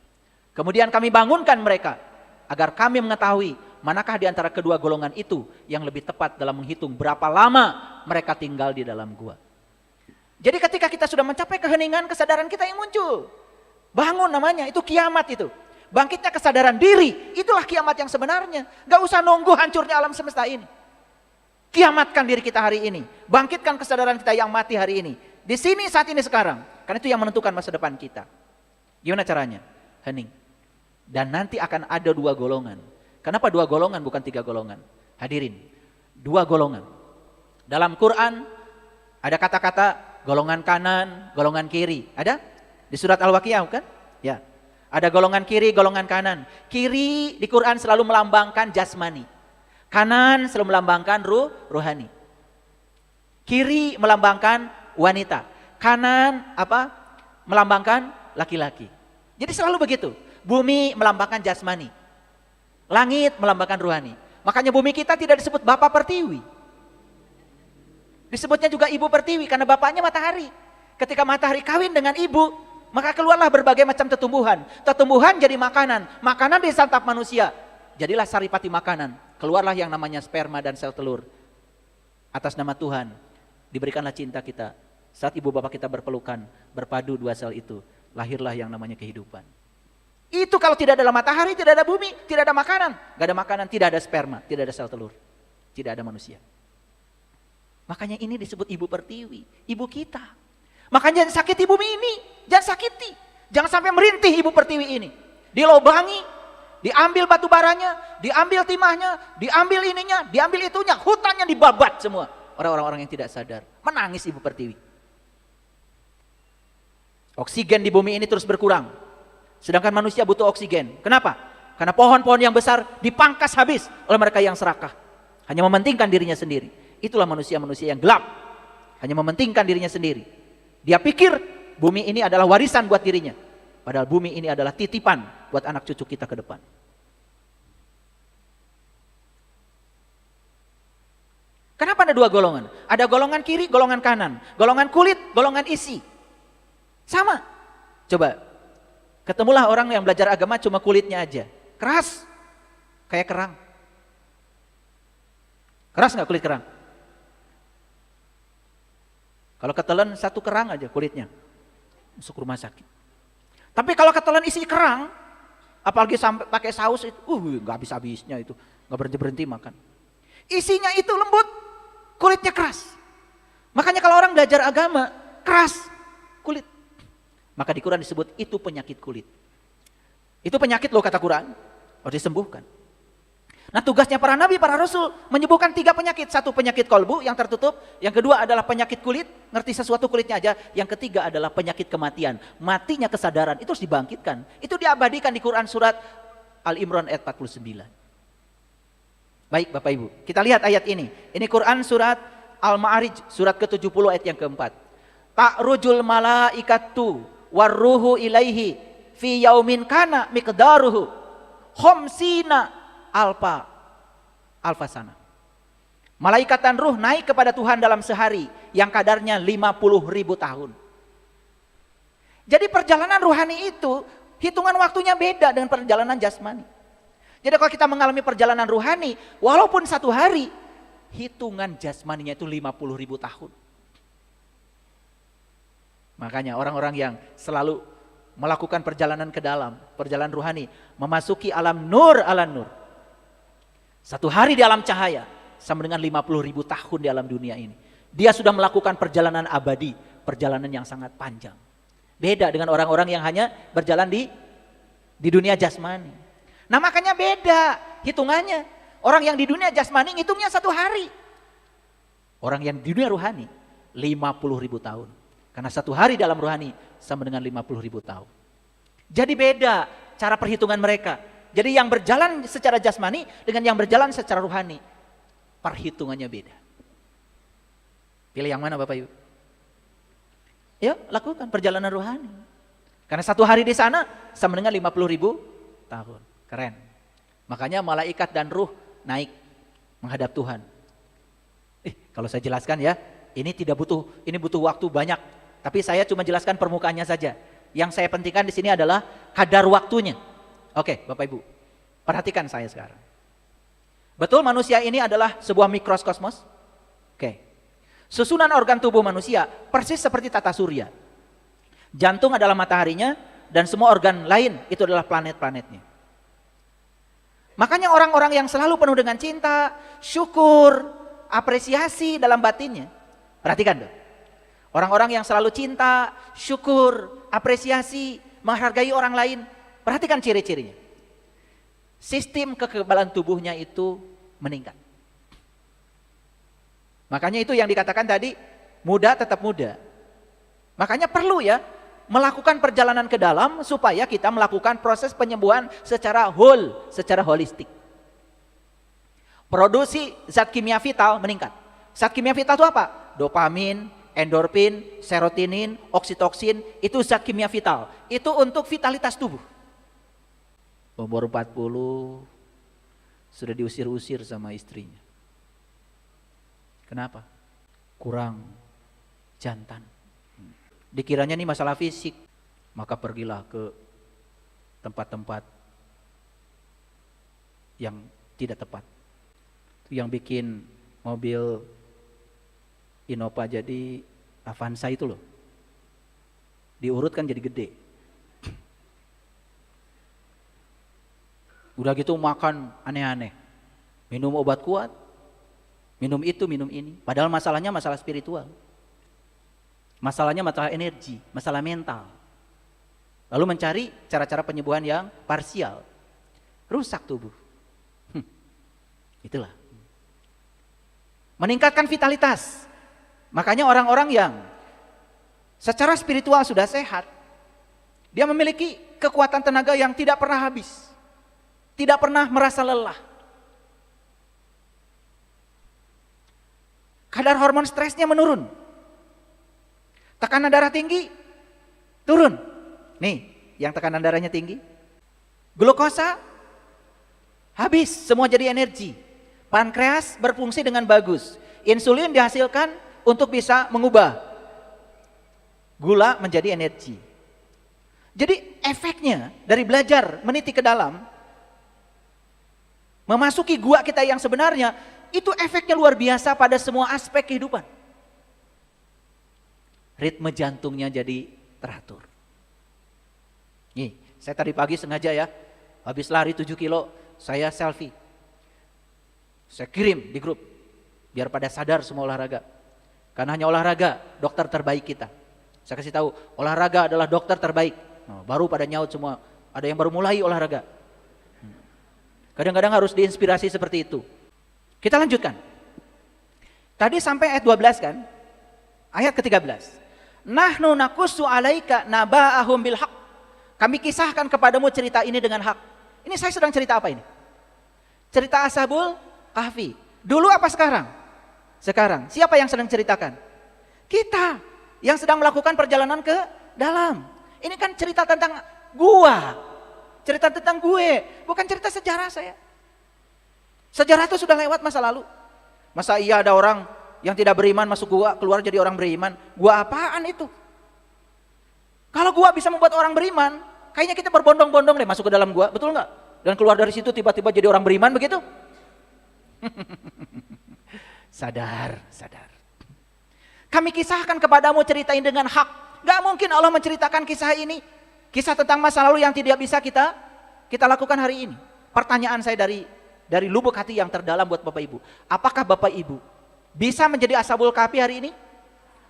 Kemudian kami bangunkan mereka agar kami mengetahui manakah di antara kedua golongan itu yang lebih tepat dalam menghitung berapa lama mereka tinggal di dalam gua. Jadi ketika kita sudah mencapai keheningan, kesadaran kita yang muncul. Bangun namanya, itu kiamat itu. Bangkitnya kesadaran diri, itulah kiamat yang sebenarnya. Gak usah nunggu hancurnya alam semesta ini. Kiamatkan diri kita hari ini. Bangkitkan kesadaran kita yang mati hari ini. Di sini, saat ini, sekarang. Karena itu yang menentukan masa depan kita. Gimana caranya? Hening. Dan nanti akan ada dua golongan. Kenapa dua golongan bukan tiga golongan? Hadirin, dua golongan. Dalam Quran ada kata-kata golongan kanan, golongan kiri. Ada? Di surat Al-Waqiah kan? Ya. Ada golongan kiri, golongan kanan. Kiri di Quran selalu melambangkan jasmani. Kanan selalu melambangkan ruhani. Kiri melambangkan wanita. Kanan apa? Melambangkan laki-laki. Jadi selalu begitu. Bumi melambangkan jasmani. Langit melambangkan ruhani. Makanya bumi kita tidak disebut Bapa Pertiwi. Disebutnya juga Ibu Pertiwi karena bapaknya matahari. Ketika matahari kawin dengan ibu, maka keluarlah berbagai macam tumbuhan. Tumbuhan jadi makanan. Makanan disantap manusia. Jadilah saripati makanan. Keluarlah yang namanya sperma dan sel telur. Atas nama Tuhan, diberikanlah cinta kita. Saat ibu bapak kita berpelukan, berpadu dua sel itu, lahirlah yang namanya kehidupan. Itu kalau tidak ada matahari, tidak ada bumi, tidak ada makanan. Gak ada makanan, tidak ada sperma, tidak ada sel telur. Tidak ada manusia. Makanya ini disebut Ibu Pertiwi, ibu kita. Makanya jangan sakiti bumi ini, jangan sakiti. Jangan sampai merintih Ibu Pertiwi ini. Dilobangi, diambil batu baranya, diambil timahnya, diambil ininya, diambil itunya, hutannya dibabat semua. Orang-orang yang tidak sadar, menangis Ibu Pertiwi. Oksigen di bumi ini terus berkurang. Sedangkan manusia butuh oksigen. Kenapa? Karena pohon-pohon yang besar dipangkas habis oleh mereka yang serakah. Hanya mementingkan dirinya sendiri. Itulah manusia-manusia yang gelap. Hanya mementingkan dirinya sendiri. Dia pikir bumi ini adalah warisan buat dirinya. Padahal bumi ini adalah titipan buat anak cucu kita ke depan. Kenapa ada dua golongan? Ada golongan kiri, golongan kanan. Golongan kulit, golongan isi. Sama. Coba, ketemulah orang yang belajar agama cuma kulitnya aja. Keras, kayak kerang. Keras nggak kulit kerang? Kalau ketelan satu kerang aja kulitnya, masuk rumah sakit. Tapi kalau ketelan isi kerang, apalagi sampai pakai saus itu, nggak habis-habisnya itu, nggak berhenti-berhenti makan. Isinya itu lembut, kulitnya keras. Makanya kalau orang belajar agama, keras kulit. Maka di Quran disebut itu penyakit kulit. Itu penyakit loh kata Quran, harus disembuhkan. Nah tugasnya para nabi, para rasul menyembuhkan 3 penyakit. 1 penyakit kolbu yang tertutup, yang kedua adalah penyakit kulit, ngerti sesuatu kulitnya aja. Yang ketiga adalah penyakit kematian, matinya kesadaran, itu harus dibangkitkan. Itu diabadikan di Quran surat Al-Imran ayat 49. Baik Bapak Ibu, kita lihat ayat ini. Ini Quran surat Al-Ma'arij, surat ke-70 ayat yang keempat. Ta'rujul malaikatu warruhu ilaihi fi yaumin kana miqdaruhu khamsina alfa sana. Malaikat dan ruh naik kepada Tuhan dalam sehari yang kadarnya 50.000 tahun. Jadi perjalanan ruhani itu hitungan waktunya beda dengan perjalanan jasmani. Jadi kalau kita mengalami perjalanan ruhani, walaupun 1 hari, hitungan jasmaninya itu 50.000 tahun. Makanya orang-orang yang selalu melakukan perjalanan ke dalam, perjalanan ruhani, memasuki alam nur ala nur. 1 hari di alam cahaya sama dengan 50.000 tahun di alam dunia ini. Dia sudah melakukan perjalanan abadi, perjalanan yang sangat panjang. Beda dengan orang-orang yang hanya berjalan di dunia jasmani. Nah makanya beda hitungannya. Orang yang di dunia jasmani ngitungnya 1 hari. Orang yang di dunia ruhani 50.000 tahun. Karena 1 hari dalam ruhani sama dengan 50.000 tahun. Jadi beda cara perhitungan mereka. Jadi yang berjalan secara jasmani dengan yang berjalan secara ruhani, perhitungannya beda. Pilih yang mana Bapak Ibu? Yuk lakukan perjalanan ruhani. Karena 1 hari di sana sama dengan 50.000 tahun. Keren. Makanya malaikat dan ruh naik menghadap Tuhan. Kalau saya jelaskan ya, ini butuh waktu banyak. Tapi saya cuma jelaskan permukaannya saja. Yang saya pentingkan di sini adalah kadar waktunya. Oke, Bapak Ibu, perhatikan saya sekarang. Betul manusia ini adalah sebuah mikrokosmos? Oke. Susunan organ tubuh manusia persis seperti tata surya. Jantung adalah mataharinya dan semua organ lain itu adalah planet-planetnya. Makanya orang-orang yang selalu penuh dengan cinta, syukur, apresiasi dalam batinnya. Perhatikan tuh. Orang-orang yang selalu cinta, syukur, apresiasi, menghargai orang lain. Perhatikan ciri-cirinya. Sistem kekebalan tubuhnya itu meningkat. Makanya itu yang dikatakan tadi, muda tetap muda. Makanya perlu ya melakukan perjalanan ke dalam supaya kita melakukan proses penyembuhan secara holistik. Produksi zat kimia vital meningkat. Zat kimia vital itu apa? Dopamin, endorfin, serotonin, oksitoksin, itu zat kimia vital. Itu untuk vitalitas tubuh. Umur 40 sudah diusir-usir sama istrinya. Kenapa? Kurang jantan. Dikiranya ini masalah fisik, maka pergilah ke tempat-tempat yang tidak tepat. Itu yang bikin mobil Innova jadi Avanza itu loh. Diurut kan jadi gede. Udah gitu makan aneh-aneh. Minum obat kuat. Minum itu, minum ini. Padahal masalahnya masalah spiritual. Masalahnya masalah energi, masalah mental. Lalu mencari cara-cara penyembuhan yang parsial. Rusak tubuh. Itulah. Meningkatkan vitalitas. Makanya orang-orang yang secara spiritual sudah sehat, dia memiliki kekuatan tenaga yang tidak pernah habis. Tidak pernah merasa lelah. Kadar hormon stresnya menurun. Tekanan darah tinggi turun. Nih, yang tekanan darahnya tinggi. Glukosa habis, semua jadi energi. Pankreas berfungsi dengan bagus. Insulin dihasilkan untuk bisa mengubah gula menjadi energi. Jadi efeknya dari belajar meniti ke dalam, memasuki gua kita yang sebenarnya, itu efeknya luar biasa pada semua aspek kehidupan. Ritme jantungnya jadi teratur. Nih, saya tadi pagi sengaja ya, habis lari 7 kilo, saya selfie. Saya kirim di grup, biar pada sadar semua olahraga. Karena hanya olahraga, dokter terbaik kita. Saya kasih tahu, olahraga adalah dokter terbaik. Nah, baru pada nyaut semua, ada yang baru mulai olahraga. Kadang-kadang harus diinspirasi seperti itu. Kita lanjutkan. Tadi sampai ayat 12 kan? Ayat ke-13. Nahnu naqussu 'alaika naba'ahum bil haqq. Kami kisahkan kepadamu cerita ini dengan hak. Ini saya sedang cerita apa ini? Cerita Ashabul Kahfi. Dulu apa sekarang? Sekarang. Siapa yang sedang ceritakan? Kita yang sedang melakukan perjalanan ke dalam. Ini kan cerita tentang gua. Cerita tentang gue, bukan cerita sejarah saya. Sejarah itu sudah lewat masa lalu. Masa iya ada orang yang tidak beriman masuk gua, keluar jadi orang beriman? Gua apaan itu? Kalau gua bisa membuat orang beriman, kayaknya kita berbondong-bondong deh masuk ke dalam gua, betul nggak? Dan keluar dari situ tiba-tiba jadi orang beriman begitu? Sadar. Kami kisahkan kepadamu cerita ini dengan hak. Gak mungkin Allah menceritakan kisah ini, kisah tentang masa lalu yang tidak bisa kita lakukan hari ini. Pertanyaan saya dari lubuk hati yang terdalam buat Bapak Ibu. Apakah Bapak Ibu bisa menjadi Ashabul Kahfi hari ini?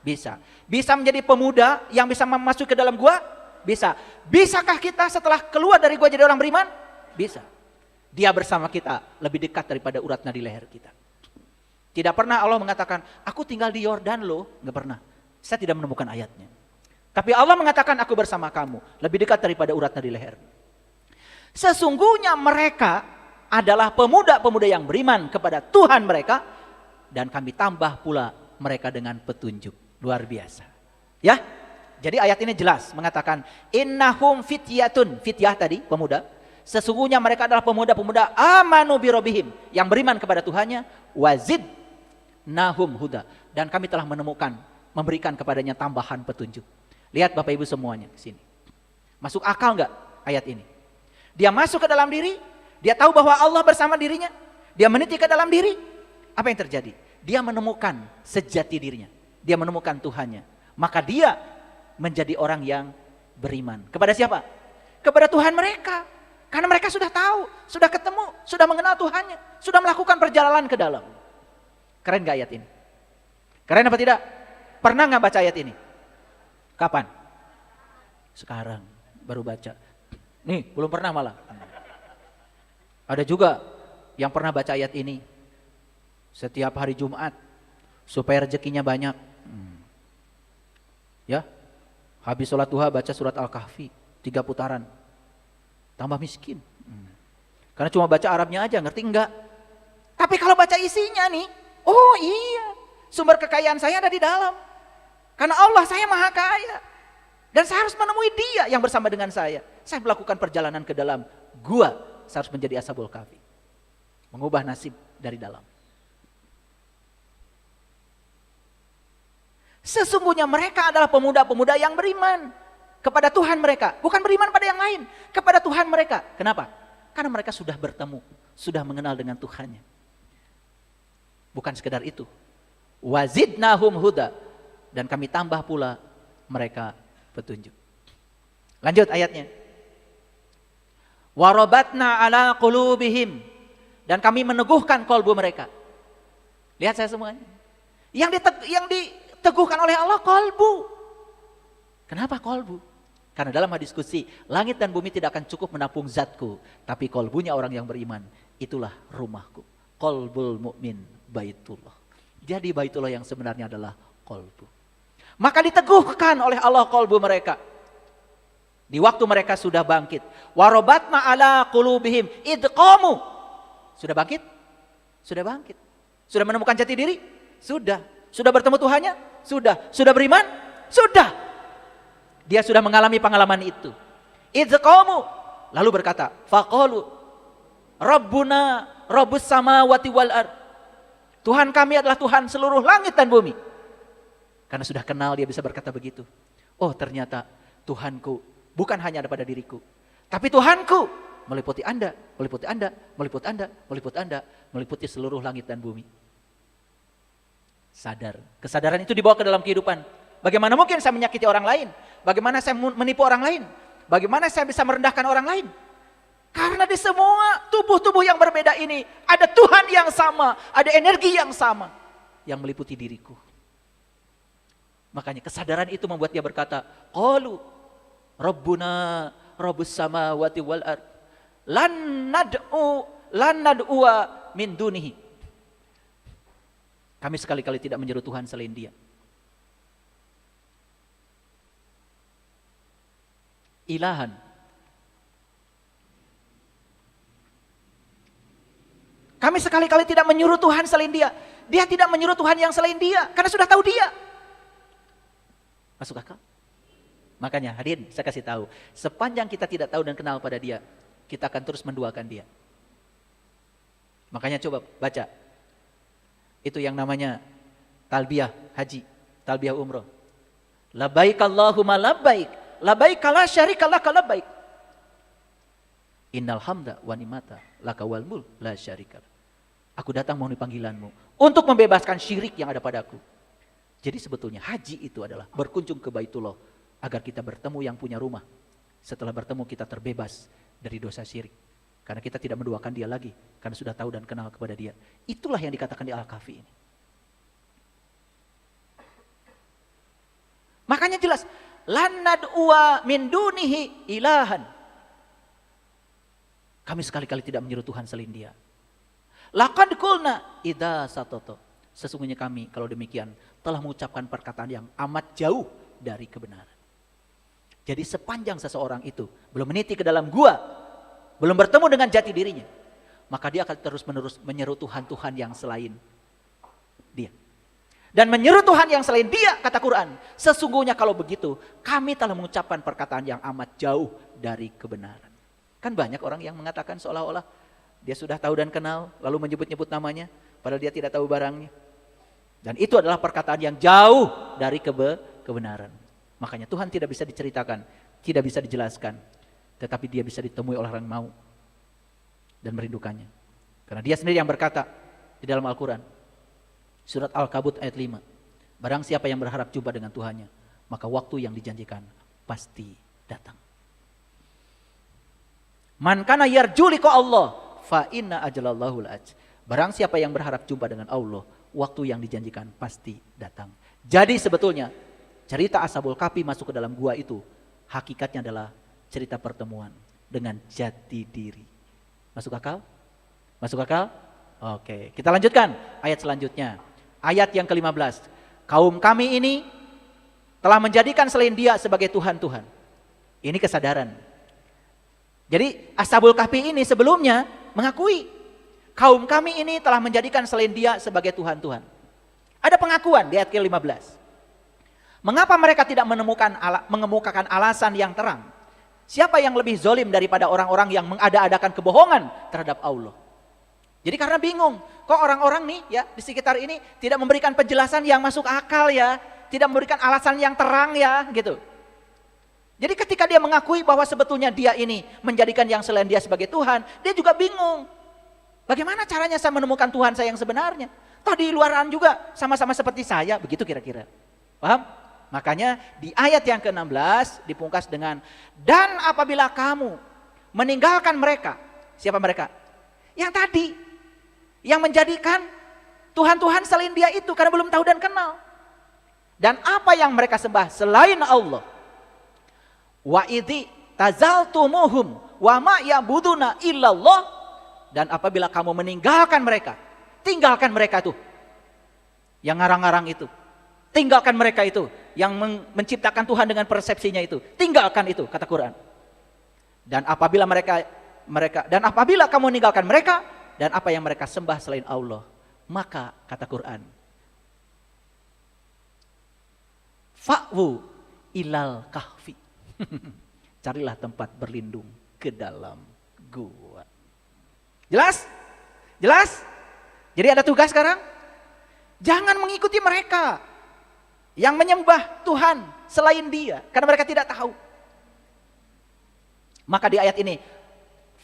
Bisa. Bisa menjadi pemuda yang bisa masuk ke dalam gua? Bisa. Bisakah kita setelah keluar dari gua jadi orang beriman? Bisa. Dia bersama kita lebih dekat daripada urat nadi leher kita. Tidak pernah Allah mengatakan, aku tinggal di Yordan loh. Gak pernah. Saya tidak menemukan ayatnya. Tapi Allah mengatakan, aku bersama kamu. Lebih dekat daripada urat nadi leher. Sesungguhnya mereka adalah pemuda-pemuda yang beriman kepada Tuhan mereka. Dan kami tambah pula mereka dengan petunjuk. Luar biasa. Ya, jadi ayat ini jelas mengatakan, innahum fityatun. Fityah tadi, pemuda. Sesungguhnya mereka adalah pemuda-pemuda amanu birobihim, yang beriman kepada Tuhannya, wazid nahum huda, dan kami telah menemukan, memberikan kepadanya tambahan petunjuk. Lihat Bapak Ibu semuanya di sini. Masuk akal nggak ayat ini? Dia masuk ke dalam diri, dia tahu bahwa Allah bersama dirinya, dia meniti ke dalam diri. Apa yang terjadi? Dia menemukan sejati dirinya, dia menemukan Tuhannya. Maka dia menjadi orang yang beriman. Kepada siapa? Kepada Tuhan mereka. Karena mereka sudah tahu, sudah ketemu, sudah mengenal Tuhannya, sudah melakukan perjalanan ke dalam. Keren gak ayat ini? Keren apa tidak? Pernah gak baca ayat ini? Kapan? Sekarang baru baca. Nih, belum pernah malah. Ada juga yang pernah baca ayat ini setiap hari Jumat supaya rezekinya banyak. Ya, habis sholat duha baca surat Al-Kahfi 3 putaran. Tambah miskin. Karena cuma baca Arabnya aja, ngerti enggak? Tapi kalau baca isinya nih, oh iya, sumber kekayaan saya ada di dalam. Karena Allah saya maha kaya. Dan saya harus menemui dia yang bersama dengan saya. Saya melakukan perjalanan ke dalam gua, saya harus menjadi Ashabul Kahfi. Mengubah nasib dari dalam. Sesungguhnya mereka adalah pemuda-pemuda yang beriman kepada Tuhan mereka, bukan beriman pada yang lain, kepada Tuhan mereka. Kenapa? Karena mereka sudah bertemu, sudah mengenal dengan Tuhannya. Bukan sekedar itu. Wazidnahum huda, dan kami tambah pula mereka petunjuk. Lanjut ayatnya. Warabatna ala qulubihim, dan kami meneguhkan kolbu mereka. Lihat saya semuanya. Yang diteguhkan oleh Allah kolbu. Kenapa kolbu? Karena dalam hadis qudsi, langit dan bumi tidak akan cukup menampung zatku, tapi kolbunya orang yang beriman, itulah rumahku. Kolbul mu'min baitullah. Jadi baitullah yang sebenarnya adalah kolbu. Maka diteguhkan oleh Allah kolbu mereka. Di waktu mereka sudah bangkit. Warobatna ala qulubihim idqamu. Sudah bangkit? Sudah bangkit. Sudah menemukan jati diri? Sudah. Sudah bertemu Tuhannya? Sudah. Sudah beriman? Sudah. Dia sudah mengalami pengalaman itu. Idqamu, lalu berkata, faqalu Rabbuna Rabbus samawati wal ard. Tuhan kami adalah Tuhan seluruh langit dan bumi. Karena sudah kenal dia bisa berkata begitu. Oh ternyata Tuhanku bukan hanya ada pada diriku. Tapi Tuhanku meliputi Anda, meliputi Anda, meliputi Anda, meliputi Anda, meliputi seluruh langit dan bumi. Sadar. Kesadaran itu dibawa ke dalam kehidupan. Bagaimana mungkin saya menyakiti orang lain? Bagaimana saya menipu orang lain? Bagaimana saya bisa merendahkan orang lain? Karena di semua tubuh-tubuh yang berbeda ini ada Tuhan yang sama, ada energi yang sama yang meliputi diriku. Makanya kesadaran itu membuat dia berkata, qalu rabbuna rabbus samawati wal ard lan nad'uwa min dunihi. Kami sekali-kali tidak menyeru Tuhan selain Dia. Ilahan. Kami sekali-kali tidak menyuruh Tuhan selain Dia. Dia tidak menyuruh Tuhan yang selain Dia. Karena sudah tahu Dia. Masuk akal? Makanya hadirin saya kasih tahu. Sepanjang kita tidak tahu dan kenal pada Dia, kita akan terus menduakan Dia. Makanya coba baca. Itu yang namanya talbiyah haji. Talbiyah umroh. Labbaik Allahumma labbaik. Labbaik la syarika laka labbaik. Innal hamda wa nimata laka wal mulk la syarika lak. Aku datang memenuhi panggilanmu untuk membebaskan syirik yang ada padaku. Jadi sebetulnya haji itu adalah berkunjung ke Baitullah agar kita bertemu yang punya rumah. Setelah bertemu kita terbebas dari dosa syirik. Karena kita tidak menduakan Dia lagi karena sudah tahu dan kenal kepada Dia. Itulah yang dikatakan di Al-Kahfi ini. Makanya jelas, lan nad'uwa min dunihi ilahan. Kami sekali-kali tidak menyeru Tuhan selain Dia. Laqad qulna idza satoto. Sesungguhnya kami kalau demikian telah mengucapkan perkataan yang amat jauh dari kebenaran. Jadi sepanjang seseorang itu belum meniti ke dalam gua, belum bertemu dengan jati dirinya, maka dia akan terus-menerus menyeru Tuhan-Tuhan yang selain Dia. Dan menyeru Tuhan yang selain Dia, kata Quran, sesungguhnya kalau begitu kami telah mengucapkan perkataan yang amat jauh dari kebenaran. Kan banyak orang yang mengatakan seolah-olah dia sudah tahu dan kenal, lalu menyebut-nyebut namanya, padahal dia tidak tahu barangnya. Dan itu adalah perkataan yang jauh dari kebenaran. Makanya Tuhan tidak bisa diceritakan, tidak bisa dijelaskan, tetapi Dia bisa ditemui oleh orang yang mau dan merindukannya. Karena Dia sendiri yang berkata di dalam Al-Quran, surat Al-Kabut ayat 5, barang siapa yang berharap jumpa dengan Tuhannya, maka waktu yang dijanjikan pasti datang. Man kana yarju liqa Allah fa inna ajalallahu la'aj. Barang siapa yang berharap jumpa dengan Allah, waktu yang dijanjikan pasti datang. Jadi sebetulnya cerita Ashabul Kahfi masuk ke dalam gua itu hakikatnya adalah cerita pertemuan dengan jati diri. Masuk akal? Masuk akal? Oke, kita lanjutkan ayat selanjutnya. Ayat yang ke-15. Kaum kami ini telah menjadikan selain Dia sebagai Tuhan-Tuhan. Ini kesadaran. Jadi Ashabul Kahfi ini sebelumnya mengakui kaum kami ini telah menjadikan selain Dia sebagai Tuhan-Tuhan. Ada pengakuan di ayat ke-15. Mengapa mereka tidak mengemukakan alasan yang terang? Siapa yang lebih zolim daripada orang-orang yang mengada-adakan kebohongan terhadap Allah? Jadi karena bingung, kok orang-orang nih ya di sekitar ini tidak memberikan penjelasan yang masuk akal ya, tidak memberikan alasan yang terang ya gitu. Jadi ketika dia mengakui bahwa sebetulnya dia ini menjadikan yang selain Dia sebagai Tuhan, dia juga bingung. Bagaimana caranya saya menemukan Tuhan saya yang sebenarnya? Toh di luaran juga sama-sama seperti saya, begitu kira-kira. Paham? Makanya di ayat yang ke-16 dipungkas dengan, dan apabila kamu meninggalkan mereka, siapa mereka? Yang tadi, yang menjadikan Tuhan-Tuhan selain Dia itu karena belum tahu dan kenal. Dan apa yang mereka sembah selain Allah. Wa idzi tazaltumuhum wa ma ya'buduna illallah. Dan apabila kamu meninggalkan mereka, tinggalkan mereka tuh yang ngarang-ngarang itu, tinggalkan mereka itu yang menciptakan Tuhan dengan persepsinya itu, tinggalkan itu, kata Quran. Dan apabila apabila kamu meninggalkan mereka dan apa yang mereka sembah selain Allah, maka kata Quran, fa'wu ilal kahfi. Carilah tempat berlindung ke dalam gua. Jelas? Jelas? Jadi ada tugas sekarang. Jangan mengikuti mereka yang menyembah Tuhan selain Dia, karena mereka tidak tahu. Maka di ayat ini,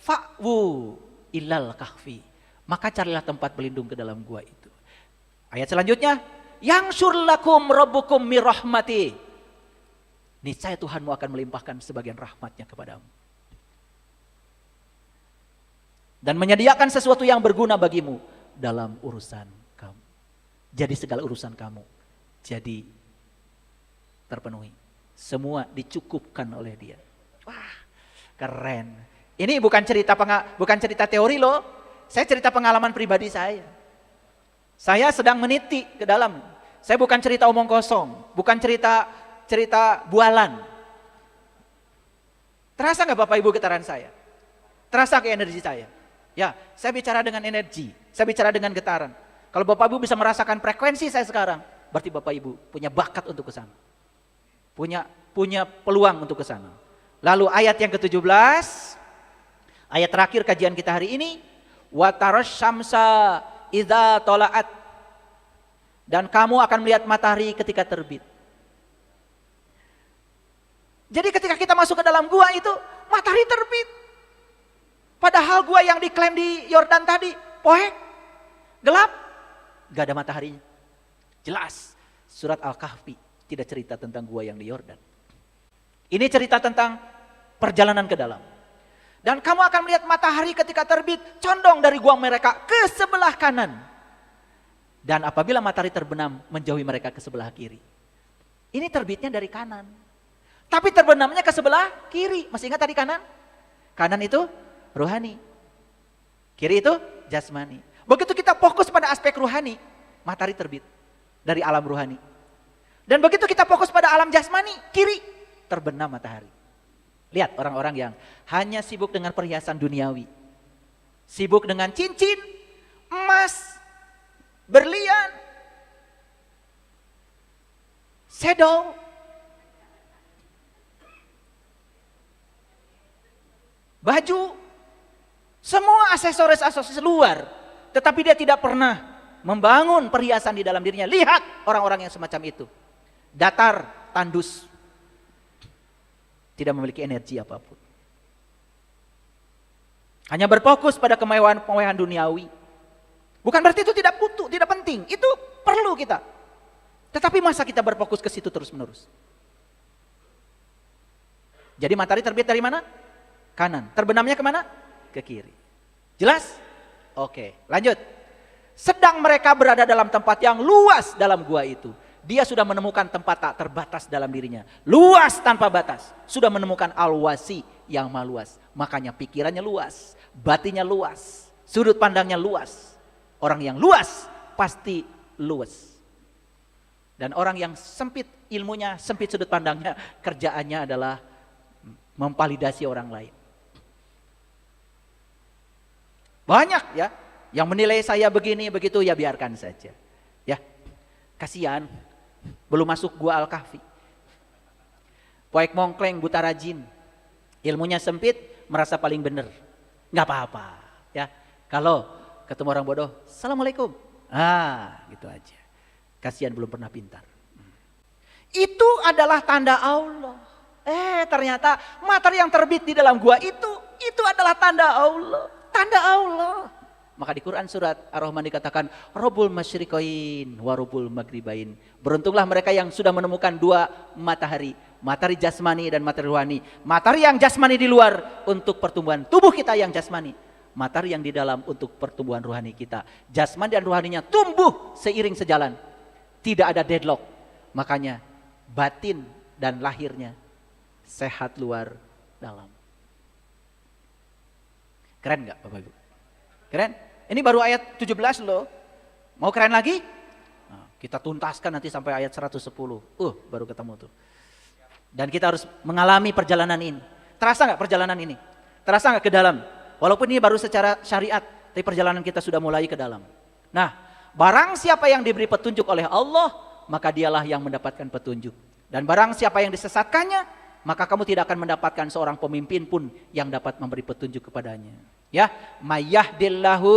fa'wu ilal kahfi, maka carilah tempat berlindung ke dalam gua itu. Ayat selanjutnya, yang surlakum rabbukum mirahmati, niscaya Tuhanmu akan melimpahkan sebagian rahmatnya kepadamu. Dan menyediakan sesuatu yang berguna bagimu dalam urusan kamu. Jadi segala urusan kamu jadi terpenuhi. Semua dicukupkan oleh Dia. Wah, keren. Ini bukan cerita teori loh. Saya cerita pengalaman pribadi saya. Saya sedang meniti ke dalam. Saya bukan cerita omong kosong, bukan cerita bualan. Terasa nggak Bapak Ibu getaran saya? Terasa ke energi saya? Ya, saya bicara dengan energi, saya bicara dengan getaran. Kalau Bapak Ibu bisa merasakan frekuensi saya sekarang, berarti Bapak Ibu punya bakat untuk ke sana. Punya peluang untuk ke sana. Lalu ayat yang ke-17, ayat terakhir kajian kita hari ini, wa tarasyamsa idza tola'at, dan kamu akan melihat matahari ketika terbit. Jadi ketika kita masuk ke dalam gua itu, matahari terbit. Padahal gua yang diklaim di Yordan tadi, poek, gelap, gak ada mataharinya. Jelas, surat Al-Kahfi tidak cerita tentang gua yang di Yordan. Ini cerita tentang perjalanan ke dalam. Dan kamu akan melihat matahari ketika terbit, condong dari gua mereka ke sebelah kanan. Dan apabila matahari terbenam, menjauhi mereka ke sebelah kiri. Ini terbitnya dari kanan. Tapi terbenamnya ke sebelah kiri. Masih ingat tadi kanan? Kanan itu rohani, kiri itu jasmani. Begitu kita fokus pada aspek rohani, matahari terbit dari alam rohani. Dan begitu kita fokus pada alam jasmani, kiri terbenam matahari. Lihat orang-orang yang hanya sibuk dengan perhiasan duniawi, sibuk dengan cincin, emas, berlian, shadow, baju, semua aksesoris luar, tetapi dia tidak pernah membangun perhiasan di dalam dirinya. Lihat orang-orang yang semacam itu, datar, tandus, tidak memiliki energi apapun. Hanya berfokus pada kemewahan duniawi. Bukan berarti itu tidak butuh, tidak penting. Itu perlu kita. Tetapi masa kita berfokus ke situ terus-menerus? Jadi matahari terbit dari mana? Kanan. Terbenamnya kemana? Ke kiri. Jelas? Oke, lanjut. Sedang mereka berada dalam tempat yang luas dalam gua itu. Dia sudah menemukan tempat tak terbatas dalam dirinya. Luas tanpa batas. Sudah menemukan al-wasi yang maha luas. Makanya pikirannya luas, batinnya luas, sudut pandangnya luas. Orang yang luas pasti luas. Dan orang yang sempit ilmunya, sempit sudut pandangnya, kerjaannya adalah memvalidasi orang lain. Banyak ya yang menilai saya begini begitu, ya biarkan saja. Ya, kasihan belum masuk gua Al-Kahfi. Poek mongkleng buta rajin, ilmunya sempit, merasa paling benar. Nggak apa-apa ya. Kalau ketemu orang bodoh, assalamualaikum, gitu aja. Kasihan belum pernah pintar. Itu adalah tanda Allah. Ternyata matahari yang terbit di dalam gua itu adalah tanda Allah. Tanda Allah. Maka di Quran surat Ar-Rahman dikatakan Rabbul Masyriqain wa Rabbul Maghribain. Beruntunglah mereka yang sudah menemukan dua matahari, matahari jasmani dan matahari rohani. Matahari yang jasmani di luar untuk pertumbuhan tubuh kita yang jasmani, matahari yang di dalam untuk pertumbuhan rohani kita. Jasmani dan rohaninya tumbuh seiring sejalan. Tidak ada deadlock. Makanya batin dan lahirnya sehat luar dalam. Keren gak Bapak Ibu? Keren? Ini baru ayat 17 loh. Mau keren lagi? Nah, kita tuntaskan nanti sampai ayat 110. Baru ketemu tuh. Dan kita harus mengalami perjalanan ini. Terasa gak perjalanan ini? Terasa gak ke dalam? Walaupun ini baru secara syariat, tapi perjalanan kita sudah mulai ke dalam. Nah, barang siapa yang diberi petunjuk oleh Allah, maka dialah yang mendapatkan petunjuk. Dan barang siapa yang disesatkannya, maka kamu tidak akan mendapatkan seorang pemimpin pun yang dapat memberi petunjuk kepadanya. Ya, mayyahdillahu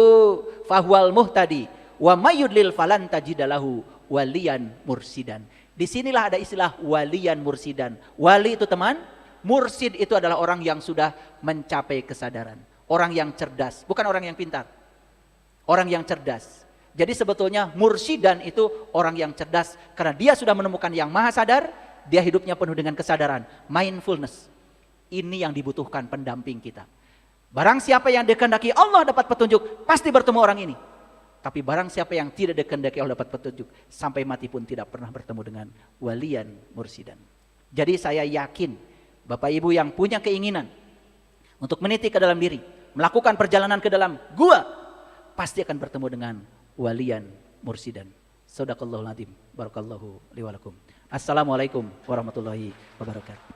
fahuwal muhtadi Wa mayyudlil falan tajidalahu waliyan mursidan. Disinilah ada istilah waliyan mursidan. Wali itu teman, mursid itu adalah orang yang sudah mencapai kesadaran. Orang yang cerdas, bukan orang yang pintar. Orang yang cerdas. Jadi sebetulnya mursidan itu orang yang cerdas karena dia sudah menemukan yang maha sadar, dia hidupnya penuh dengan kesadaran, mindfulness. Ini yang dibutuhkan pendamping kita. Barang siapa yang dikehendaki Allah dapat petunjuk, pasti bertemu orang ini. Tapi barang siapa yang tidak dikehendaki Allah dapat petunjuk, sampai mati pun tidak pernah bertemu dengan waliyan mursidan. Jadi saya yakin, Bapak Ibu yang punya keinginan untuk meniti ke dalam diri, melakukan perjalanan ke dalam gua, pasti akan bertemu dengan waliyan mursidan. Shadaqallahul adzim. Barakallahu li wa lakum. Assalamualaikum warahmatullahi wabarakatuh.